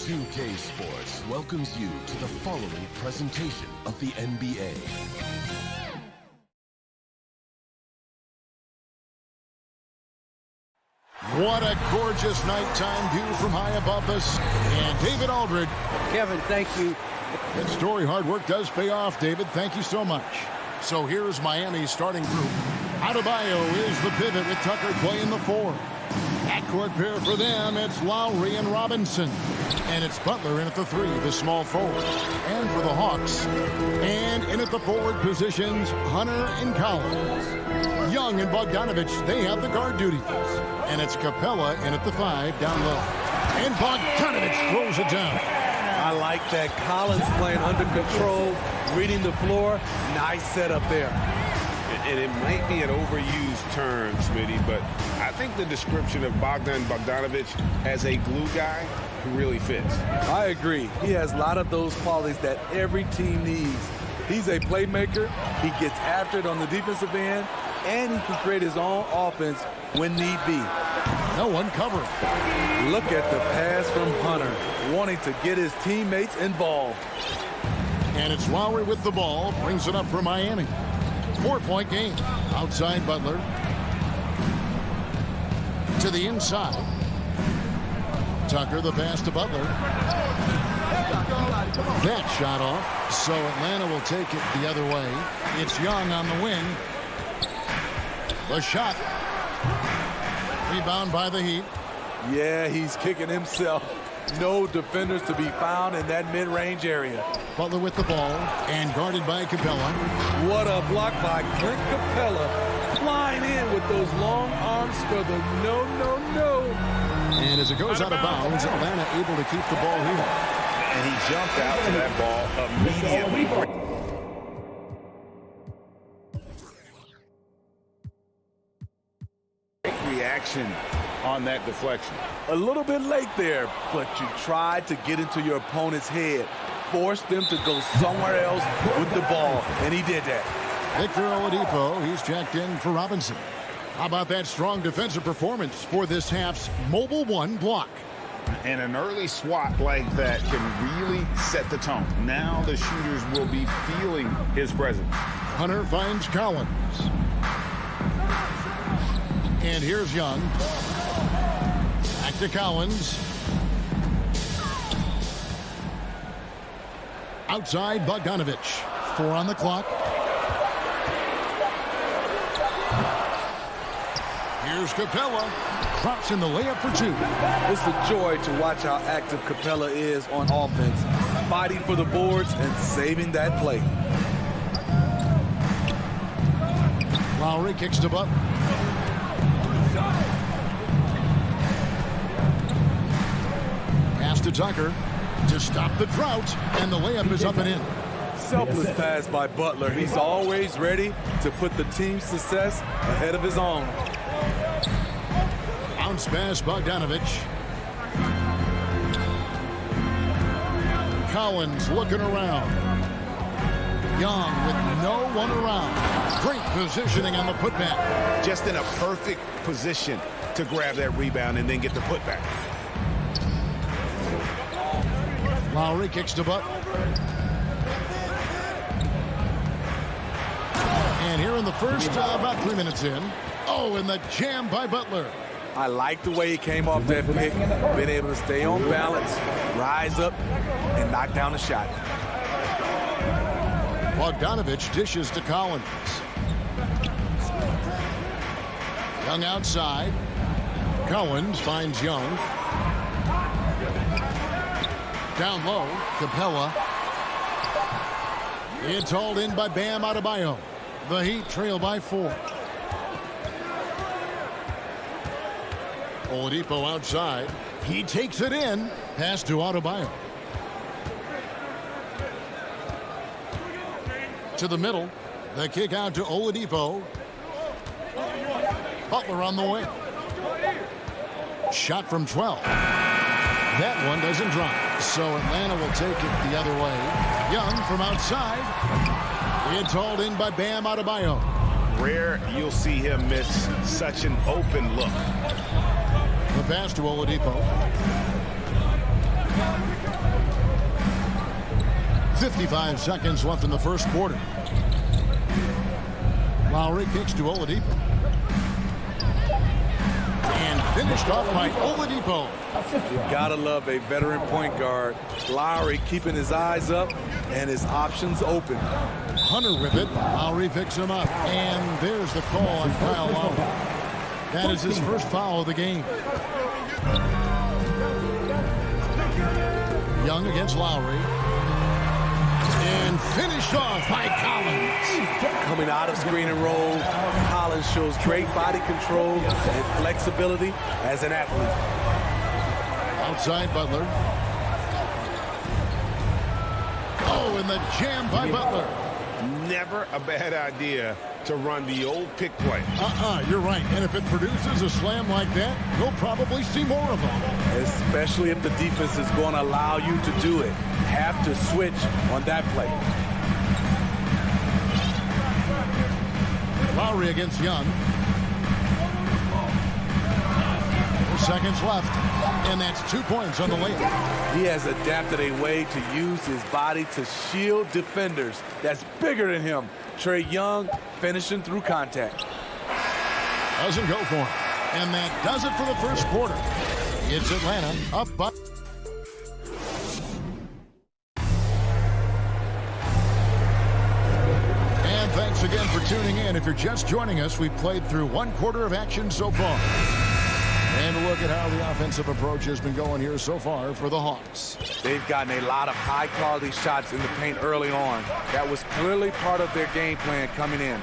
N: 2K Sports welcomes you to the following presentation of the NBA.
B: What a gorgeous nighttime view from high above us. And David Aldridge.
C: Kevin, thank you.
B: That story, hard work does pay off, David. Thank you so much. So here's Miami's starting group. Adebayo is the pivot with Tucker playing the 4. Backcourt pair for them, it's Lowry and Robinson. And it's Butler in at the 3, the small forward. And for the Hawks, and in at the forward positions, Hunter and Collins. Young and Bogdanovich, they have the guard duties. And it's Capella in at the 5, down low. And Bogdanovich throws it down.
J: I like that. Collins playing under control, reading the floor. Nice setup there.
E: And it might be an overused term, Smitty, but I think the description of Bogdanovich as a glue guy really fits.
J: I agree. He has a lot of those qualities that every team needs. He's a playmaker. He gets after it on the defensive end, and he can create his own offense when need be.
B: No one covering.
J: Look at the pass from Hunter, wanting to get his teammates involved.
B: And it's Lowry with the ball, brings it up for Miami. 4-point game. Outside Butler. To the inside. Tucker, the pass to Butler. That shot off. So Atlanta will take it the other way. It's Young on the wing. The shot. Rebound by the Heat.
J: Yeah, he's kicking himself. No defenders to be found in that mid-range area.
B: Butler with the ball and guarded by Capella.
J: What a block by Clint Capella. Flying in with those long arms for the no.
B: And as it goes out of bounds, Atlanta able to keep the ball here.
E: And he jumped out to that ball immediately. Reaction on that deflection.
J: A little bit late there, but you tried to get into your opponent's head. Forced them to go somewhere else with the ball, and he did that.
B: Victor Oladipo, he's checked in for Robinson. How about that strong defensive performance for this half's Mobile 1 block?
E: And an early swat like that can really set the tone. Now the shooters will be feeling his presence.
B: Hunter finds Collins. And here's Young. Back to Collins. Outside Bogdanovich. 4 on the clock. Here's Capella. Drops in the layup for 2.
J: It's a joy to watch how active Capella is on offense. Fighting for the boards and saving that play.
B: Lowry kicks to Butler. Pass to Tucker to stop the drought, and the layup is up and in.
J: Selfless pass by Butler. He's always ready to put the team's success ahead of his own.
B: Bounce pass Bogdanovich. Collins looking around. Young with no one around. Great positioning on the putback.
E: Just in a perfect position to grab that rebound and then get the putback.
B: Lowry kicks to Butler. And here in the first, about 3 minutes in. Oh, and the jam by Butler.
J: I like the way he came off that pick. Been able to stay on balance, rise up, and knock down the shot.
B: Bogdanovich dishes to Collins. Young outside. Collins finds Young. Down low, Capella. It's hauled in by Bam Adebayo. The Heat trail by 4. Oladipo outside. He takes it in. Pass to Adebayo. To the middle. The kick out to Oladipo. Butler on the wing. Shot from 12. That one doesn't drop. So Atlanta will take it the other way. Young from outside. It's hauled in by Bam Adebayo.
E: Rare you'll see him miss such an open look.
B: The pass to Oladipo. 55 seconds left in the first quarter. Lowry kicks to Oladipo. And finished off by Oladipo.
J: You gotta love a veteran point guard. Lowry keeping his eyes up and his options open.
B: Hunter with it. Lowry picks him up. And there's the call on Kyle Lowry. That is his first foul of the game. Young against Lowry. And finished off by Collins.
J: Coming out of screen and roll, Collins shows great body control and flexibility as an athlete.
B: Outside Butler. Oh, and the jam by Butler.
E: Never a bad idea to run the old pick play.
B: You're right. And if it produces a slam like that, we'll probably see more of them.
J: Especially if the defense is going to allow you to do it. Have to switch on that play.
B: Lowry against Young. 4 seconds left. And that's 2 points on the layup.
J: He has adapted a way to use his body to shield defenders that's bigger than him. Trae Young finishing through contact.
B: Doesn't go for him. And that does it for the first quarter. It's Atlanta up by. And thanks again for tuning in. If you're just joining us, we've played through 1 quarter of action so far. And look at how the offensive approach has been going here so far for the Hawks.
J: They've gotten a lot of high-quality shots in the paint early on. That was clearly part of their game plan coming in.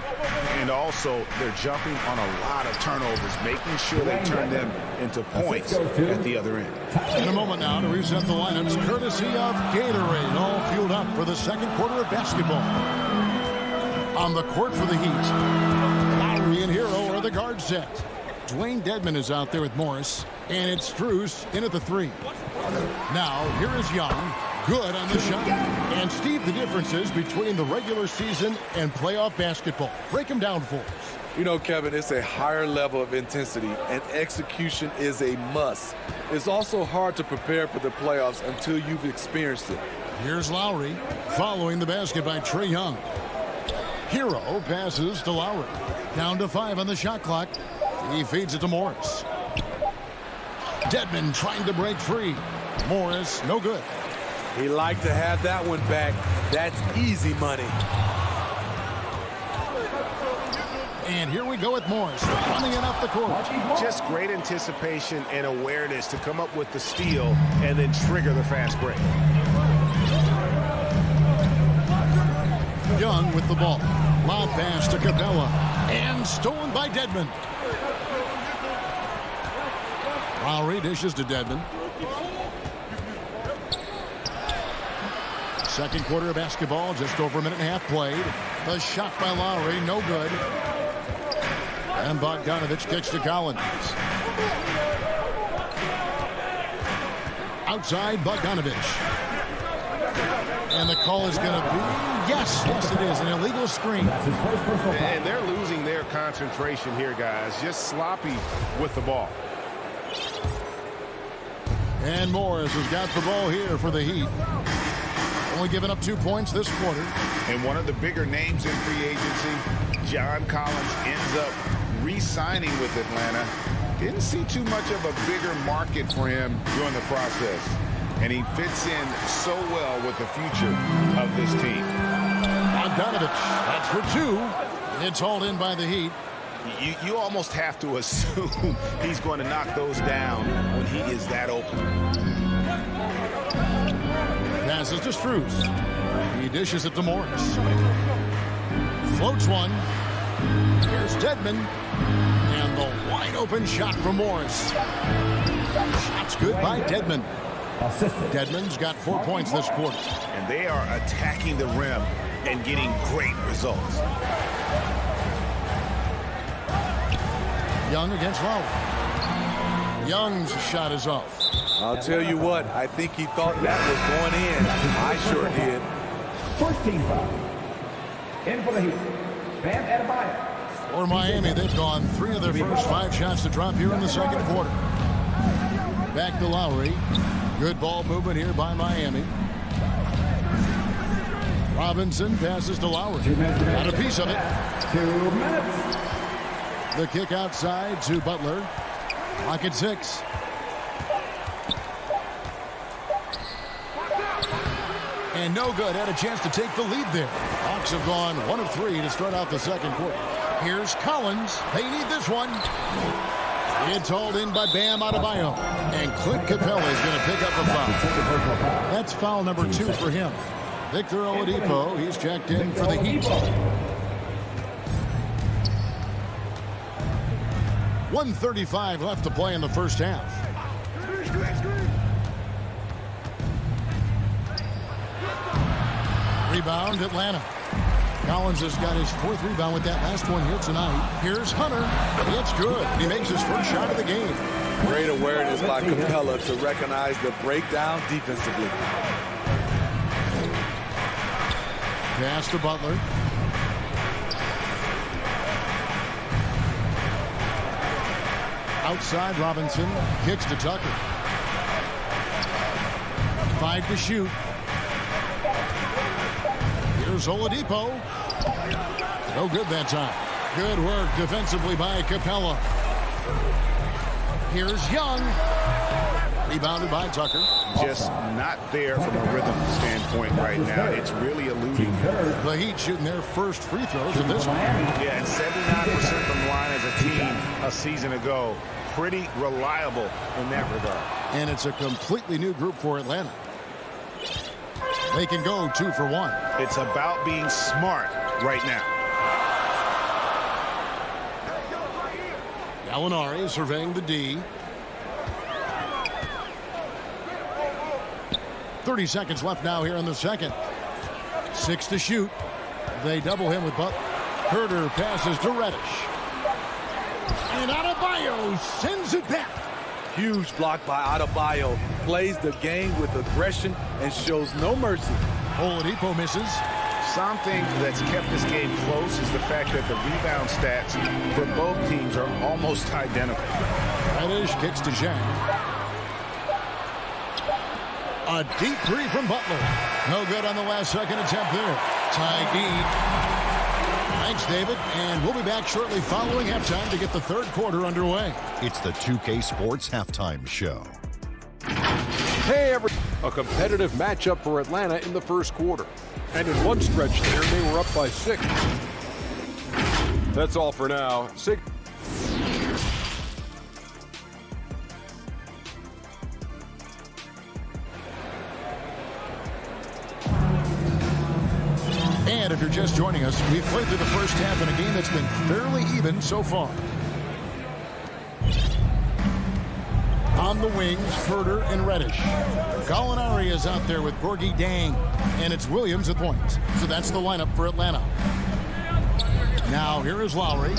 E: And also, they're jumping on a lot of turnovers, making sure they turn them into points at the other end.
B: In a moment now to reset the lineups, courtesy of Gatorade, all fueled up for the second quarter of basketball. On the court for the Heat, Lowry and Hero are the guard set. Dwayne Dedmon is out there with Morris, and it's Strus in at the 3. Now, here is Young, good on the shot. And Steve, the differences between the regular season and playoff basketball. Break them down for us.
J: You know, Kevin, it's a higher level of intensity, and execution is a must. It's also hard to prepare for the playoffs until you've experienced it.
B: Here's Lowry, following the basket by Trae Young. Hero passes to Lowry. Down to 5 on the shot clock. He feeds it to Morris. Dedmon trying to break free. Morris, no good.
J: He liked to have that one back. That's easy money.
B: And here we go with Morris running it up the court.
E: Just great anticipation and awareness to come up with the steal and then trigger the fast break.
B: Young with the ball. Lob pass to Capella. And stolen by Dedmon. Lowry dishes to Dedmon. Second quarter of basketball, just over a minute and a half played. The shot by Lowry, no good. And Bogdanovich kicks to Collins. Outside, Bogdanovich. And the call is going to be, yes, it is, an illegal screen.
E: And they're losing their concentration here, guys. Just sloppy with the ball.
B: And Morris has got the ball here for the Heat. Only giving up 2 points this quarter.
E: And one of the bigger names in free agency, John Collins, ends up re-signing with Atlanta. Didn't see too much of a bigger market for him during the process. And he fits in so well with the future of this team.
B: Bogdanovich, that's for 2. It's hauled in by the Heat.
E: You almost have to assume he's going to knock those down when he is that open.
B: Passes to Strus. He dishes it to Morris. Floats one. Here's Dedmon. And the wide open shot from Morris. Shot's good by Dedmon. Dedmon's got 4 points this quarter.
E: And they are attacking the rim and getting great results.
B: Young against Lowry. Young's shot is off.
J: I'll tell you what, I think he thought that was going in. I sure did.
G: First team foul. In for the Heat. Bam Adebayo.
B: For Miami, they've gone 3 of their first 5 shots to drop here in the second quarter. Back to Lowry. Good ball movement here by Miami. Robinson passes to Lowry. Got a piece of it.
G: 2 minutes.
B: The kick outside to Butler. Clock at 6. And no good. Had a chance to take the lead there. Hawks have gone 1 of 3 to start out the second quarter. Here's Collins. They need this one. It's hauled in by Bam Adebayo. And Clint Capella is going to pick up a foul. That's foul number 2 for him. Victor Oladipo, he's checked in for the Heat. 1:35 left to play in the first half. Rebound, Atlanta. Collins has got his 4th rebound with that last one here tonight. Here's Hunter. It's good. He makes his first shot of the game.
J: Great awareness by Capella to recognize the breakdown defensively.
B: Pass to Butler. Outside, Robinson kicks to Tucker. 5 to shoot. Here's Oladipo. No good that time. Good work defensively by Capella. Here's Young. Rebounded by Tucker.
E: Just not there from a rhythm standpoint right now. It's really eluding.
B: The Heat shooting their first free throws in this one.
E: Yeah, and 79% from the line as a team a season ago. Pretty reliable in that regard.
B: And it's a completely new group for Atlanta. They can go 2 for 1.
E: It's about being smart right now.
B: Gallinari surveying the D. 30 seconds left now here in the second. 6 to shoot. They double him with Butler. Herter passes to Reddish. And Adebayo sends it back.
J: Huge block by Adebayo. Plays the game with aggression and shows no mercy.
B: Oladipo misses.
E: Something that's kept this game close is the fact that the rebound stats for both teams are almost identical.
B: Reddish kicks to Zhang. A deep 3 from Butler. No good on the last second attempt there. Tie game. Thanks, David. And we'll be back shortly following halftime to get the third quarter underway.
A: It's the 2K Sports Halftime Show.
F: Hey, a competitive matchup for Atlanta in the first quarter. And in one stretch there, they were up by 6. That's all for now.
B: And if you're just joining us, we've played through the first half in a game that's been fairly even so far. On the wings, Herter and Reddish. Gallinari is out there with Gorgie Dang. And it's Williams at point. So that's the lineup for Atlanta. Now here is Lowry.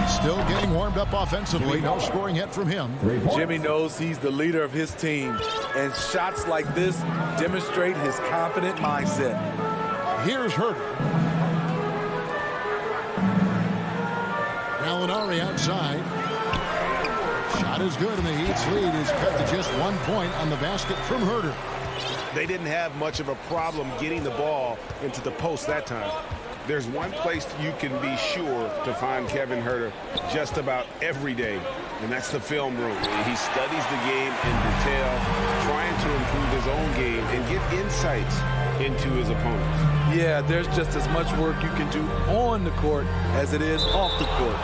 B: Still getting warmed up offensively. No scoring hit from him.
J: Jimmy knows he's the leader of his team, and shots like this demonstrate his confident mindset.
B: Here's Herter. Gallinari outside. Shot is good, and the Heat's lead is cut to just 1 point on the basket from Herter.
E: They didn't have much of a problem getting the ball into the post that time. There's one place you can be sure to find Kevin Herter just about every day, and that's the film room. He studies the game in detail, trying to improve his own game and get insights into his opponents.
J: Yeah, there's just as much work you can do on the court as it is off the court.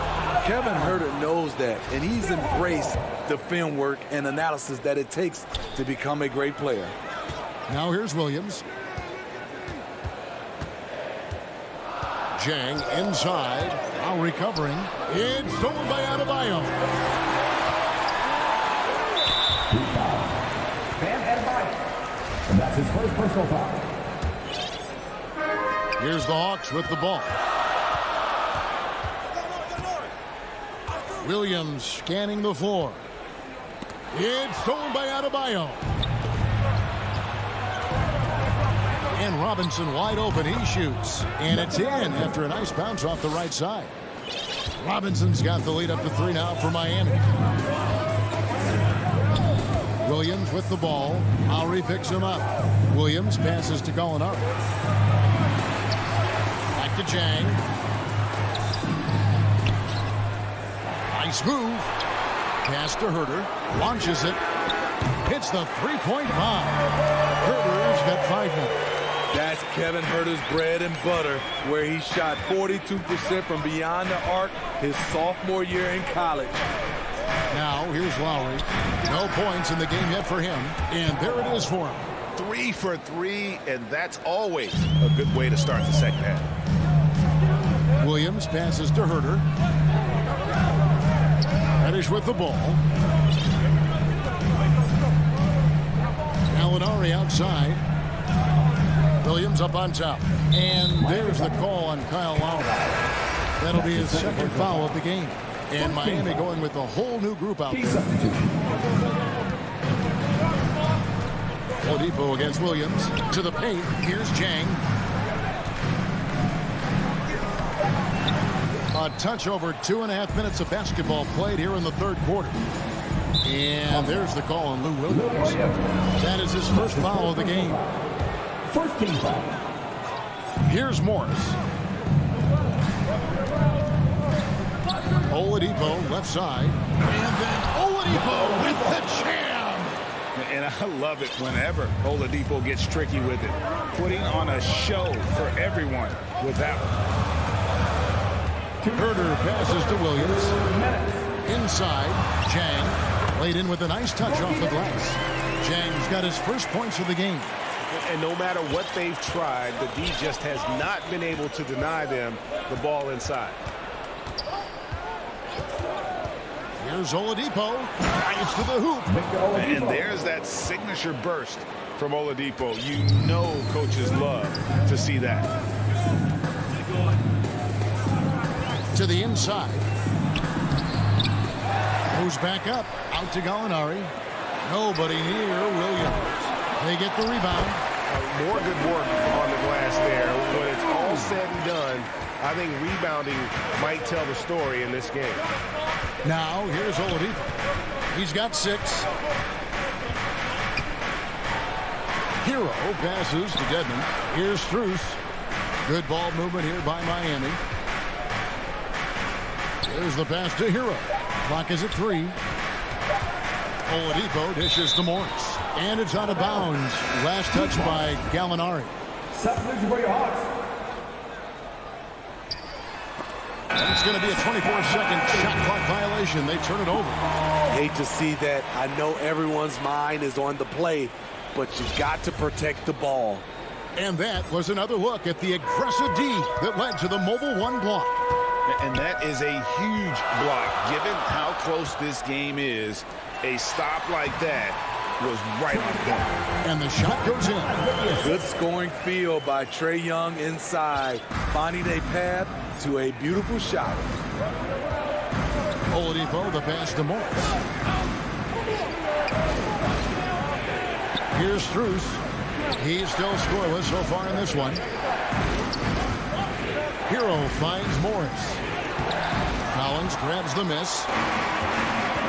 J: Kevin Herter knows that, and he's embraced the film work and analysis that it takes to become a great player.
B: Now here's Williams. Jang inside, now recovering. It's stolen by Adebayo.
G: Bam Adebayo. And that's his first personal foul.
B: Here's the Hawks with the ball. Williams scanning the floor. It's stolen by Adebayo. And Robinson wide open. He shoots. And it's in after a nice bounce off the right side. Robinson's got the lead up to 3 now for Miami. Williams with the ball. Lowry picks him up. Williams passes to Gallinari. Back to Jang. Nice move. Pass to Herter. Launches it. Hits the three-point bomb. Herter's got 5 more.
J: That's Kevin Herter's bread and butter, where he shot 42% from beyond the arc his sophomore year in college.
B: Now, here's Lowry. No points in the game yet for him. And there it is for him.
E: 3 for 3, and that's always a good way to start the second half.
B: Williams passes to Herter. Reddish with the ball. Gallinari outside. Williams up on top. And there's the call on Kyle Lowry. That'll be his second foul of the game. And Miami going with a whole new group out there. Oladipo against Williams. To the paint. Here's Jang. A touch over 2.5 minutes of basketball played here in the third quarter. And there's the call on Lou Williams. That is his first foul of the game.
G: First team foul.
B: Here's Morris. Oladipo left side. And then Oladipo with the jam.
E: And I love it whenever Oladipo gets tricky with it. Putting on a show for everyone with that one.
B: Herter passes to Williams. Inside, Jang. Laid in with a nice touch off the glass. Jang's got his first points of the game.
E: And no matter what they've tried, the D just has not been able to deny them the ball inside.
B: Here's Oladipo. Drives to the hoop.
E: And there's that signature burst from Oladipo. You know coaches love to see that.
B: To the inside. Moves back up. Out to Gallinari. Nobody near Williams. They get the rebound.
E: More good work on the glass there. When it's all said and done, I think rebounding might tell the story in this game.
B: Now, here's Oladipo. He's got 6. Hero passes to Dedmon. Here's Strus. Good ball movement here by Miami. Here's the pass to Hero. Clock is at 3. Oladipo dishes to Morris. And it's out of bounds. Last touch by Gallinari. And it's going to be a 24-second shot clock violation. They turn it over.
J: Hate to see that. I know everyone's mind is on the play, but you've got to protect the ball.
B: And that was another look at the aggressive D that led to the Mobile 1 block.
E: And that is a huge block. Given how close this game is, a stop like that was right on point.
B: And the shot goes in.
J: Good scoring field by Trae Young inside, finding a path to a beautiful shot.
B: Oladipo, the pass to Morris. Here's Strus. He's still scoreless so far in this one. Hero finds Morris. Collins grabs the miss.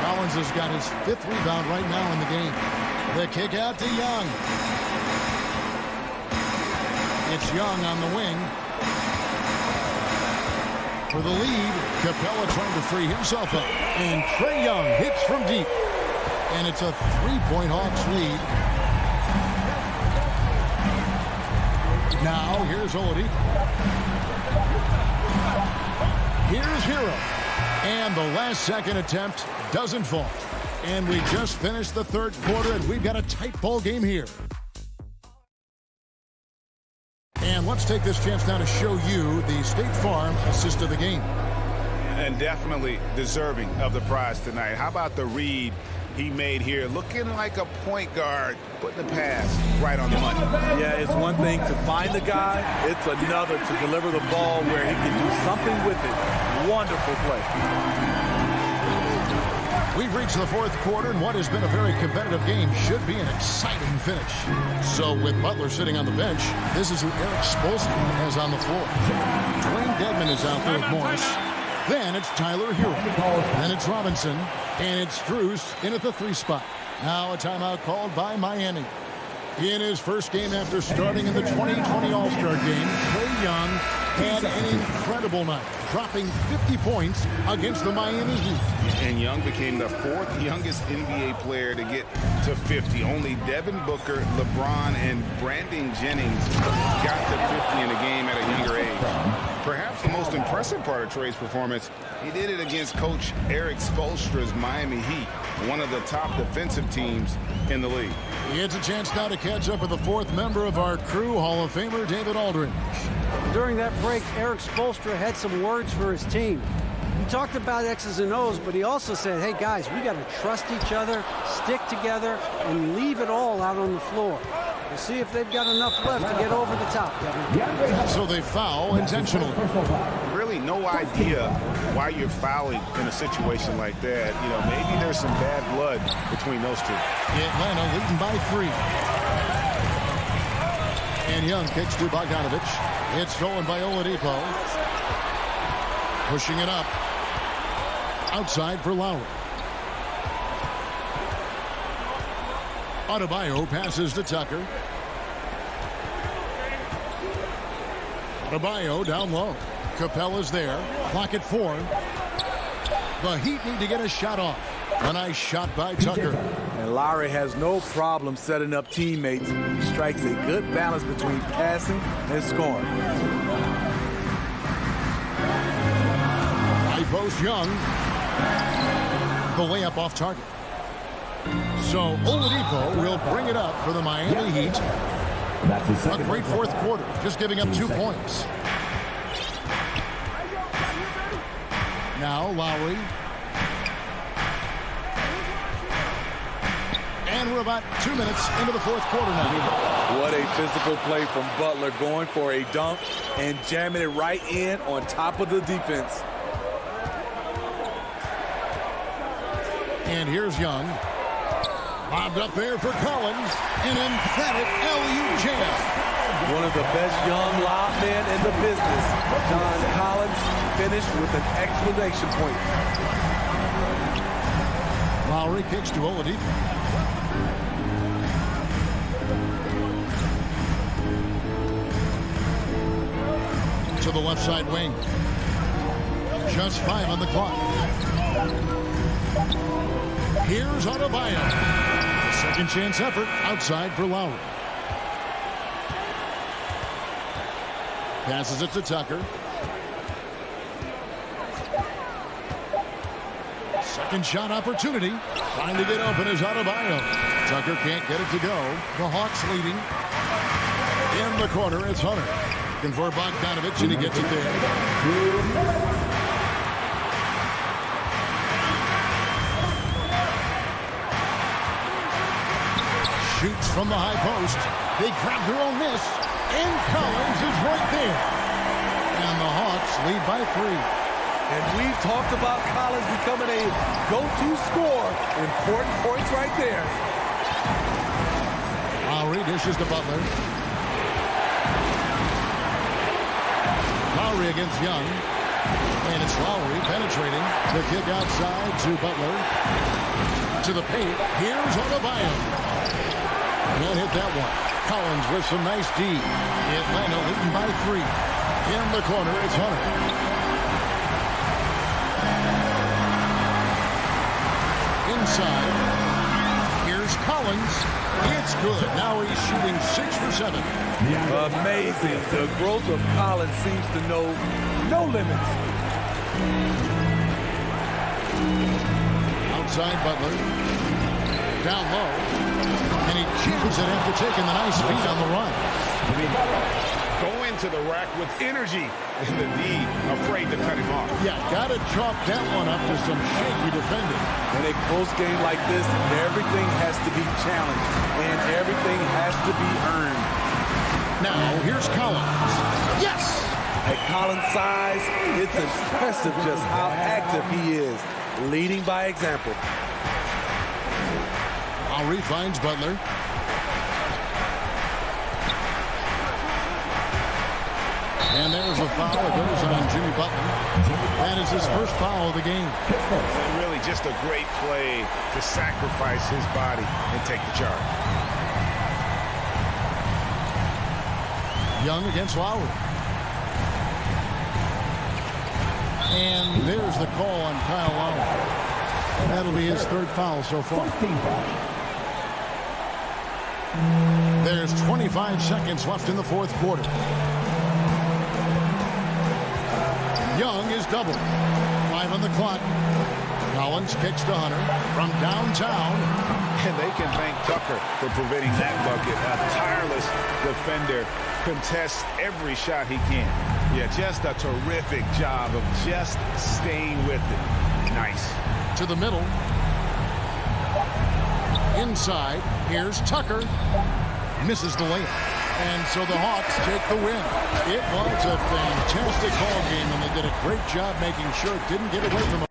B: Collins has got his 5th rebound right now in the game. The kick out to Young. It's Young on the wing. For the lead, Capella trying to free himself up. And Trae Young hits from deep. And it's a 3-point Hawks lead. Now, here's Oladipo. Here's Hero. And the last-second attempt doesn't fall. And we just finished the 3rd quarter, and we've got a tight ball game here. And let's take this chance now to show you the State Farm assist of the game.
E: And definitely deserving of the prize tonight. How about the read he made here? Looking like a point guard, putting the pass right on the money.
J: Yeah, it's one thing to find the guy. It's another to deliver the ball where he can do something with it. Wonderful play.
B: We've reached the 4th quarter, and what has been a very competitive game should be an exciting finish. So with Butler sitting on the bench, this is who Eric Spoelstra has on the floor. Dwayne Dedmon is out there with Morris. Then it's Tyler Hero. Then it's Robinson. And it's Strus in at the 3 spot. Now a timeout called by Miami. In his first game after starting in the 2020 All-Star game, Trae Young had an incredible night, dropping 50 points against the Miami Heat.
E: And Young became the 4th youngest NBA player to get to 50. Only Devin Booker, LeBron, and Brandon Jennings got to 50 in a game at a younger age. Perhaps the most impressive part of Trae's performance, he did it against Coach Eric Spoelstra's Miami Heat, one of the top defensive teams in the league.
B: He gets a chance now to catch up with the 4th member of our crew, Hall of Famer David Aldridge.
C: During that break, Eric Spoelstra had some words for his team. He talked about X's and O's, but he also said, hey guys, we got to trust each other, stick together, and leave it all out on the floor. We'll see if they've got enough left to get over the top, Kevin.
B: So they foul intentionally.
E: Really no idea why you're fouling in a situation like that. You know, maybe there's some bad blood between those two.
B: Atlanta leading by 3. And Young kicks to Bogdanovich. It's stolen by Oladipo. Pushing it up. Outside for Lowry. Adebayo passes to Tucker. Adebayo down low. Capella's there. Clock at 4. The Heat need to get a shot off. A nice shot by Tucker.
J: And Lowry has no problem setting up teammates. He strikes a good balance between passing and scoring.
B: High post Young. The layup off target. So Oladipo will bring it up for the Miami Heat. A great 4th quarter, just giving up 2 points. Now Lowry. And we're about 2 minutes into the 4th quarter now.
J: What a physical play from Butler, going for a dunk and jamming it right in on top of the defense.
B: And here's Young. Bobbed up there for Collins. An emphatic alley-oop jam.
J: One of the best young lob men in the business. John Collins finished with an exclamation point.
B: Lowry kicks to Oladipo. To the left side wing. Just 5 on the clock. Here's Adebayo. Second chance effort outside for Lowry. Passes it to Tucker. Second shot opportunity. Trying to get open is Adebayo. Tucker can't get it to go. The Hawks leading. In the corner, it's Hunter. Looking for Bogdanovich, and he gets it there. shoots from the high post. They grab their own miss, and Collins is right there. And the Hawks lead by 3.
J: And we've talked about Collins becoming a go-to scorer. Important points right there.
B: Lowry dishes to Butler. Lowry against Young. And it's Lowry penetrating. The kick outside to Butler. To the paint. Here's Adebayo. Can't hit that one. Collins with some nice D. Atlanta leading by 3. In the corner, it's Hunter. Inside. Here's Collins. It's good. Now he's shooting 6 for 7.
J: Amazing. The growth of Collins seems to know no limits.
B: Outside Butler. Down low. And he chews it after taking the nice feed on the run.
E: Go into the rack with energy. And the D afraid to cut him off.
B: Yeah, got to chalk that one up to some shaky defending.
J: In a close game like this, everything has to be challenged. And everything has to be earned.
B: Now, here's Collins. Yes!
J: At Collins' size, it's impressive just how active he is, leading by example.
B: Lowry finds Butler. And there's a foul. It goes on Jimmy Butler. That is his first foul of the game.
E: And really just a great play to sacrifice his body and take the charge.
B: Young against Lowry. And there's the call on Kyle Lowry. That'll be his 3rd foul so far. There's 25 seconds left in the 4th quarter. Young is doubled. 5 on the clock. Collins kicks to Hunter from downtown.
E: And they can thank Tucker for preventing that bucket. A tireless defender contests every shot he can. Yeah, just a terrific job of just staying with it. Nice.
B: To the middle. Inside. Here's Tucker. Misses the layup. And so the Hawks take the win. It was a fantastic ball game, and they did a great job making sure it didn't get away from them.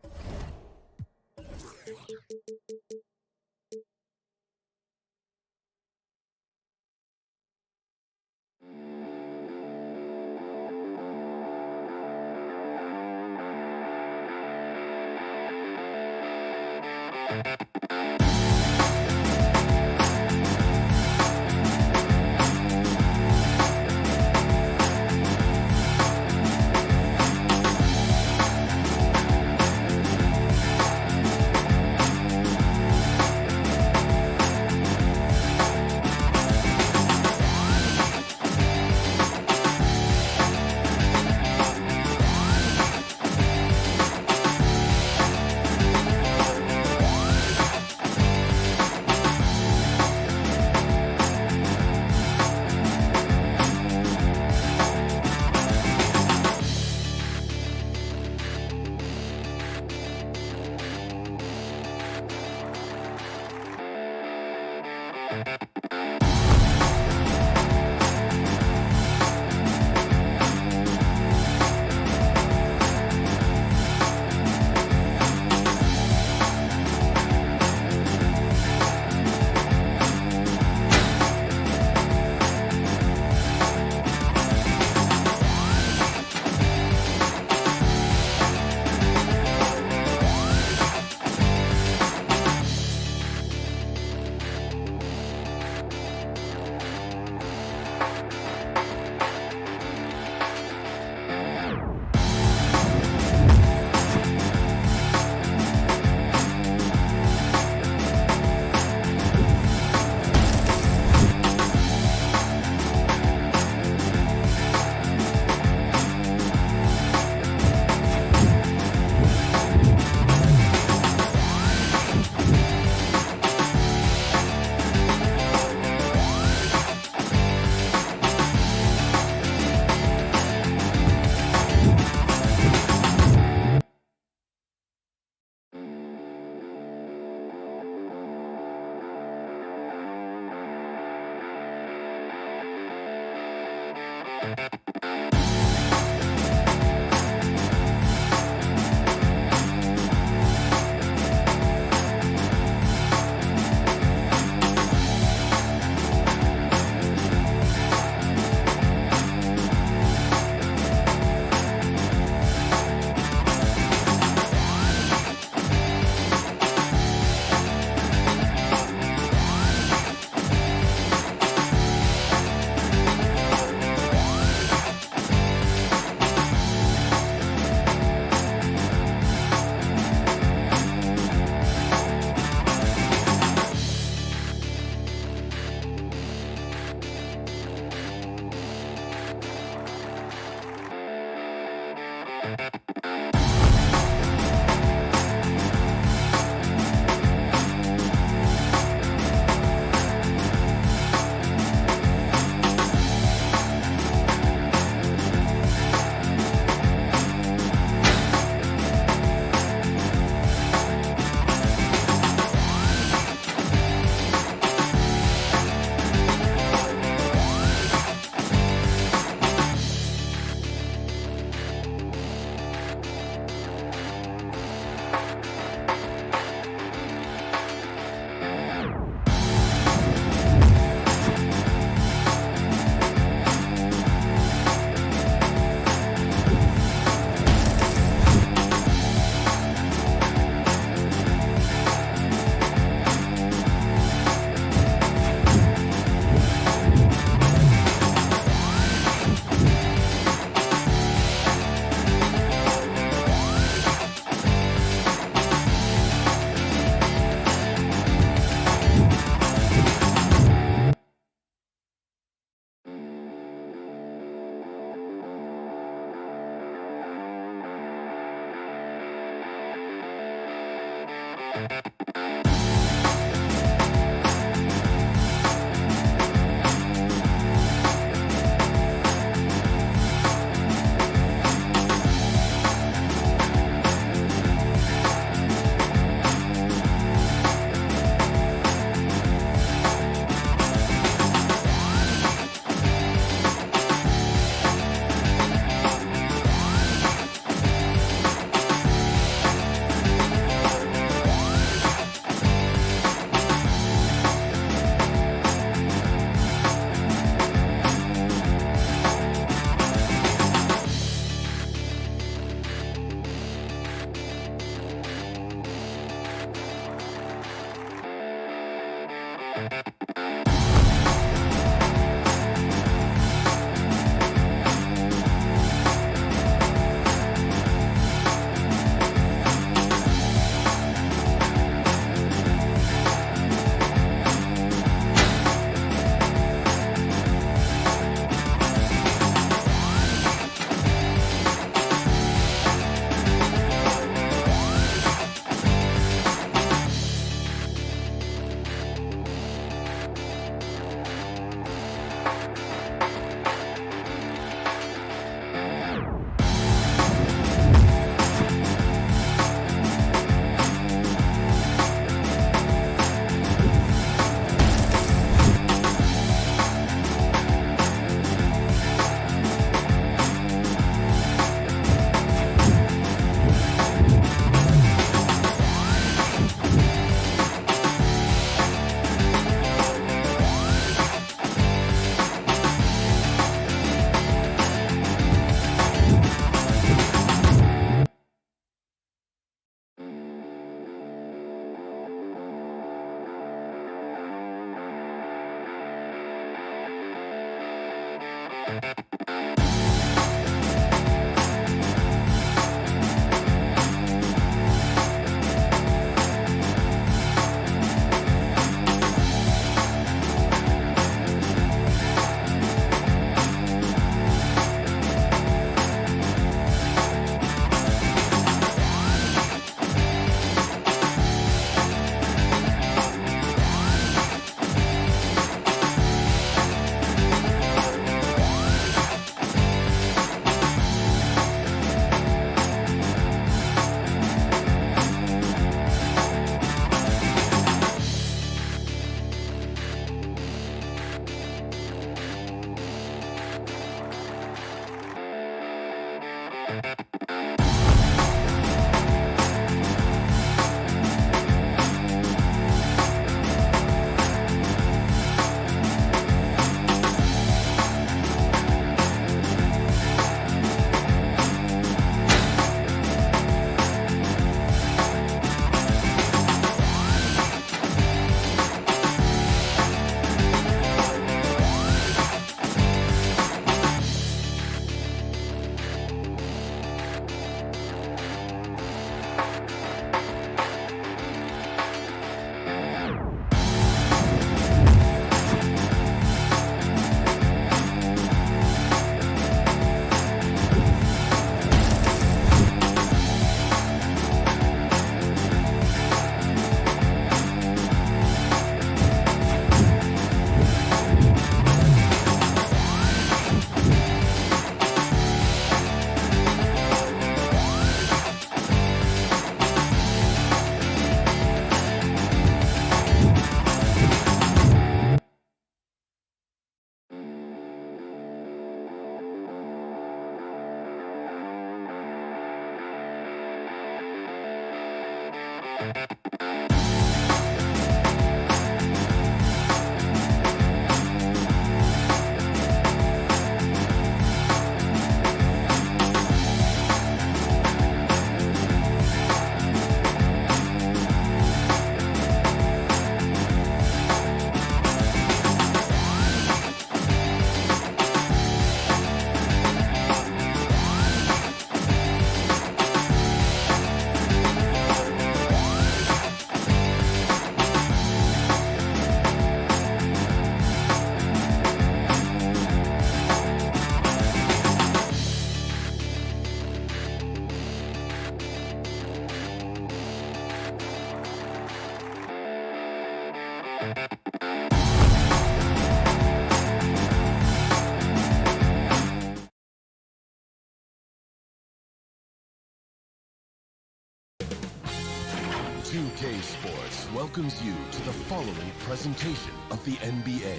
N: 2K Sports welcomes you to the following presentation of the NBA.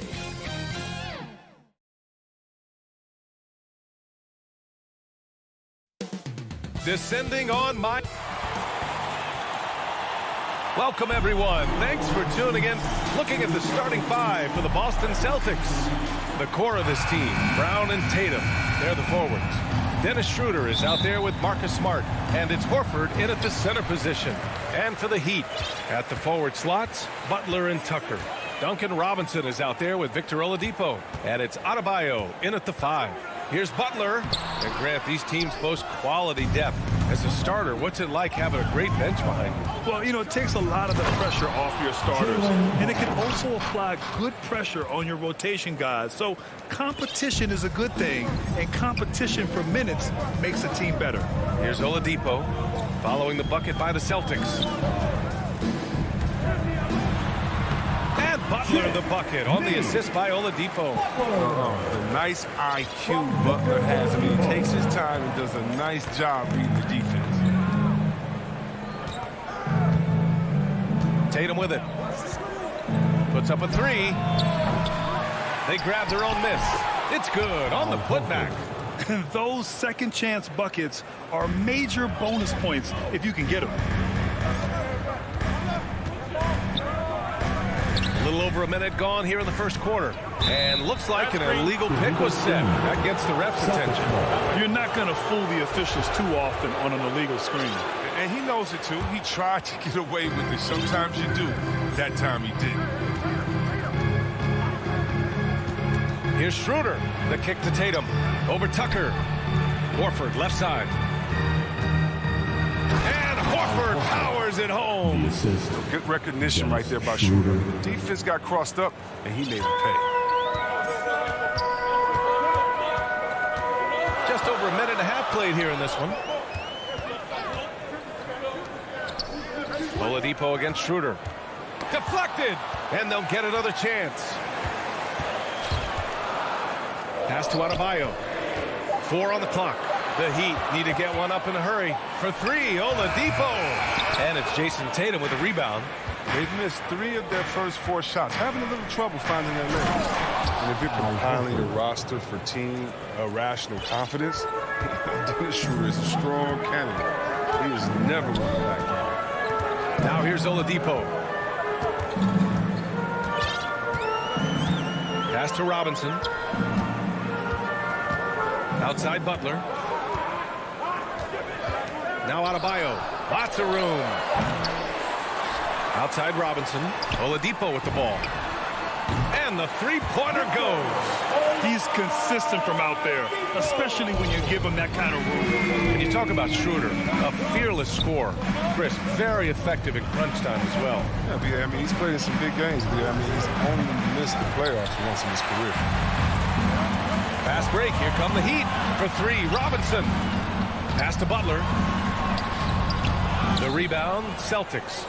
H: Descending on my... Welcome, everyone. Thanks for tuning in. Looking at the starting five for the Boston Celtics. The core of this team, Brown and Tatum. They're the forwards. Dennis Schroeder is out there with Marcus Smart. And it's Horford in at the center position. And for the Heat, at the forward slots, Butler and Tucker. Duncan Robinson is out there with Victor Oladipo. And it's Adebayo in at the 5. Here's Butler. And Grant, these teams boast quality depth. As a starter, what's it like having a great bench behind you?
K: Well, you know, it takes a lot of the pressure off your starters. And it can also apply good pressure on your rotation guys. So competition is a good thing. And competition for minutes makes a team better.
H: Here's Oladipo following the bucket by the Celtics. And Butler the bucket on the assist by Oladipo.
D: The nice IQ Butler has. I mean, he takes his time and does a nice job reading the defense.
H: Tatum with it. Puts up a 3. They grab their own miss. It's good on the putback.
K: Those second chance buckets are major bonus points if you can get them.
H: A little over a minute gone here in the first quarter. And looks like an illegal pick was set. That gets the ref's attention.
K: You're not going to fool the officials too often on an illegal screen.
D: And he knows it too. He tried to get away with it. Sometimes you do. That time he didn't.
H: Here's Schroeder. The kick to Tatum. Over Tucker. Horford left side. And Horford powers it home.
D: Good recognition right there by Schroeder. The defense got crossed up, and he made him pay.
H: Just over a minute and a half played here in this one. Oladipo against Schroeder. Deflected. And they'll get another chance. Pass to Adebayo. 4 on the clock. The Heat need to get one up in a hurry. For 3, Oladipo. And it's Jason Tatum with a rebound.
D: They've missed 3 of their first 4 shots. Having a little trouble finding their legs. And if you're compiling a roster for team rational confidence, Dennis Schroeder is a strong candidate. He is never going back.
H: Now here's Oladipo. Pass to Robinson. Outside Butler. Now Adebayo. Lots of room. Outside Robinson. Oladipo with the ball. And the three-pointer goes.
K: He's consistent from out there, especially when you give him that kind of room.
H: When you talk about Schroeder, a fearless scorer. Chris, very effective in crunch time as well.
D: Yeah, I mean, he's played in some big games, but I mean, he's only missed the playoffs once in his career.
H: Fast break. Here come the Heat for 3. Robinson. Pass to Butler. The rebound, Celtics.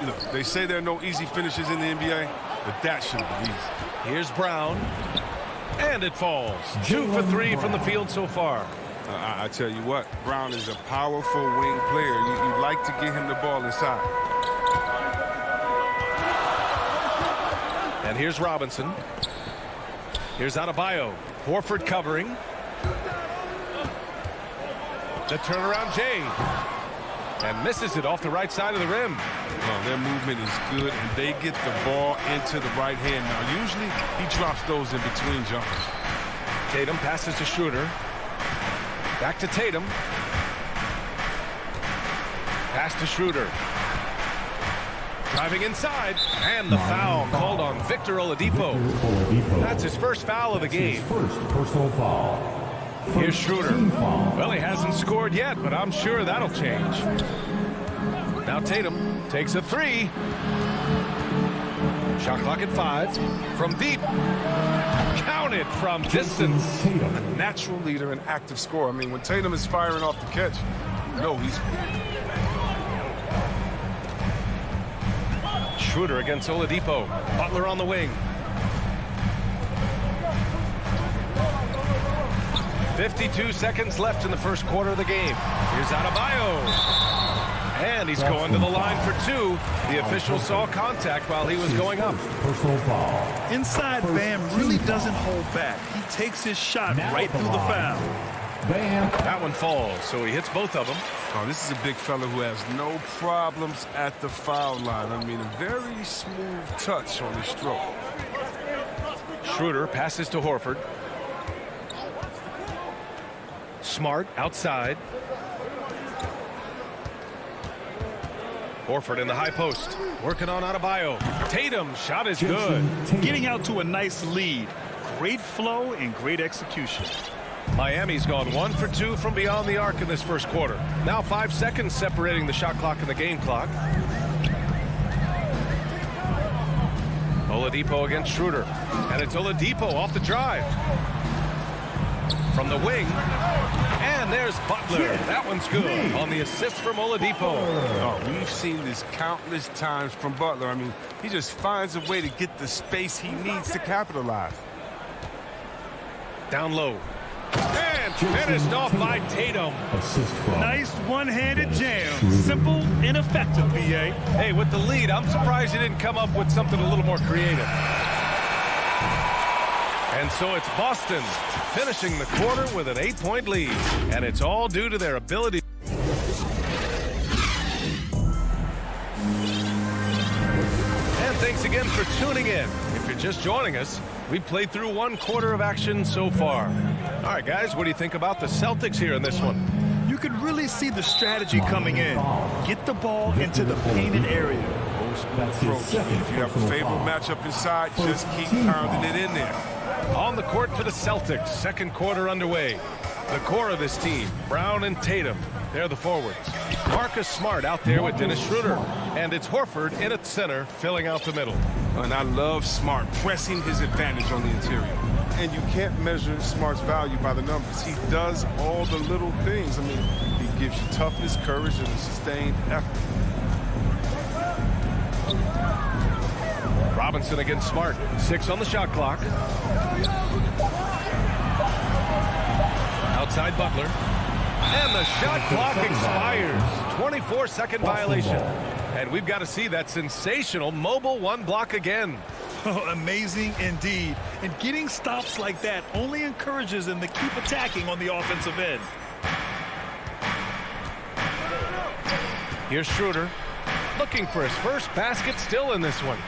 D: You know, they say there are no easy finishes in the NBA, but that should have been easy.
H: Here's Brown. And it falls. 2 for 3 from the field so far.
D: I tell you what, Brown is a powerful wing player. You'd like to get him the ball inside.
H: And here's Robinson. Here's Adebayo. Horford covering. The turnaround, Jay. and misses it off the right side of the rim.
D: Well, their movement is good, and they get the ball into the right hand. Now, usually he drops those in between jumpers.
H: Tatum passes to Schroeder. Back to Tatum. Pass to Schroeder. Driving inside, and the foul called on Victor Oladipo. That's his first foul of the game.
G: First personal foul.
H: Here's Schroeder. Well, he hasn't scored yet, but I'm sure that'll change. Now Tatum takes a three. Shot clock at 5. From deep. Counted from distance.
D: A natural leader and active scorer. I mean, when Tatum is firing off the catch, you know he's...
H: Schroeder against Oladipo. Butler on the wing. 52 seconds left in the first quarter of the game. Here's Adebayo. And he's going to the line for 2. The official saw contact while he was going up.
G: Personal foul.
K: Inside, Bam really doesn't hold back. He takes his shot right through the foul.
G: Bam.
H: That one falls, so he hits both of them.
D: Oh, this is a big fella who has no problems at the foul line. I mean, a very smooth touch on his stroke.
H: Schroeder passes to Horford. Smart outside. Horford in the high post. Working on Adebayo. Tatum shot is good.
K: Getting out to a nice lead. Great flow and great execution.
H: Miami's gone 1 for 2 from beyond the arc in this first quarter. Now 5 seconds separating the shot clock and the game clock. Oladipo against Schroeder. And it's Oladipo off the drive. From the wing. And there's Butler. That one's good on the assist from Oladipo.
D: Oh, we've seen this countless times from Butler. I mean, he just finds a way to get the space he needs to capitalize.
H: Down low. And finished off by Tatum.
K: Nice one-handed jam. Simple and effective, B.A.
H: Hey, with the lead, I'm surprised he didn't come up with something a little more creative. And so it's Boston finishing the quarter with an 8-point lead. And it's all due to their ability. And thanks again for tuning in. If you're just joining us, we played through 1 quarter of action so far. All right, guys, what do you think about the Celtics here in this one?
K: You could really see the strategy coming in. Get the ball into the painted area.
D: If you have a favorite matchup inside, just keep pounding it in there.
H: On the court for the Celtics, second quarter underway. The core of this team, Brown and Tatum, they're the forwards. Marcus Smart out there with Dennis Schroeder. And it's Horford in at center, filling out the middle.
D: And I love Smart pressing his advantage on the interior. And you can't measure Smart's value by the numbers. He does all the little things. I mean, he gives you toughness, courage, and a sustained effort.
H: Robinson against Smart. 6 on the shot clock. Outside Butler. And the shot clock expires. 24-second violation. And we've got to see that sensational mobile 1 block again.
K: Oh, amazing indeed. And getting stops like that only encourages them to keep attacking on the offensive end.
H: Here's Schroeder. Looking for his first basket, still in this one.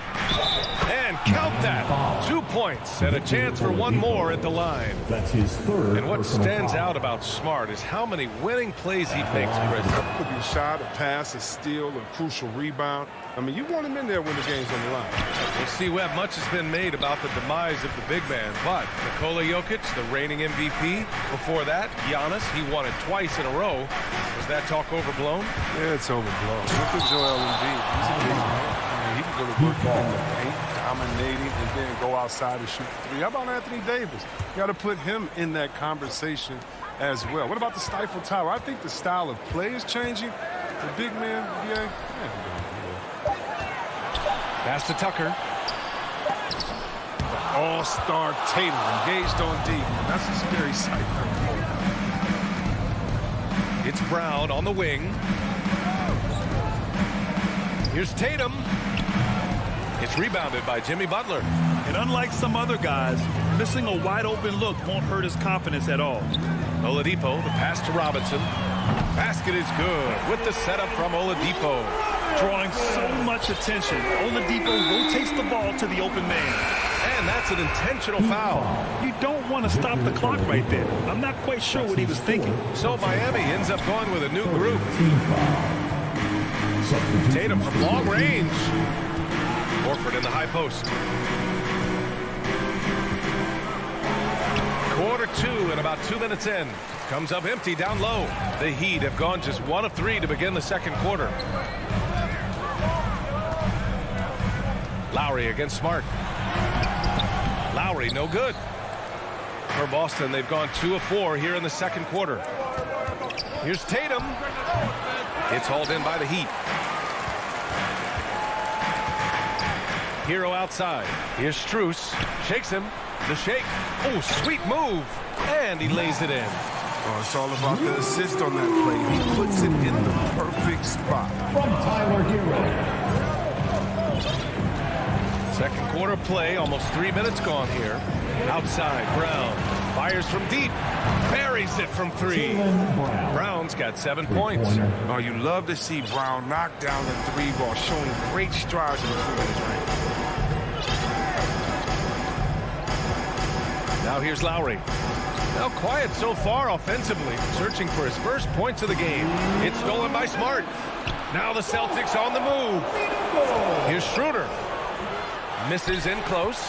H: And count that. 2 points and a chance for 1 more at the line.
G: That's his third.
H: And what stands out about Smart is how many winning plays he makes, Chris.
D: Could be a shot, a pass, a steal, a crucial rebound. I mean, you want him in there when the game's on the line.
H: We'll see, Webb. Much has been made about the demise of the big man, but Nikola Jokic, the reigning MVP. Before that, Giannis, he won it twice in a row. Was that talk overblown?
D: Yeah, it's overblown. Look at Joel Embiid. He's a big man. I mean, he can go to work in the paint, dominating, and then go outside and shoot the 3. How about Anthony Davis? You got to put him in that conversation as well. What about the Stifle Tower? I think the style of play is changing. The big man,
H: Pass to Tucker.
D: All-star Tatum engaged on D. That's a scary sight for him.
H: It's Brown on the wing. Here's Tatum. It's rebounded by Jimmy Butler.
K: And unlike some other guys, Missing a wide-open look won't hurt his confidence at all.
H: Oladipo, the pass to Robinson. Basket is good with the setup from Oladipo.
K: Drawing so much attention, Oladipo rotates the ball to the open man.
H: And that's an intentional foul.
K: You don't want to stop the clock right there. I'm not quite sure what he was thinking.
H: So Miami ends up going with a new group. Tatum from long range. Horford in the high post. Quarter 2 and about 2 minutes in. Comes up empty down low. The Heat have gone just 1 of 3 to begin the second quarter. Lowry against Smart. Lowry, no good. For Boston, they've gone 2 of 4 here in the second quarter. Here's Tatum. It's hauled in by the Heat. Hero outside. Here's Strus. Shakes him. The shake. Oh, sweet move. And he lays it in.
D: Oh, it's all about the assist on that play. He puts it in the perfect spot.
G: From Tyler Hero.
H: Second quarter play, almost 3 minutes gone here. Outside, Brown fires from deep, buries it from 3. Brown's got 7 points.
D: Oh, you love to see Brown knock down the 3 ball, showing great strides in the 3-minute range.
H: Now here's Lowry. Now quiet so far offensively, searching for his first points of the game. It's stolen by Smart. Now the Celtics on the move. Here's Schroeder. Misses in close.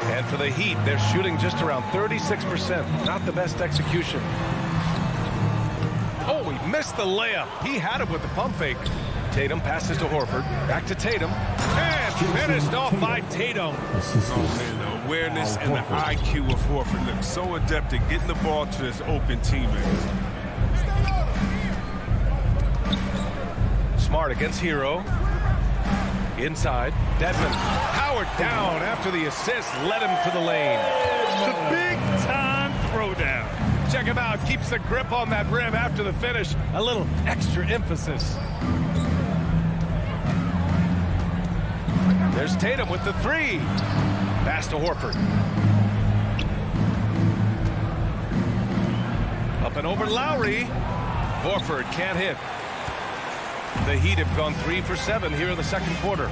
H: And for the Heat, they're shooting just around 36%. Not the best execution. Oh, he missed the layup. He had it with the pump fake. Tatum passes to Horford. Back to Tatum. And finished off by Tatum.
D: Oh, man, the awareness and the IQ of Horford look so adept at getting the ball to his open teammates.
H: Smart against Hero. Inside, Dedmon. Howard down after the assist led him to the lane.
K: The big-time throwdown.
H: Check him out. Keeps the grip on that rim after the finish. A little extra emphasis. There's Tatum with the 3. Pass to Horford. Up and over Lowry. Horford can't hit. The Heat have gone 3 for 7 here in the second quarter.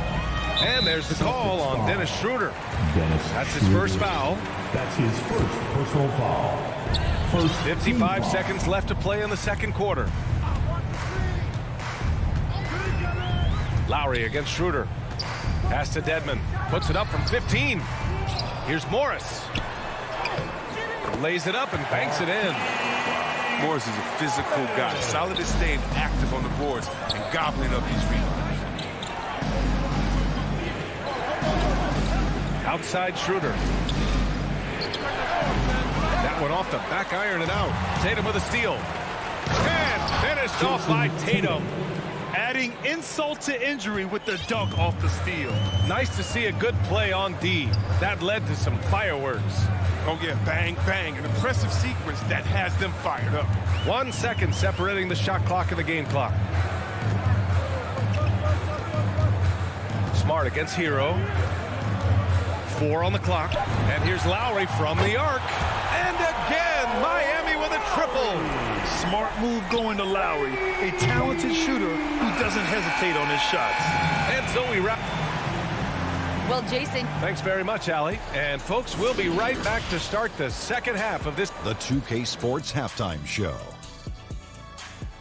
H: And there's the call on Dennis Schroeder. That's his first foul.
G: That's his first personal foul.
H: 55 seconds left to play in the second quarter. Lowry against Schroeder. Pass to Dedmon. Puts it up from 15. Here's Morris. Lays it up and banks it in.
D: Morris is a physical guy, solid at staying active on the boards and gobbling up these rebounds.
H: Outside Schroeder. That one off the back iron and out. Tatum with a steal. And finished off by Tatum.
K: Adding insult to injury with the dunk off the steal.
H: Nice to see a good play on D. That led to some fireworks.
D: Oh, yeah, bang, bang. An impressive sequence that has them fired up.
H: 1 second separating the shot clock and the game clock. Smart against Hero. 4 on the clock. And here's Lowry from the arc. And again, Miami with a triple.
K: Smart move going to Lowry, a talented shooter who doesn't hesitate on his shots.
H: And so we wrap.
I: Well, Jason.
H: Thanks very much, Allie. And folks, we'll be right back to start the second half of this.
A: The 2K Sports Halftime Show.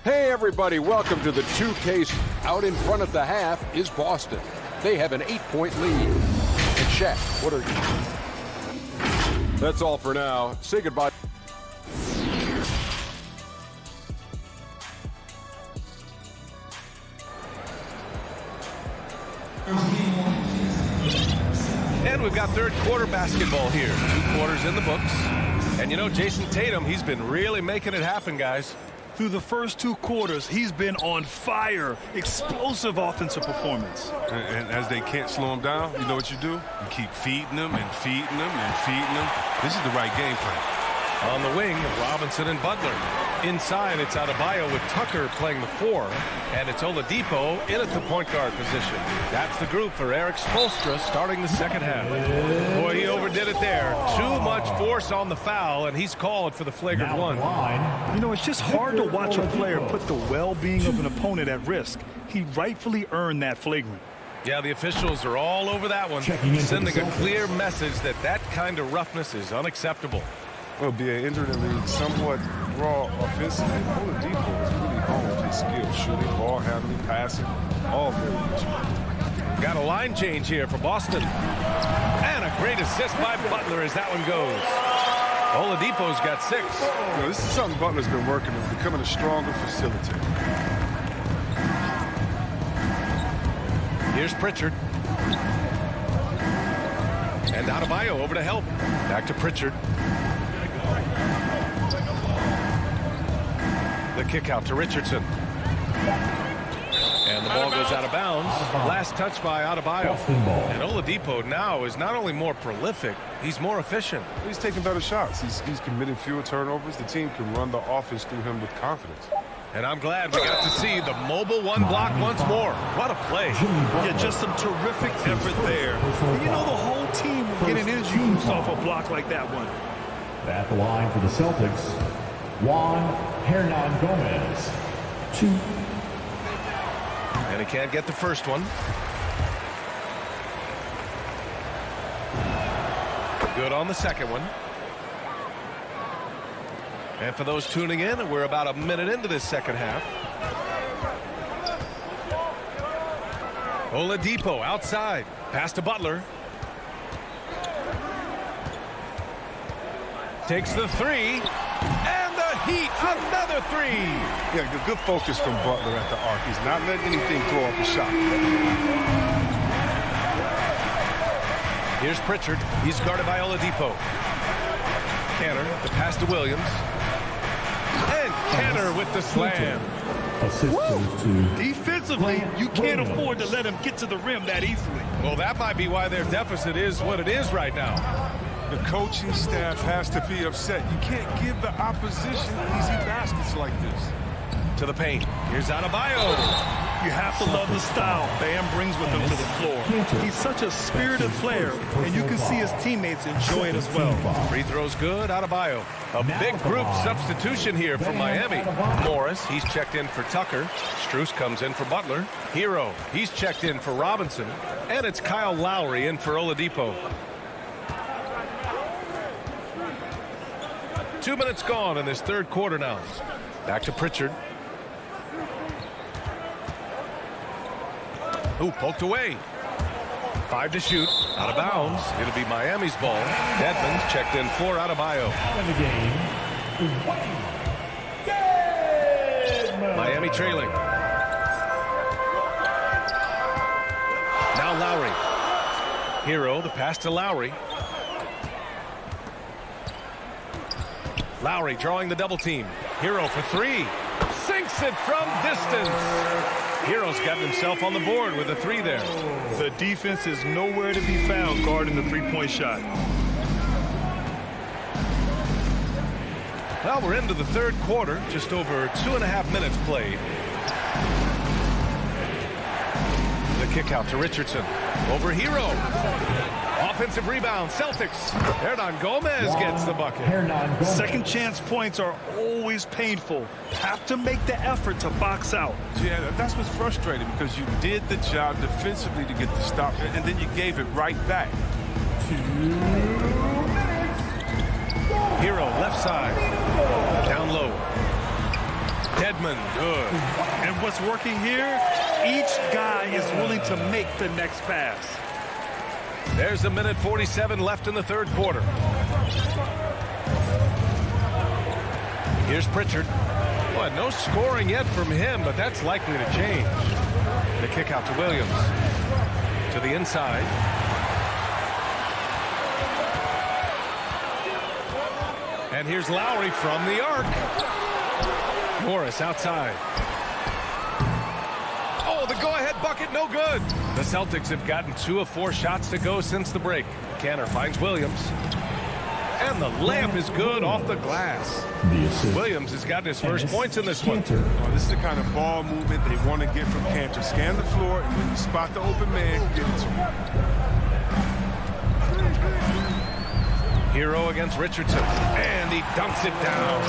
F: Hey, everybody, welcome to the 2K. Out in front of the half is Boston. They have an 8-point lead. And Shaq, what are you? That's all for now. Say goodbye.
H: And we've got third quarter basketball here. 2 quarters in the books. And you know, Jason Tatum, he's been really making it happen, guys.
K: Through the first 2 quarters, he's been on fire. Explosive offensive performance.
D: And as they can't slow him down, you know what you do? You keep feeding them and feeding them and feeding them. This is the right game plan.
H: On the wing, Robinson and Butler. Inside, it's Adebayo with Tucker playing the 4. And it's Oladipo in at the point guard position. That's the group for Eric Spoelstra starting the second half. Boy, he overdid it there. Too much force on the foul, and he's called for the flagrant one.
K: You know, it's just hard to watch a player put the well-being of an opponent at risk. He rightfully earned that flagrant.
H: Yeah, the officials are all over that one, sending a clear message that that kind of roughness is unacceptable.
D: Well, being injured in the somewhat raw offensively, Oladipo has really honed his skills, shooting, ball handling, passing, all very much.
H: Got a line change here for Boston. And a great assist by Butler as that one goes. Oladipo's got 6.
D: You know, this is something Butler's been working on, becoming a stronger facilitator.
H: Here's Pritchard. And Adebayo over to help. Back to Pritchard. The kick out to Richardson. And the ball goes out of bounds. Last touch by Adebayo. And Oladipo now is not only more prolific, he's more efficient.
D: He's taking better shots. He's committing fewer turnovers. The team can run the offense through him with confidence.
H: And I'm glad we got to see the mobile one block once more. What a play.
K: Yeah, just some terrific effort there. You know, the whole team will get an energy boost off a block like that one.
G: At the line for the Celtics, Juan Hernan Gomez. 2.
H: And he can't get the first one. Good on the second one. And for those tuning in, we're about a minute into this second half. Oladipo outside. Pass to Butler. Takes the 3. And the Heat, another 3.
D: Yeah, good focus from Butler at the arc. He's not letting anything throw off the shot.
H: Here's Pritchard. He's guarded by Oladipo. Canner, the pass to Williams. And Canner with the slam.
K: Defensively, you can't afford to let him get to the rim that easily.
H: Well, that might be why their deficit is what it is right now.
D: The coaching staff has to be upset. You can't give the opposition easy baskets like this.
H: To the paint. Here's Adebayo.
K: You have to love the style Bam brings with him to the floor. He's such a spirited player, and you can see his teammates enjoy it as well.
H: Free throw's good. Adebayo. A big group substitution here for Miami. Morris, he's checked in for Tucker. Strus comes in for Butler. Hero, he's checked in for Robinson. And it's Kyle Lowry in for Oladipo. 2 minutes gone in this third quarter now. Back to Pritchard. Ooh, poked away. 5 to shoot. Out of bounds. It'll be Miami's ball. Dedmon's checked in for Adebayo.
G: In the game,
H: Miami trailing. Now Lowry. Hero, the pass to Lowry. Lowry drawing the double team. Hero for 3. Sinks it from distance. Hero's gotten himself on the board with a 3 there.
K: The defense is nowhere to be found guarding the three-point shot.
H: Well, we're into the third quarter. Just over 2.5 minutes played. The kick out to Richardson. Over Hero. Offensive rebound, Celtics. Hernan Gomez gets the bucket.
K: Second chance points are always painful. Have to make the effort to box out.
D: Yeah, that's what's frustrating because you did the job defensively to get the stop, and then you gave it right back.
G: 2 minutes.
H: Hero, left side. Down low. Dedmon, good.
K: And what's working here? Each guy is willing to make the next pass.
H: There's 1:47 left in the third quarter. Here's Pritchard. Well, no scoring yet from him, but that's likely to change. The kick out to Williams. To the inside. And here's Lowry from the arc. Morris outside. Oh, the go-ahead bucket, no good. The Celtics have gotten 2 of 4 shots to go since the break. Canner finds Williams. And the layup is good off the glass. Williams has gotten his first points in this one.
D: Oh, this is the kind of ball movement they want to get from Cantor. Scan the floor, and when you spot the open man, give it to him.
H: Hero against Richardson, and he dunks it down.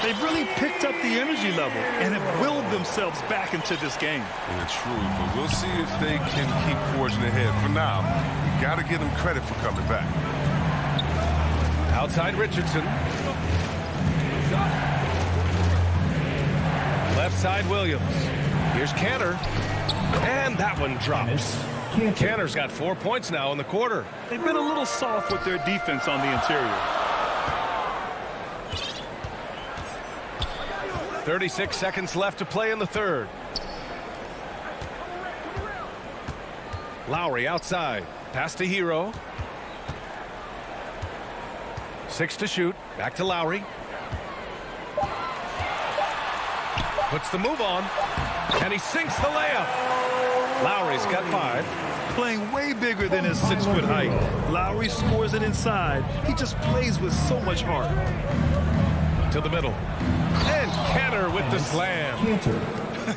K: They've really picked up the energy level and have willed themselves back into this game.
D: Yeah, true, but we'll see if they can keep forging ahead. For now, you got to give them credit for coming back.
H: Outside Richardson. Left side Williams. Here's Cantor, and that one drops. Cantor's got 4 points now in the quarter.
K: They've been a little soft with their defense on the interior.
H: 36 seconds left to play in the third. Lowry outside. Pass to Hero. 6 to shoot. Back to Lowry. Puts the move on. And he sinks the layup. Lowry's got 5.
K: Playing way bigger than his 6-foot height. Lowry scores it inside. He just plays with so much heart.
H: To the middle. And Cantor with the slam.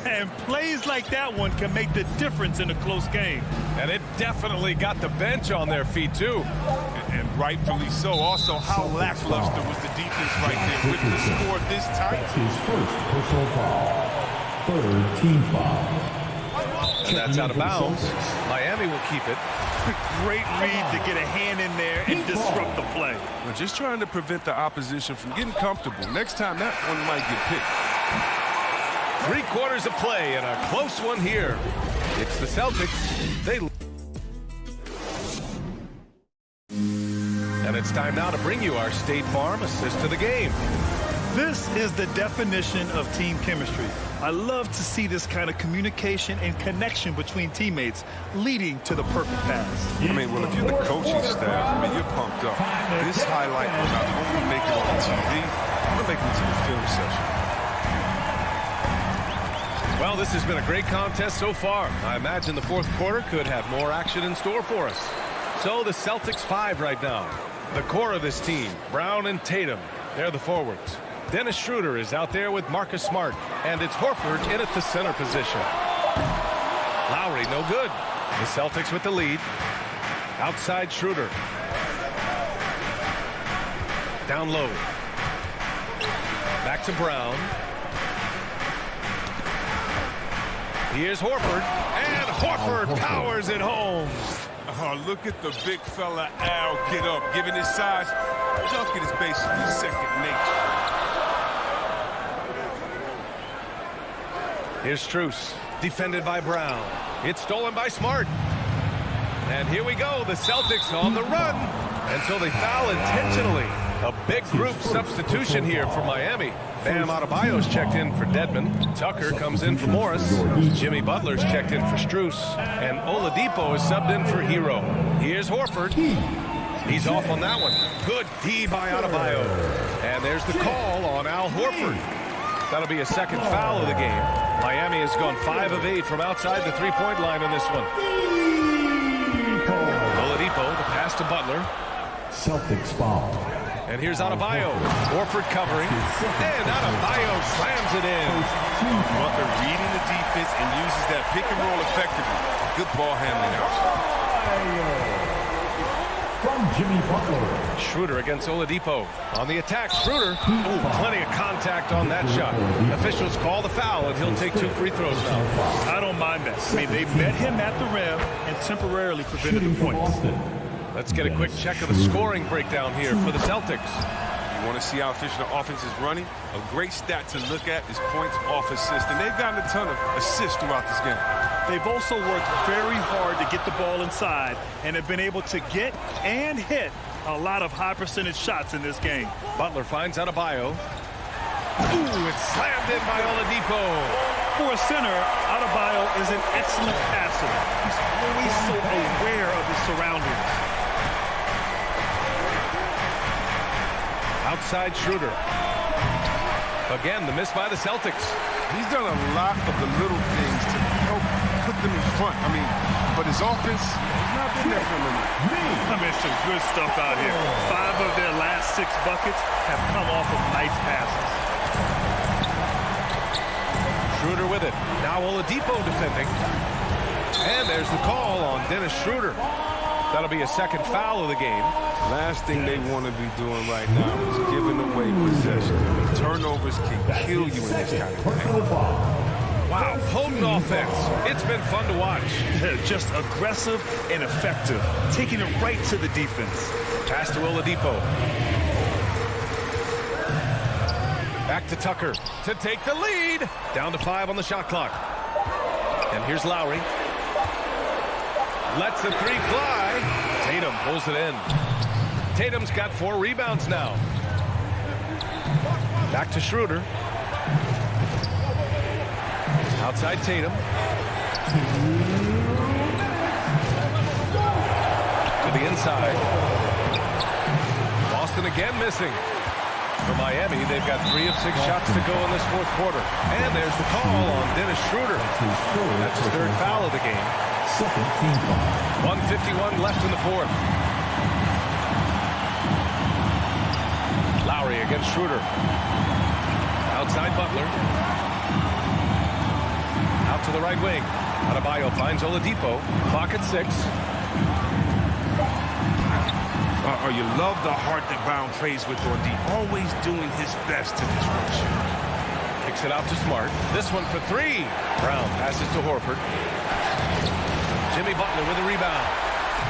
K: And plays like that one can make the difference in a close game.
H: And it definitely got the bench on their feet, too.
D: And rightfully so. Also, how lackluster was the defense right there with the score this tight?
G: His first personal foul. Third team foul.
H: And that's out of bounds. Miami will keep it.
K: Great read to get a hand in there and disrupt the play.
D: We're just trying to prevent the opposition from getting comfortable. Next time, that one might get picked.
H: 3 quarters of play and a close one here. It's the Celtics. And it's time now to bring you our State Farm assist to the game.
K: This is the definition of team chemistry. I love to see this kind of communication and connection between teammates leading to the perfect pass.
D: I mean, well, if you're the coaching staff, I mean, you're pumped up. This highlight will not only make it on TV, it'll make it to the film session.
H: Well, this has been a great contest so far. I imagine the fourth quarter could have more action in store for us. So the Celtics 5 right now. The core of this team, Brown and Tatum, they're the forwards. Dennis Schroeder is out there with Marcus Smart, and it's Horford in at the center position. Lowry, no good. The Celtics with the lead. Outside Schroeder. Down low. Back to Brown. Here's Horford, and Horford powers it home.
D: Oh, look at the big fella Al get up. Given his size, dunking is basically second nature.
H: Here's Strus, defended by Brown. It's stolen by Smart. And here we go, the Celtics on the run until they foul intentionally. A big group substitution here for Miami. Bam Adebayo's checked in for Dedmon. Tucker comes in for Morris. Jimmy Butler's checked in for Strus. And Oladipo is subbed in for Hero. Here's Horford. He's off on that one. Good D by Adebayo. And there's the call on Al Horford. That'll be a second foul of the game. Miami has gone 5 of 8 from outside the three-point line in this one. Oladipo, the pass to Butler.
G: Celtics foul.
H: And here's Adebayo. Horford covering. And Adebayo slams it in.
D: Butler reading the defense and uses that pick and roll effectively. Good ball handling out.
G: From Jimmy Butler.
H: Schroeder against Oladipo. On the attack, Schroeder. Ooh, plenty of contact on that shot. Officials call the foul, and he'll take 2 free throws now.
K: I don't mind that. I mean, they met him at the rim and temporarily prevented the points.
H: Let's get a quick check of the scoring breakdown here for the Celtics.
D: You want to see how efficient the offense is running? A great stat to look at is points off assist, and they've gotten a ton of assists throughout this game.
K: They've also worked very hard to get the ball inside and have been able to get and hit a lot of high percentage shots in this game.
H: Butler finds Adebayo. Ooh, it's slammed in by Oladipo.
K: For a center, Adebayo is an excellent passer. He's always so aware of his surroundings.
H: Outside Schroeder. Again, the miss by the Celtics.
D: He's done a lot of the little things to help put them in front. I mean, but his offense, he's not been there for him tonight.
K: I mean, some good stuff out here. 5 of their last 6 buckets have come off of nice passes.
H: Schroeder with it. Now Oladipo defending. And there's the call on Dennis Schroeder. That'll be a second foul of the game.
D: Last thing they want to be doing right now is giving away possessions. Turnovers can kill you in this kind of game.
H: Wow, potent offense. It's been fun to watch.
K: Just aggressive and effective, taking it right to the defense.
H: Pass to Oladipo. Back to Tucker to take the lead. Down to 5 on the shot clock. And here's Lowry. Lets the 3 fly. Tatum pulls it in. Tatum's got 4 rebounds now. Back to Schroeder. Outside Tatum. To the inside. Boston again missing. For Miami, they've got 3 of 6 shots to go in this 4th quarter. And there's the call on Dennis Schroeder. That's his 3rd foul of the game. 1:51 left in the 4th. Lowry against Schroeder. Outside Butler. Out to the right wing. Adebayo finds Oladipo. Clock at 6.
D: You love the heart that Brown plays with on D. Always doing his best to this rush.
H: Kicks it out to Smart. This one for 3. Brown passes to Horford. Jimmy Butler with a rebound.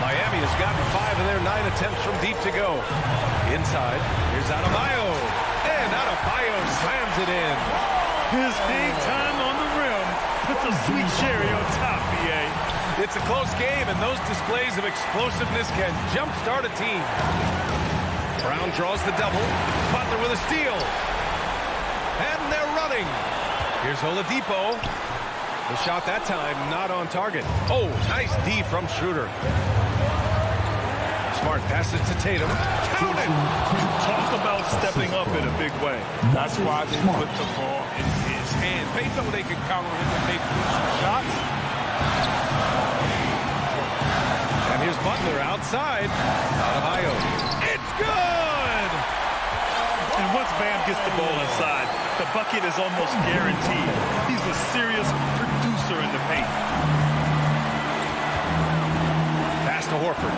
H: Miami has gotten 5 of their 9 attempts from deep to go. Inside, here's Adebayo. And Adebayo slams it in.
K: His big time on the rim puts a sweet cherry on top, BA.
H: It's a close game, and those displays of explosiveness can jumpstart a team. Brown draws the double. Butler with a steal. And they're running. Here's Oladipo. The shot that time not on target. Oh, nice D from Schroeder. Smart passes to Tatum. Counted.
K: Talk about stepping up in a big way.
D: That's why they put the ball in his hand. They know they can count on him to make some shots.
H: And here's Butler outside. Adebayo. It's good!
K: And once Bam gets the ball inside, the bucket is almost guaranteed. He's a serious producer in the paint.
H: Pass to Horford.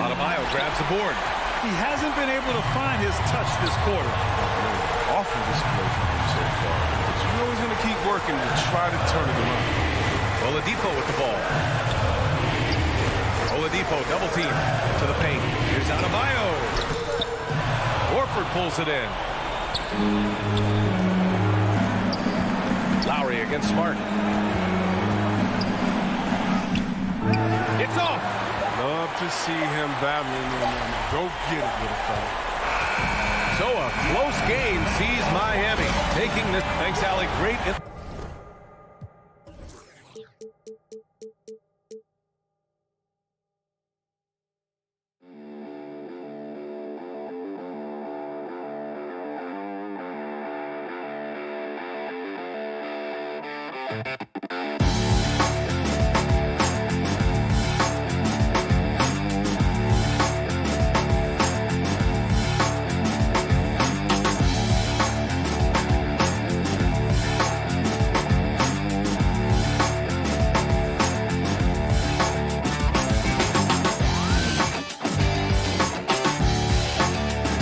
H: Adebayo grabs the board.
K: He hasn't been able to find his touch this quarter.
D: Awful display for him so far. But you know he's going to keep working to try to turn it around.
H: Oladipo with the ball. Oladipo double team to the paint. Here's Adebayo. Horford pulls it in. Lowry against Smart. It's off.
D: Love to see him battling on them. Go get it, little fella.
H: So a close game sees Miami taking this. Thanks, Allie. Great.